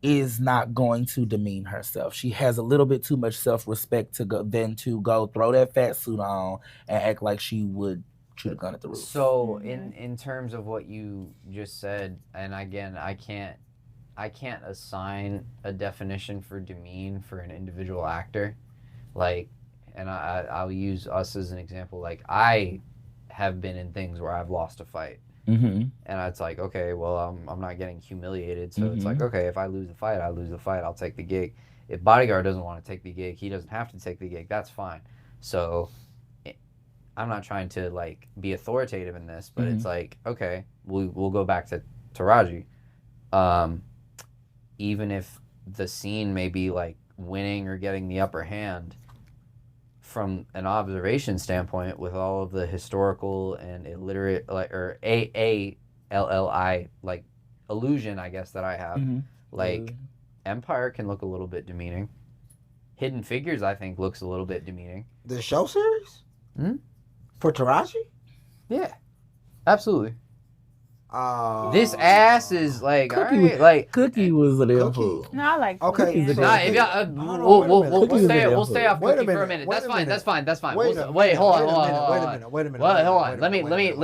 is not going to demean herself. She has a little bit too much self-respect to go throw that fat suit on and act like she would shoot a gun at the roof. So in terms of what you just said, and again, I can't assign a definition for demean for an individual actor, like, and I'll use us as an example. Like, I have been in things where I've lost a fight, and it's like, okay, well, I'm not getting humiliated, so it's like, okay, if I lose the fight, I lose the fight. I'll take the gig. If Bodyguard doesn't want to take the gig, he doesn't have to take the gig. That's fine. So I'm not trying to like be authoritative in this, but it's like, okay, we'll go back to Taraji. Even if the scene may be like winning or getting the upper hand, from an observation standpoint, with all of the historical and illiterate, like, or ALLI like illusion, I guess, that I have, like Empire can look a little bit demeaning. Hidden Figures, I think, looks a little bit demeaning. The show series? For Taraji? Yeah, absolutely. This ass is like, Cookie, all right, like Cookie was an Cookie. info. No, I like Okay, Cookie. so- Nah, if we'll stay off Wait a Cookie for a minute, minute. That's fine. That's fine. That's fine. Wait Hold a on. minute. Hold on. Let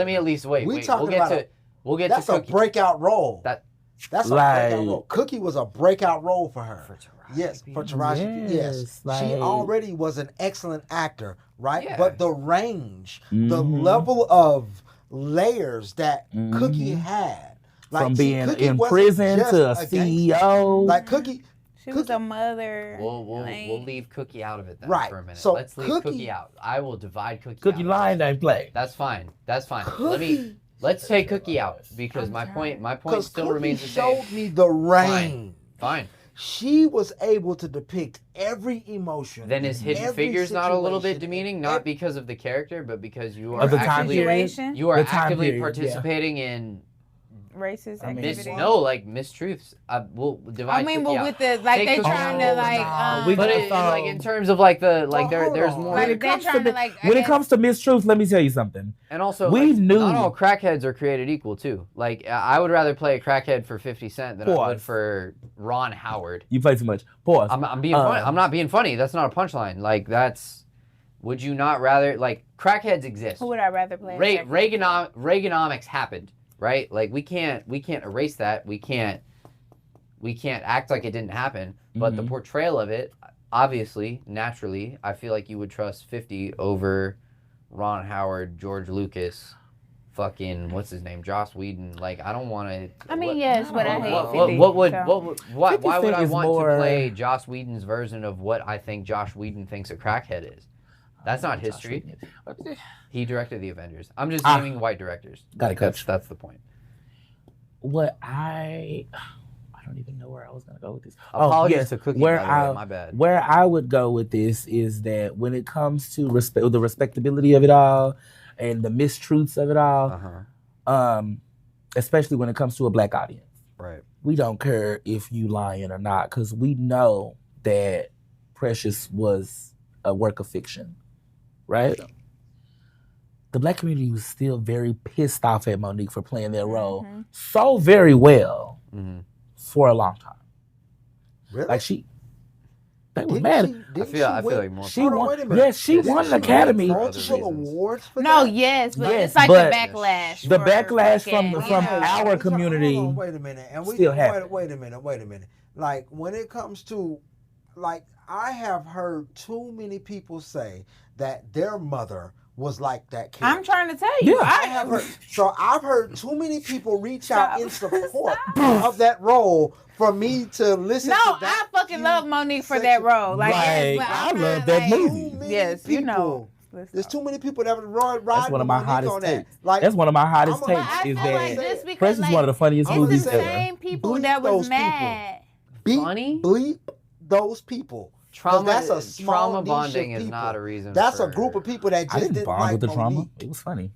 me at least wait. We Wait. talking about We'll get That's to a Cookie. breakout role. That That's a breakout role. Cookie was a breakout role for her. for Taraji. Yes, for Taraji. Yes. Yes, She like- already was an excellent actor, right? Yeah. But the range, the level of layers that Cookie had. Like, From see, being Cookie in wasn't prison just to a gangster. CEO. Like Cookie, She was a mother. We'll like- leave Cookie out of it then Right. for a minute. So Let's leave Cookie out. I will divide Cookie. Cookie out. line ain't play. That's fine. Cookie. Let's take Cookie out because my point because still Cookie remains the same. showed me the range. Fine. She was able to depict every emotion. Then is Hidden every Figures not a little bit situation, demeaning? Not because of the character, but because you are Of the time actually period. Situation? you are The time actively period, yeah. participating in Racist I mean, activity. mistruths. We'll divide. I mean, Cookie but out. with the like Take they Cookie trying out. to like No, we But just it, saw- like in terms of like the like Well, there's hold on. more. Like, When it they're comes to trying to, the- like, I when it guess- comes to mistruth, let me tell you something. And also, We like, knew- not all crackheads are created equal too. Like I would rather play a crackhead for 50 Cent than I would Pause. for Ron Howard. You play too much. Pause. I'm being funny. I'm not being funny. That's not a punchline. Like that's. Would you not rather like crackheads exist? Who would I rather play? Reaganomics happened, right? Like we can't erase that. We can't act like it didn't happen. But the portrayal of it, obviously, naturally, I feel like you would trust 50 over Ron Howard, George Lucas, fucking what's his name, Joss Whedon. Like I don't want to. I mean, yes, but I hate 50. Why 50 would I Cent is want more- to play Joss Whedon's version of what I think Josh Whedon thinks a crackhead is? That's not history. He directed the Avengers. I'm just naming white directors. Got it, coach. That's the point. What I don't even know where I was gonna go with this. Apologies to Cookie, where by the way, my bad. Where I would go with this is that when it comes to the respectability of it all and the mistruths of it all, especially when it comes to a black audience, Right. we don't care if you lying or not, because we know that Precious was a work of fiction, right? The Black community was still very pissed off at Monique for playing that role so very well for a long time. Really? Like they were mad. I feel like more. She Hold on, won. wait a minute. Yes, she won an Academy. Multiple awards for No, that? yes, but Yes, it's like but the backlash. the for backlash fucking, from our community. Hold on, wait a minute. And we still happened. wait a minute. Like when it comes to, like, I have heard too many people say that their mother was like that character. I'm trying to tell you. Yeah. I have heard. So I've heard too many people reach out in support of that role for me to listen No, to that. I fucking love Monique for that role. Like, yes, but I I'm love not, that like, movie. Too many Yes, you know. people. There's too many people that would ride That's one of my with Monique hottest on that. takes. Like, That's one of my hottest I'm a- takes. I Is feel like that just because, Precious is one of the funniest it's movies the ever. same people Bleep that was those people. mad. Funny? bleep those people. Trauma, That's a small trauma niche bonding of is people. not a reason. That's for... a group of people that I just didn't didn't bond like with the trauma. Monique. It was funny,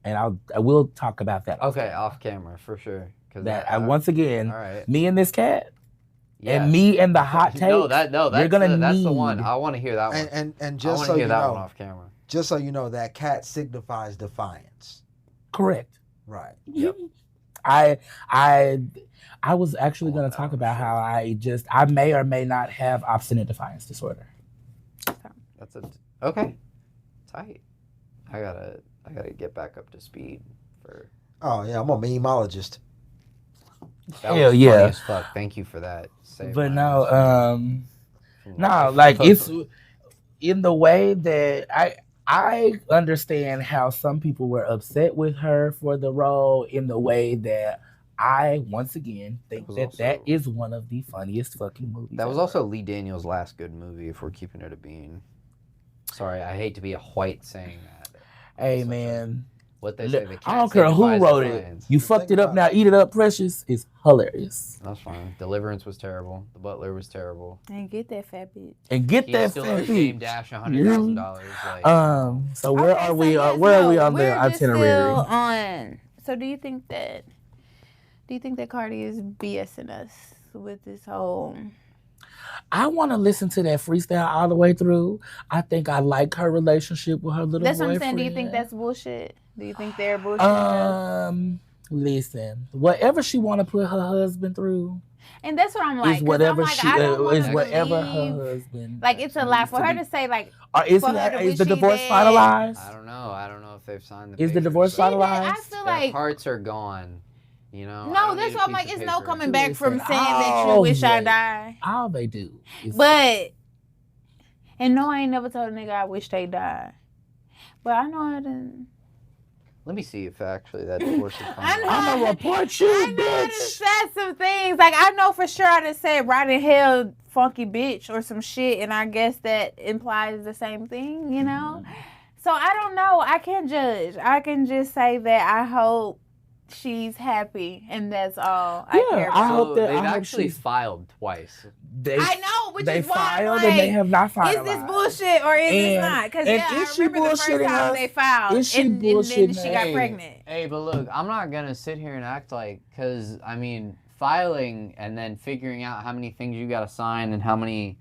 and I will talk about that. Okay, off camera for sure. That once again, all right. me and this cat, Yeah. and me and the hot take. That's the one. I want to hear that one. And I just want so to you hear that know, one off camera. just so you know, that cat signifies defiance. Correct. Right. Yep. I was actually going to talk about how I may or may not have obstinate defiance disorder. That's okay. Tight. I gotta get back up to speed for. Oh yeah, I'm a memeologist. That Hell was yeah. funny as fuck. Thank you for that. But no, like it's in the way that I understand how some people were upset with her for the role, in the way that I once again think that is one of the funniest fucking movies. That was ever. also Lee Daniels' last good movie, if we're keeping it a bean. Sorry, I hate to be a white saying that. Hey man, what they say. The I don't care who wrote it. You fucked it up now. Eat it up, Precious. It's hilarious. That's fine. Deliverance was terrible. The Butler was terrible. And get that fat bitch. And get He that still fat owes Dame bitch. Dash $100,000. Like, So where are we? Where are we on the itinerary? Still on. So do you think that Cardi is BSing us with this whole? I want to listen to that freestyle all the way through. I think I like her relationship with her little boyfriend. That's what I'm saying. Do you think that's bullshit? Do you think they're bullshit? Listen, whatever she want to put her husband through, and that's what I'm like. is whatever I don't wanna is whatever her believe- husband. Like, it's a lie for her to say, like, Is for her to the wish she divorce did. finalized? I don't know if they've signed the Is the papers. divorce She did. finalized? I feel Their like hearts are gone. You know. I no. don't That's need why a I'm like, piece of it's no paper. coming back from Listen, saying that you all wish I they- died. All they do, is But and no, I ain't never told a nigga I wish they died. But I know I didn't. Let me see if actually that divorce is I know. finalized. I'm gonna report you, I know I done bitch. said some things. Like, I know for sure I done said right in hell funky bitch or some shit, and I guess that implies the same thing, you know? So I don't know. I can't judge. I can just say that I hope she's happy, and that's all I care I about. hope that- they've I hope actually she's- filed twice. I know, which they is why filed I'm and they like, have not is finalized. this bullshit or is this not? Because and I is she remember the first bullshitting time us? they filed, Is she and then bullshitting she got us? pregnant. Hey, but look, I'm not gonna sit here and act like, because I mean, filing and then figuring out how many things you gotta sign and how many,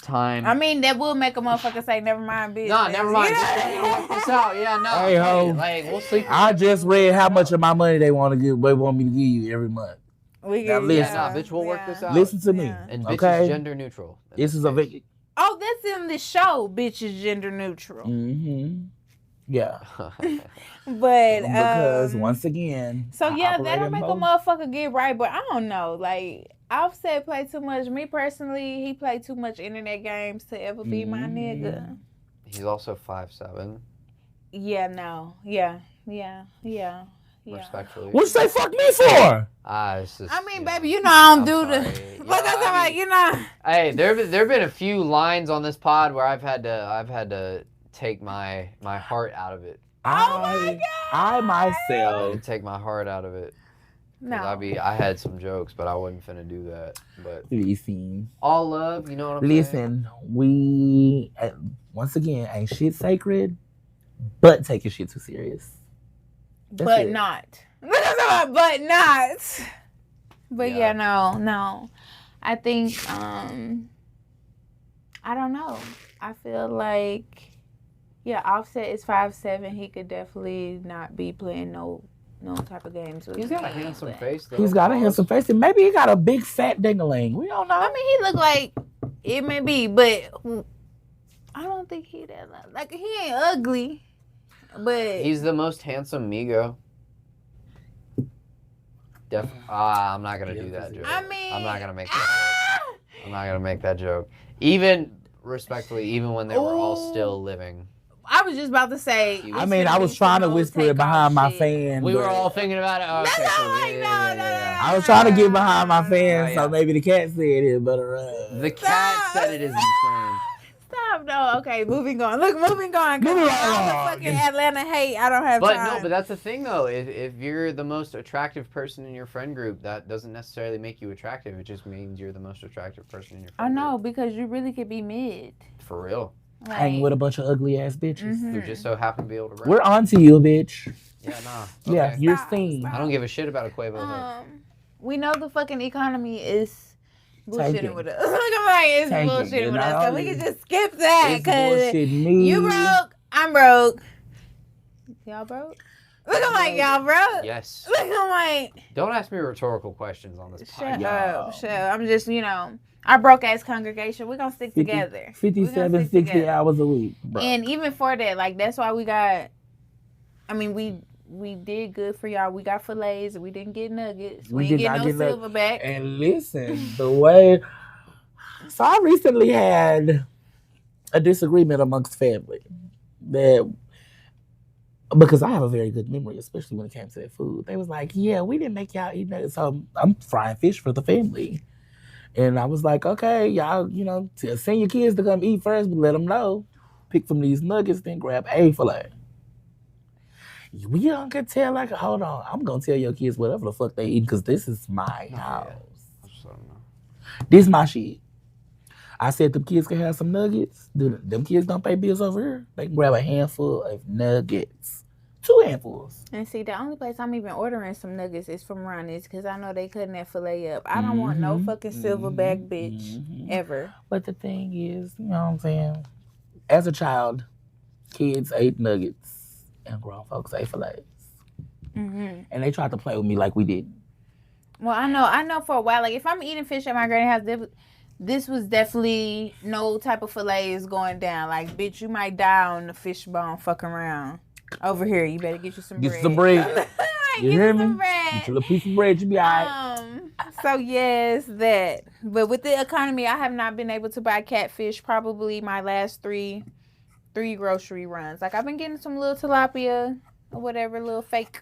time. I mean, that will make a motherfucker say, never mind, bitch. No, never mind. Yeah. Just work this out. Yeah, no. Hey, ho. Like, we'll sleep. I just read how much of my money they want me to give you every month. We Now can, listen. Nah, bitch, we'll work this out. Listen to me, Yeah. And bitch okay? is gender neutral. This is a big. Oh, that's in the show. Bitch is gender neutral. Yeah, But because once again. so I yeah, operate that'll in make a both. motherfucker get right. But I don't know. Like, Offset played too much. Me personally, he played too much internet games to ever be my nigga. He's also 5'7". Yeah, no, yeah. Respectfully. What'd you say? Fuck me for? It's just, I mean, baby, you know I don't I'm do sorry. the. Like I said, like, you know. Hey, there've been a few lines on this pod where I've had to take my heart out of it. Oh my God. I I myself. had to take my heart out of it. 'Cause No. I had some jokes, but I wasn't finna do that. But Listen, all love, you know what I'm saying? listen. We once again ain't shit sacred, but taking shit too serious. but it. not. But not. But Yeah. no. I think I don't know. I feel like Offset is 5'7". He could definitely not be playing no type of games with He's me. got a handsome face, though. He's got a handsome face, and maybe he got a big fat ding-a-ling. We don't know. I mean, he look like it may be, but I don't think he that like he ain't ugly. But He's the most handsome Migo. I'm not gonna do that joke. I mean, I'm not gonna make that joke. I'm not gonna make that joke. Even respectfully, even when they were all still living. I was just about to say. I mean, I was trying to whisper it behind my fan. We were all thinking about it. Oh, okay, No, cool. like, no. I was trying to get behind my fan, Oh, yeah. so maybe the cat said it, but The cat said it is insane. Stop. No. Okay. Moving on. Look, moving on. Moving All on. the fucking Atlanta hate. I don't have But time. no, but that's the thing though. If you're the most attractive person in your friend group, that doesn't necessarily make you attractive. It just means you're the most attractive person in your I friend know, group. because you really could be mid. For real. Like, hanging with a bunch of ugly ass bitches. Who just so happen to be able to rap. We're on to you, bitch. Yeah, nah. Yeah, Okay. you're Stop, seen. stop. I don't give a shit about a Quavo hook. we know the fucking economy is bullshitting Tanking. with us. Look, I'm like, it's Tanking. bullshitting And with not us. So we only can just skip that It's because bullshit me. you broke, I'm broke. Y'all broke? Look, I'm like, y'all broke? Yes. Look, I'm like, Don't ask me rhetorical questions on this shut podcast. up. Shut up. I'm just, our broke ass congregation, we're going to stick 50 together. 57, 60 hours a week, bro. And even for that, like, that's why we got, I mean, we did good for y'all. We got fillets and we didn't get nuggets. We didn't get no silverback. And listen, the way. So I recently had a disagreement amongst family because I have a very good memory, especially when it came to that food. They was like, "Yeah, we didn't make y'all eat nuggets." So I'm frying fish for the family, and I was like, "Okay, y'all, send your kids to come eat first, but let them know, pick from these nuggets, then grab a fillet." We don't get tell like, hold on, I'm gonna tell your kids whatever the fuck they eat because this is my house. This is my shit. I said them kids can have some nuggets. Them kids don't pay bills over here. They can grab a handful of nuggets. 2 handfuls. And see, the only place I'm even ordering some nuggets is from Ronnie's because I know they cutting that filet up. I don't want no fucking silverback bitch ever. But the thing is, you know what I'm saying? As a child, kids ate nuggets and grown folks ate fillets. And they tried to play with me like we didn't. Well, I know for a while. Like, if I'm eating fish at my granny house, this was definitely no type of fillet is going down. Like, bitch, you might die on the fish bone fucking around. Over here, you better get you some bread. Get some bread. You hear me? Some bread. Get your little piece of bread, you be all right. So, yes, that. But with the economy, I have not been able to buy catfish probably my last three grocery runs. Like, I've been getting some little tilapia or whatever, little fake,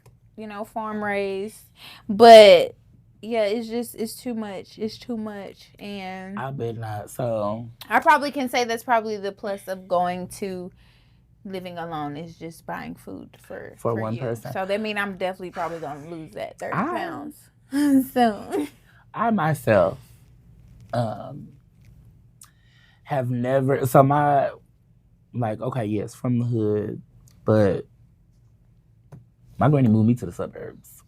farm raised. But yeah, it's too much. It's too much. And I bet not. So I probably can say that's probably the plus of going to living alone is just buying food for one you. person. So that means I'm definitely probably going to lose that 30 pounds. So I myself have never, yes, from the hood, but my granny moved me to the suburbs.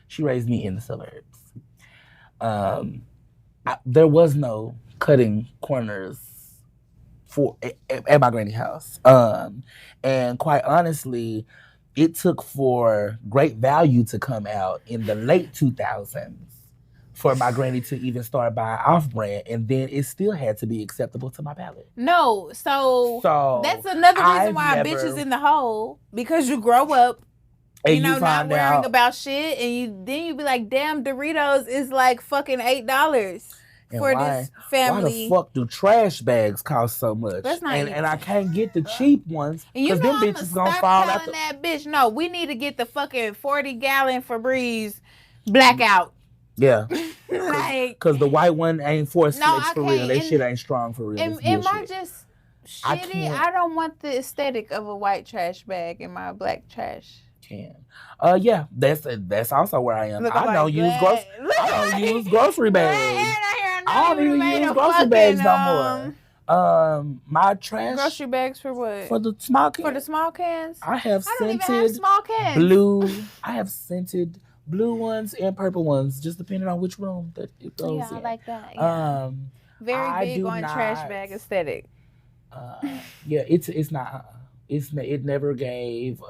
She raised me in the suburbs. There was no cutting corners at my granny house. And quite honestly, it took for Great Value to come out in the late 2000s for my granny to even start buying off-brand, and then it still had to be acceptable to my palate. No, so that's another reason why a bitch is in the hole, because you grow up, and not worrying about shit, and you be like, damn, Doritos is like fucking $8 for this family. Why the fuck do trash bags cost so much? That's not and I can't get the cheap ones because them bitches gonna fall out. That bitch. No, we need to get the fucking 40-gallon Febreze blackout. Yeah, like, because the white one ain't force flicks for real. That and, shit ain't strong for real. Am I just shitty? I don't want the aesthetic of a white trash bag in my black trash. Yeah, that's also where I am. I don't use grocery bags. I don't even use grocery bags no more. My trash Grocery bags for what? for the small cans. For the small cans? I have I don't even have scented small cans. blue. I have scented blue ones and purple ones, just depending on which room that it goes Yeah, I in. like that. Yeah. Very I big do on not- trash bag aesthetic. Yeah, it's not. It never gave.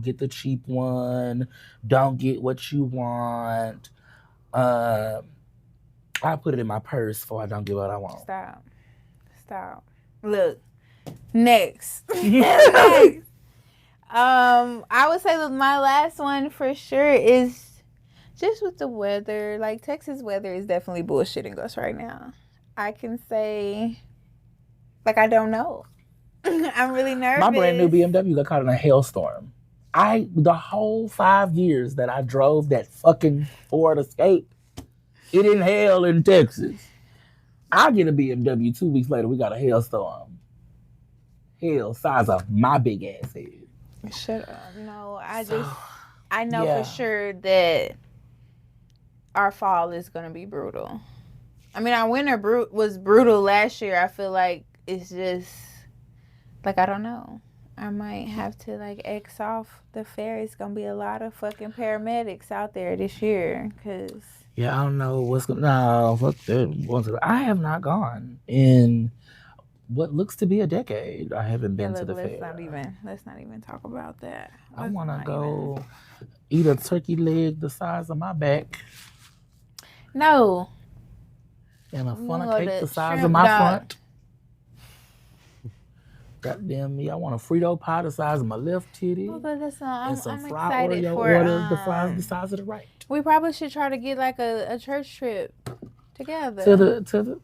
Get the cheap one. Don't get what you want. I put it in my purse before I don't get what I want. Stop. Look. Next. Next. I would say that my last one for sure is just with the weather. Like, Texas weather is definitely bullshitting us right now. I can say, like, I don't know. I'm really nervous. My brand new BMW got caught in a hailstorm. The whole 5 years that I drove that fucking Ford Escape, it didn't hail in Texas. I get a BMW 2 weeks later, we got a hailstorm. Hail size of my big ass head. Shut up. No, I know for sure that our fall is going to be brutal. I mean, our winter was brutal last year. I feel like it's just, like, I don't know. I might have to, like, X off the fair. It's going to be a lot of fucking paramedics out there this year, because... Yeah, I don't know what's going on. No, fuck that. I have not gone in what looks to be a decade. I haven't been to the fair. Let's not even talk about that. I want to go eat a turkey leg the size of my back. No. And a funnel cake the size of my front. Goddamn me, I want a Frito pie the size of my left titty. Oh, but that's not, and some I'm fried excited Oreo for order the fries the size of the right. We probably should try to get like a church trip together. To the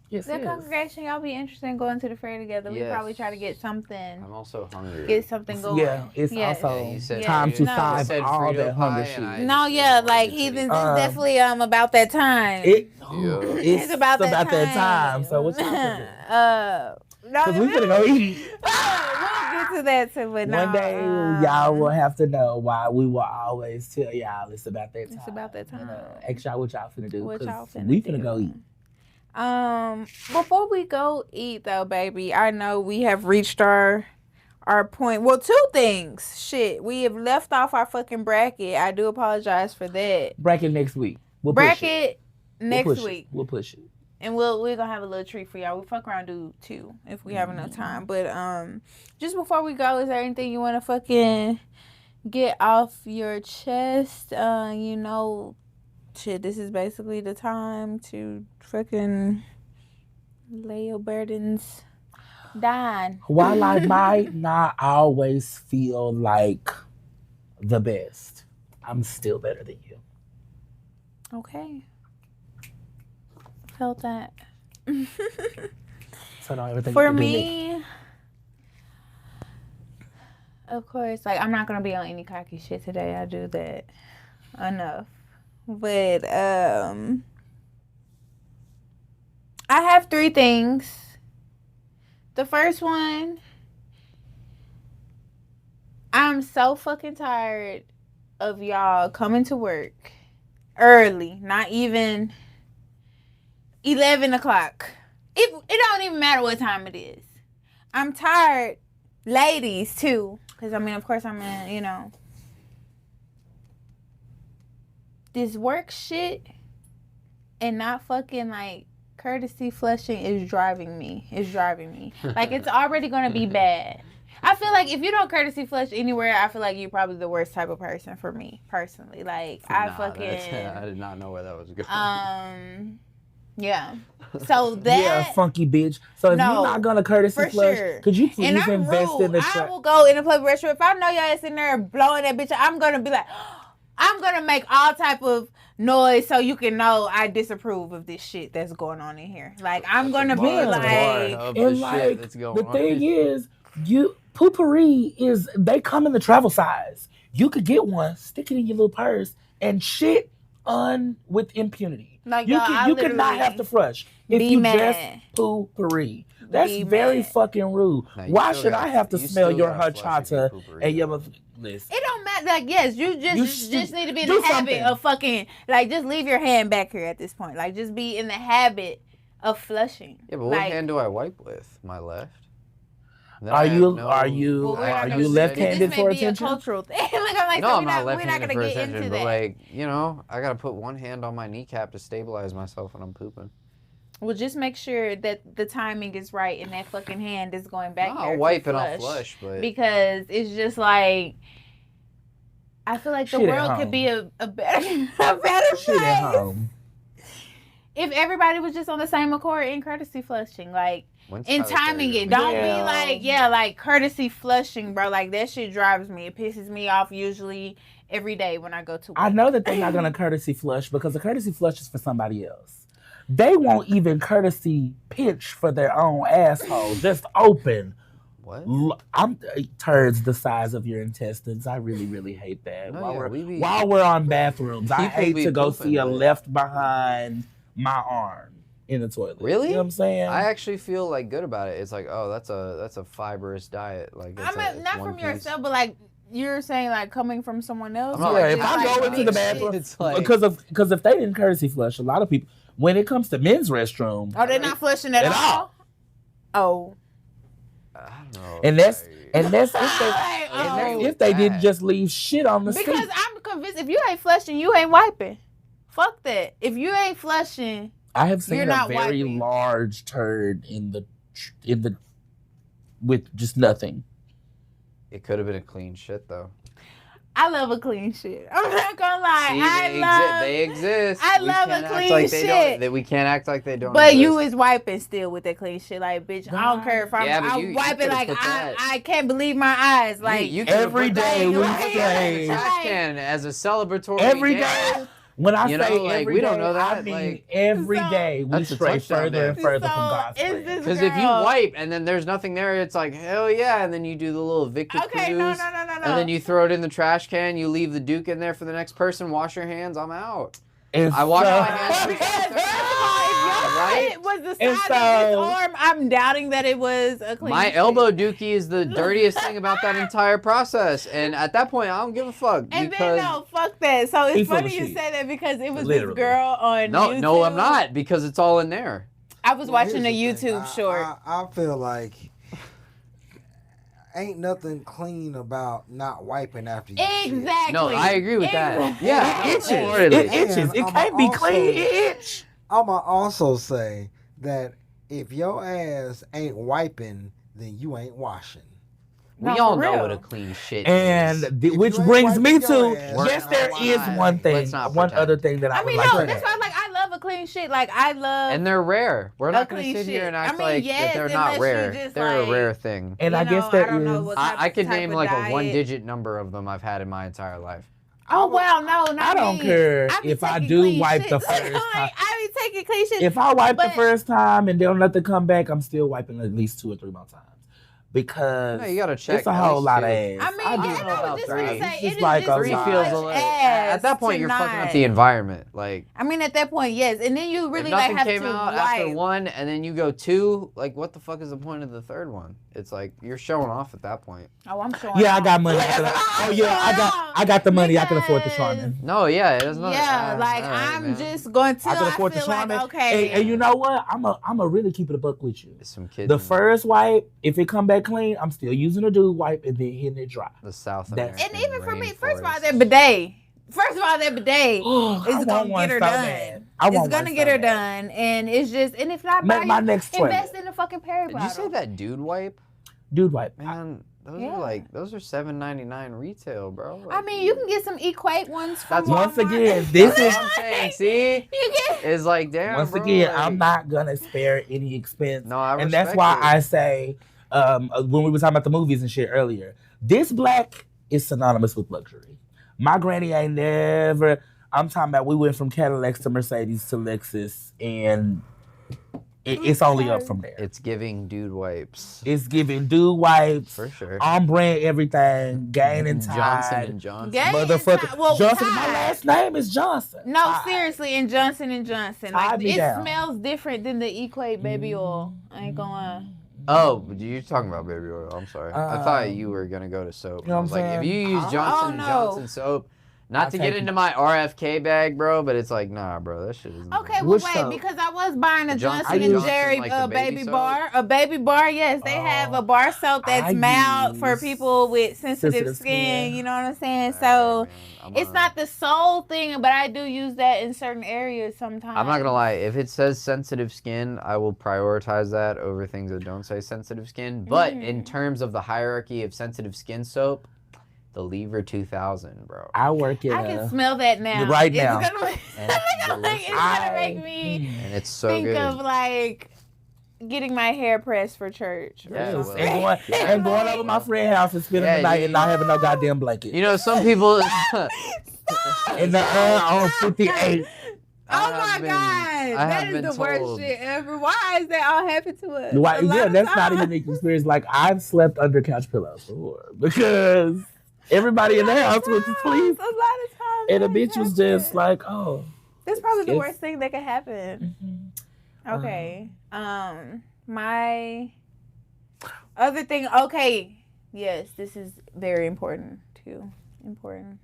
yes, the congregation, y'all be interested in going to the fair together. We probably try to get something. I'm also hungry. Get something going. Yeah, it's also time to find all Frito that hunger pie shit. No, yeah, like Heathens is definitely about that time. It's about that time. So what's happening? Because we finna go eat. We'll get to that too, but one day y'all will have to know why we will always tell y'all it's about that time. It's about that time. Ask y'all what y'all finna do. What y'all finna we finna go eat. Before we go eat though, baby, I know we have reached our point. Well, two things. Shit, we have left off our fucking bracket. I do apologize for that. Bracket next week. We'll bracket push it. next week. We'll push it. And we're gonna have a little treat for y'all. We'll fuck around do 2 if we have enough time. But just before we go, is there anything you wanna fucking get off your chest? You know, shit, this is basically the time to fucking lay your burdens down. While I might not always feel like the best, I'm still better than you. Okay. Felt that. So don't ever think for me, of course, like, I'm not gonna be on any cocky shit today. I do that enough. But I have 3 things. The first one, I'm so fucking tired of y'all coming to work early, not even 11 o'clock. It don't even matter what time it is. I'm tired, ladies, too. Because, I mean, of course, I'm in, you know. This work shit and not fucking, like, courtesy flushing is driving me. Like, it's already going to be bad. I feel like if you don't courtesy flush anywhere, I feel like you're probably the worst type of person for me, personally. Like, I did not know where that was going. Yeah. So that... Yeah, funky bitch. So if you're not going to courtesy flush, could you please invest in the truck? I will go in a public restroom. If I know y'all is in there blowing that bitch, I'm going to be like... I'm going to make all type of noise so you can know I disapprove of this shit that's going on in here. Like, I'm going to be like... And like, the thing is, poopery is... They come in the travel size. You could get one, stick it in your little purse, and shit with impunity. Like, you could not have to flush if you just poopery. That's very fucking rude. Why should I have to smell your horchata and your... Listen. It don't matter. Like, yes, you just need to be in the habit of fucking, like, just leave your hand back here at this point. Like, just be in the habit of flushing. Yeah, but what hand do I wipe with? My left. Then Are I have you no- are you Well, we're not are gonna you say- left-handed this for may be attention? a cultural thing. Like, I'm like, No, so I'm not we're not left-handed gonna for get attention, into but that. like, you know, I gotta put one hand on my kneecap to stabilize myself when I'm pooping. Well, just make sure that the timing is right and that fucking hand is going back No, there I'll wipe to and flush. I'll flush, but Because it's just like, I feel like the Shit at world could home. be a better Shit at place home. if everybody was just on the same accord in courtesy flushing, like, when's and Tyler timing Perry it. gonna Don't Yeah. be like, like courtesy flushing, bro. Like, that shit drives me. It pisses me off usually every day when I go to work. I know that they're not gonna courtesy flush because the courtesy flush is for somebody else. They won't even courtesy pinch for their own asshole. Just open. What? I'm turds the size of your intestines. I really, really hate that. No, while, yeah, we're, we be- while we're on bathrooms, I People hate be to go pooping, see a but- left behind my arm in the toilet. Really? You know what I'm saying? I actually feel like good about it. It's like, oh, that's a fibrous diet. Like, I mean, it's not one from piece. yourself, but like you're saying, like coming from someone else. I'm not or yeah, like, if just, I like, go into big the shit. bathroom, It's like- because if they didn't courtesy flush, a lot of people, when it comes to men's restroom, Oh, they're not flushing at At all. Oh, I don't know. and that's like- and that's if they, Like, and that's oh. if they didn't Bad. just leave shit on the because seat. I'm convinced if you ain't flushing, you ain't wiping. Fuck that. If you ain't flushing, I have seen You're a not very wiping. large turd in the with just nothing. It could have been a clean shit though. I love a clean shit. I'm not gonna lie. See, They exist. I We love a can't act clean like they don't- shit. that we can't act like they don't. But exist. you is wiping still with that clean shit. Like, bitch, I don't care if I'm, Yeah, but I'm you wiping could've like put that. I can't believe my eyes. Like, you could've Every put that day in we the say- trash can as a celebratory. Every day. day. When I You say know, like, every we don't day, know that, I mean like- every So- day we That's a stray touchdown further day. and further from So, God's is plan. this Because if you girl- wipe and then there's nothing there, it's like hell yeah, and then you do the little Victor okay, Cruz, no. and then you throw it in the trash can. You leave the Duke in there for the next person. Wash your hands. I'm out. And I wash so- my hands. Because first of all, if your Right? shit was the And size of so- his arm, I'm doubting that it was a clean My shit. elbow dookie is the dirtiest thing about that entire process, and at that point, I don't give a fuck And because then no, fuck that. So He it's full of funny you shit. say that because it was Literally. this girl on YouTube. no, I'm not because it's all in there. I was watching a Here's the thing. YouTube short. I feel like ain't nothing clean about not wiping after you shit. Exactly. No, I agree with that. Exactly. Yeah, It itches. wholeheartedly. It itches. And It I'ma can't be also- clean. It itch. I'ma also say that if your ass ain't wiping, then you ain't washing. We No, all for know real. what a clean shit And is. which you ain't brings me wiping to your ass, yes, then there why is not? one thing, Let's not one pretend. other thing that I, I would mean, like no, to that's add. why like I love a clean shit. Like I love And they're rare. We're a not going to clean sit here shit. and I act mean, like yes, that they're unless not you rare. just, They're like- a rare thing. And you I guess know, there I don't know is. what I could type name of like a diet. one-digit number of them I've had in my entire life. Oh wow, no, not I don't me. care I be if I taking do clean wipe shit. the first Like, time. I be taking clean shit. If I wipe the But- first time and don't nothing come back, I'm still wiping at least 2 or 3 more times because No, you gotta check it's a at whole least lot 2. of ass. I mean, do yeah, know I was about just 3. gonna say, It's it just is like just a Three lot. feels a much lot. ass At that point, to you're fucking not- up the environment. Like, I mean, at that point, yes, and then you really if like nothing have came to out wipe. after 1 and then you go 2, like, what the fuck is the point of the third one? It's like you're showing off at that point. Oh, I'm showing. Yeah, I off. got money. Oh yeah, I got the money. I can afford the Because- Charmin. No, yeah, it doesn't. Yeah, like all right, I'm man. just going to. I can I afford the feel like Charmin. okay. And you know what? I'm a really keep it a buck with you. Some kids. The in first wipe, if it come back clean, I'm still using a dude wipe and then hitting it dry. the South That's- American And even for me, first of all, rainforest. that bidet. First of all, that bidet I is want gonna one get her so done. bad. I It's want gonna one get so her bad. done, and it's just, and if not, Make buy my next toilet. invest in a fucking Perry Did bottle. you say that dude wipe? Dude wipe. Man, those Yeah. are like $7.99 retail, bro. I mean, you can get some Equate ones from That's Once Walmart. again, this That's is what I'm saying. See, You get. it's like damn. once bro, again, like- I'm not gonna spare any expense. No, I and that's respect why it. I say when we were talking about the movies and shit earlier, this black is synonymous with luxury. My granny ain't never. I'm talking about we went from Cadillacs to Mercedes to Lexus, and it's only up from there. It's giving dude wipes. It's giving dude wipes, For sure. on brand everything, Gain and Johnson Tide. and Johnson. Gain and Motherfucker, Tide- well, Johnson. My Tide. last name is Johnson. No, Tide. seriously, and Johnson. Tie Like me it down. smells different than the Equate baby oil. I ain't gonna lie. Oh, but you're talking about baby oil. I'm sorry. I thought Um, you were gonna go to soap. you know I was what like, I'm if you use saying? Johnson Oh, and no. Johnson soap, Not to get into my RFK bag, bro, but it's like, nah, bro, that shit is. Okay, well, Which wait, soap? because I was buying a Johnson Johnson and Johnson, Jerry like the baby baby soap? bar. A baby bar, yes. They have a bar soap that's I mild for use people with sensitive sensitive skin. skin. You know what I'm saying? Alright, So man, it's not the sole thing, but I do use that in certain areas sometimes. I'm not gonna lie. If it says sensitive skin, I will prioritize that over things that don't say sensitive skin. But in terms of the hierarchy of sensitive skin soap, the Lever 2000, bro. I work in I can smell that now. Right It's now. gonna, And it's it's gonna make me And it's so think good. of like getting my hair pressed for church. or Yeah, Yes, something. and going over my friend's house and spending the night and not having no goddamn blanket. You know, some people. In the on 58. Oh my God, that is the worst shit ever. Why is that all happened to us? Why, A lot yeah, of that's not a times. unique experience. Like, I've slept under couch pillows before because everybody in the house was asleep. A lot of times. And the that bitch was happens. just like, oh. That's probably the it's- worst thing that could happen. Okay. My other thing. Okay. Yes, this is very important too. Important.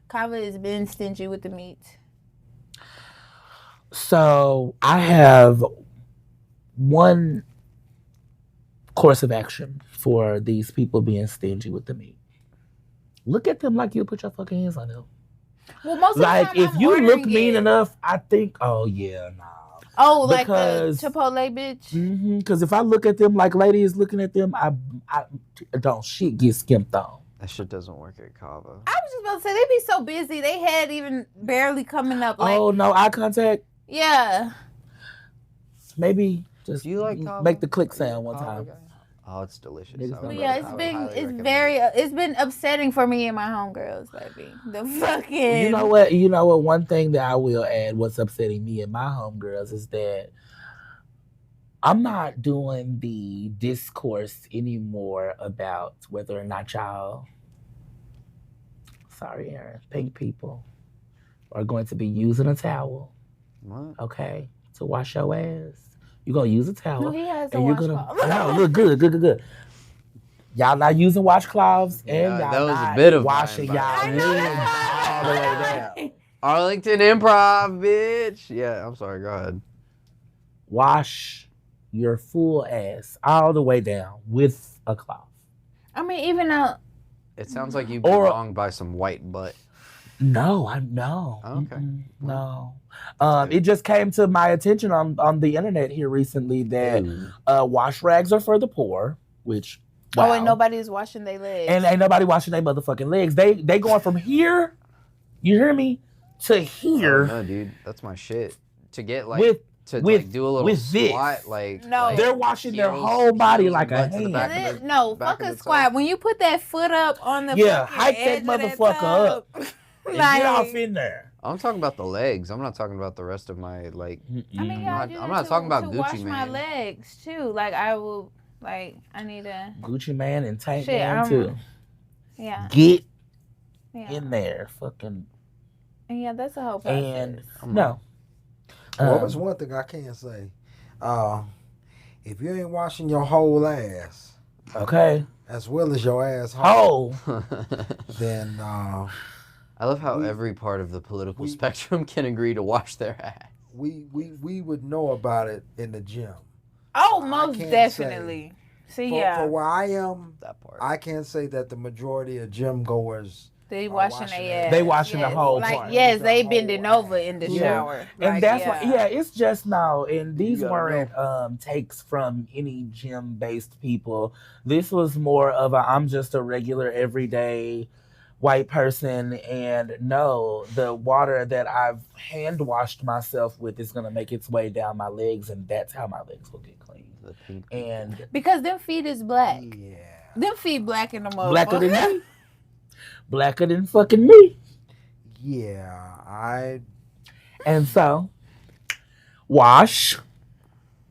Kava has been stingy with the meat. So I have one course of action for these people being stingy with the meat. Look at them like you put your fucking hands on them. Well, most Like, of the time if I'm you look ordering mean it. enough, I think, oh yeah, nah. Oh, like Because- the Chipotle bitch. Because if I look at them like ladies looking at them, I don't shit get skimped on. That shit doesn't work at Kava. I was just about to say they be so busy. They had even barely coming up. Like, Oh no, eye contact. yeah. Maybe just Do you like Kava? make the click Are you a sound one Kava time. guy? Oh, it's delicious. Niggas I don't would know Yeah, Kava. it's been upsetting for me and my homegirls, baby. The fucking. You know what? You know what? One thing that I will add, what's upsetting me and my homegirls is that I'm not doing the discourse anymore about whether or not y'all, sorry, Aaron, pink people are going to be using a towel, What? okay, to wash your ass. You're going to use a towel. No, he has a and you're washcloth. gonna no, look good. Y'all not using washcloths and Yeah, y'all that was a not bit of washing mine, y'all by the way. legs all the way down. Arlington Improv, bitch. Yeah, I'm sorry. Go ahead. Wash your full ass all the way down with a cloth. I mean, even though. It sounds like you've been Or- wronged by some white butt. No, I know. Okay. No. It just came to my attention on the internet here recently that wash rags are for the poor, which wow. Oh, and nobody's washing their legs. And ain't nobody washing their motherfucking legs. They going from here, you hear me, to here. Oh, no, dude, that's my shit. To get like with to with- like do a little with this. squat, like No. like they're washing their heels- whole body heels like a and butt to the hand. back And of it- the- no, back fuck of a the squat. toe. When you put that foot up on the Yeah, fucking hike that edge of motherfucker tub, And like, get off in there. I'm talking about the legs. I'm not talking about the rest of my like. I mean, yeah, I do I'm that not talking about to Gucci wash my Man. legs too. Like I will, like I need to. Gucci Man and Tank Shit, Man I'm- too. Yeah, Get yeah, in there, fucking yeah. That's a whole process. and I'm no. Well, there's one thing I can say. If you ain't washing your whole ass, Okay. as well as your asshole, Oh, then I love how every part of the political spectrum can agree to wash their ass. we would know about it in the gym. Oh, I most can't definitely. See, For yeah, where I am, That part. I can't say that the majority of gym goers. they are washing washing their their- ass. They washing the Yes. whole like, part. Yes, The they whole bending ass. over in the Yeah. shower. and Like, that's yeah. what. Yeah, it's just no. And these gotta weren't takes from any gym based people. This was more of a I'm just a regular everyday white person, and no, the water that I've hand washed myself with is gonna make its way down my legs, and that's how my legs will get clean. The pink. And Because them feet is black. Yeah. Them feet black in the motherfucker. blacker than me, blacker than fucking me. Yeah, And so, wash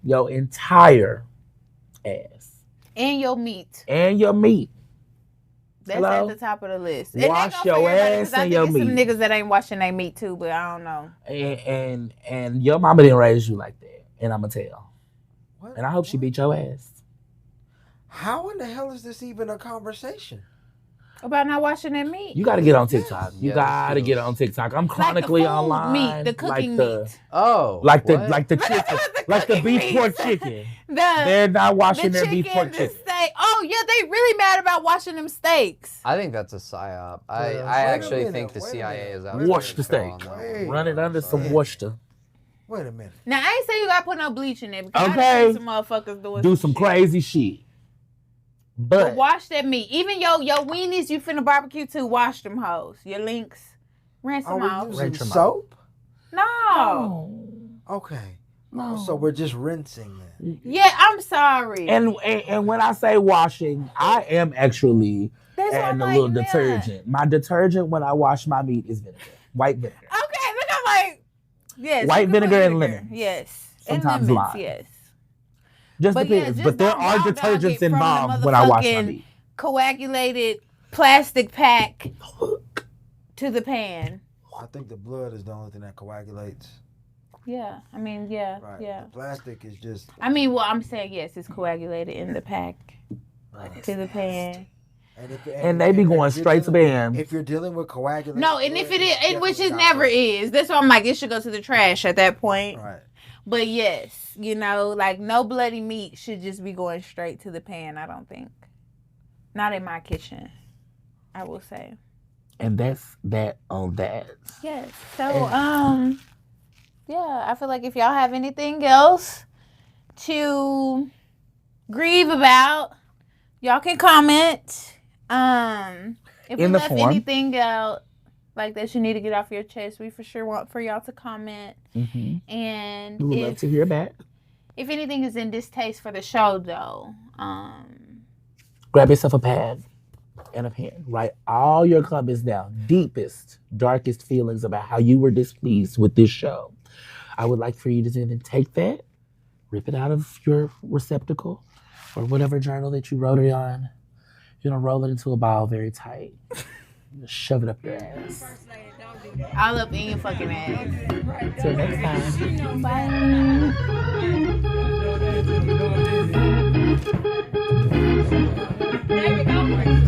your entire ass And your meat. and your meat. That's Hello? at the top of the list. And they Wash gonna your figure it out, 'cause ass I and think your it's some meat. niggas that ain't washing their meat too, but I don't know. And your mama didn't raise you like that, and I'ma tell. what? And I hope she beat your ass. How in the hell is this even a conversation? About not washing that meat. You got to get on TikTok. You Yeah, got to that's get true. on TikTok. I'm chronically like the food online. meat, the cooking meat. Oh. Like the what? chicken, like the cooking beef meat. pork chicken. The They're not washing their chicken, beef pork the chicken. steak. Oh yeah, they really mad about washing them steaks. I think that's a psyop. I Wait a actually minute, think the wait a CIA minute. is out Wash to the kill steak. on that Wait. one. Run it under some Sorry. Worcester. Wait a minute. Now I ain't say you gotta put no bleach in there because Okay. I see some motherfuckers doing Do some shit. crazy shit. But But wash that meat. Even your weenies you finna barbecue too, wash them hoes. Your links. Rinse Are them we off. using Rinse 'em soap? No. Okay. No. So we're just rinsing then. Yeah, I'm sorry. And when I say washing, I am actually That's what I'm adding a like, little man. detergent. My detergent when I wash my meat is vinegar, white vinegar. Okay, look, I'm like, yes. White you can vinegar put and lemons. Yes. Sometimes and lemons, lime. yes. Just But yeah, depends. just but there don't are dog dog detergents it from the involved when I wash my motherfucking meat. Coagulated plastic pack to the pan. I think the blood is the only thing that coagulates. Yeah, I mean, yeah, Right. yeah. The plastic is just. I mean, well, I'm saying yes, it's coagulated in the pack to the pan. And they be going straight to the end. If you're dealing with coagulated. No, and if it is, which it definitely never not is, that's why I'm like, it should go to the trash at that point. Right. But yes, you know, like no bloody meat should just be going straight to the pan. I don't think. Not in my kitchen, I will say. And that's that on that. Yes. So, yeah, I feel like if y'all have anything else to grieve about, y'all can comment. If we In the left form. anything out like that you need to get off your chest, we for sure want for y'all to comment. Mm-hmm. And We would love to hear back. if anything is in distaste for the show, though, Grab yourself a pad and a pen. Write all your comments down. Deepest, darkest feelings about how you were displeased with this show. I would like for you to then take that, rip it out of your receptacle or whatever journal that you wrote it on. You're going to roll it into a ball very tight. Shove it up your ass. all up in your fucking ass. Till next time. Bye. There you go.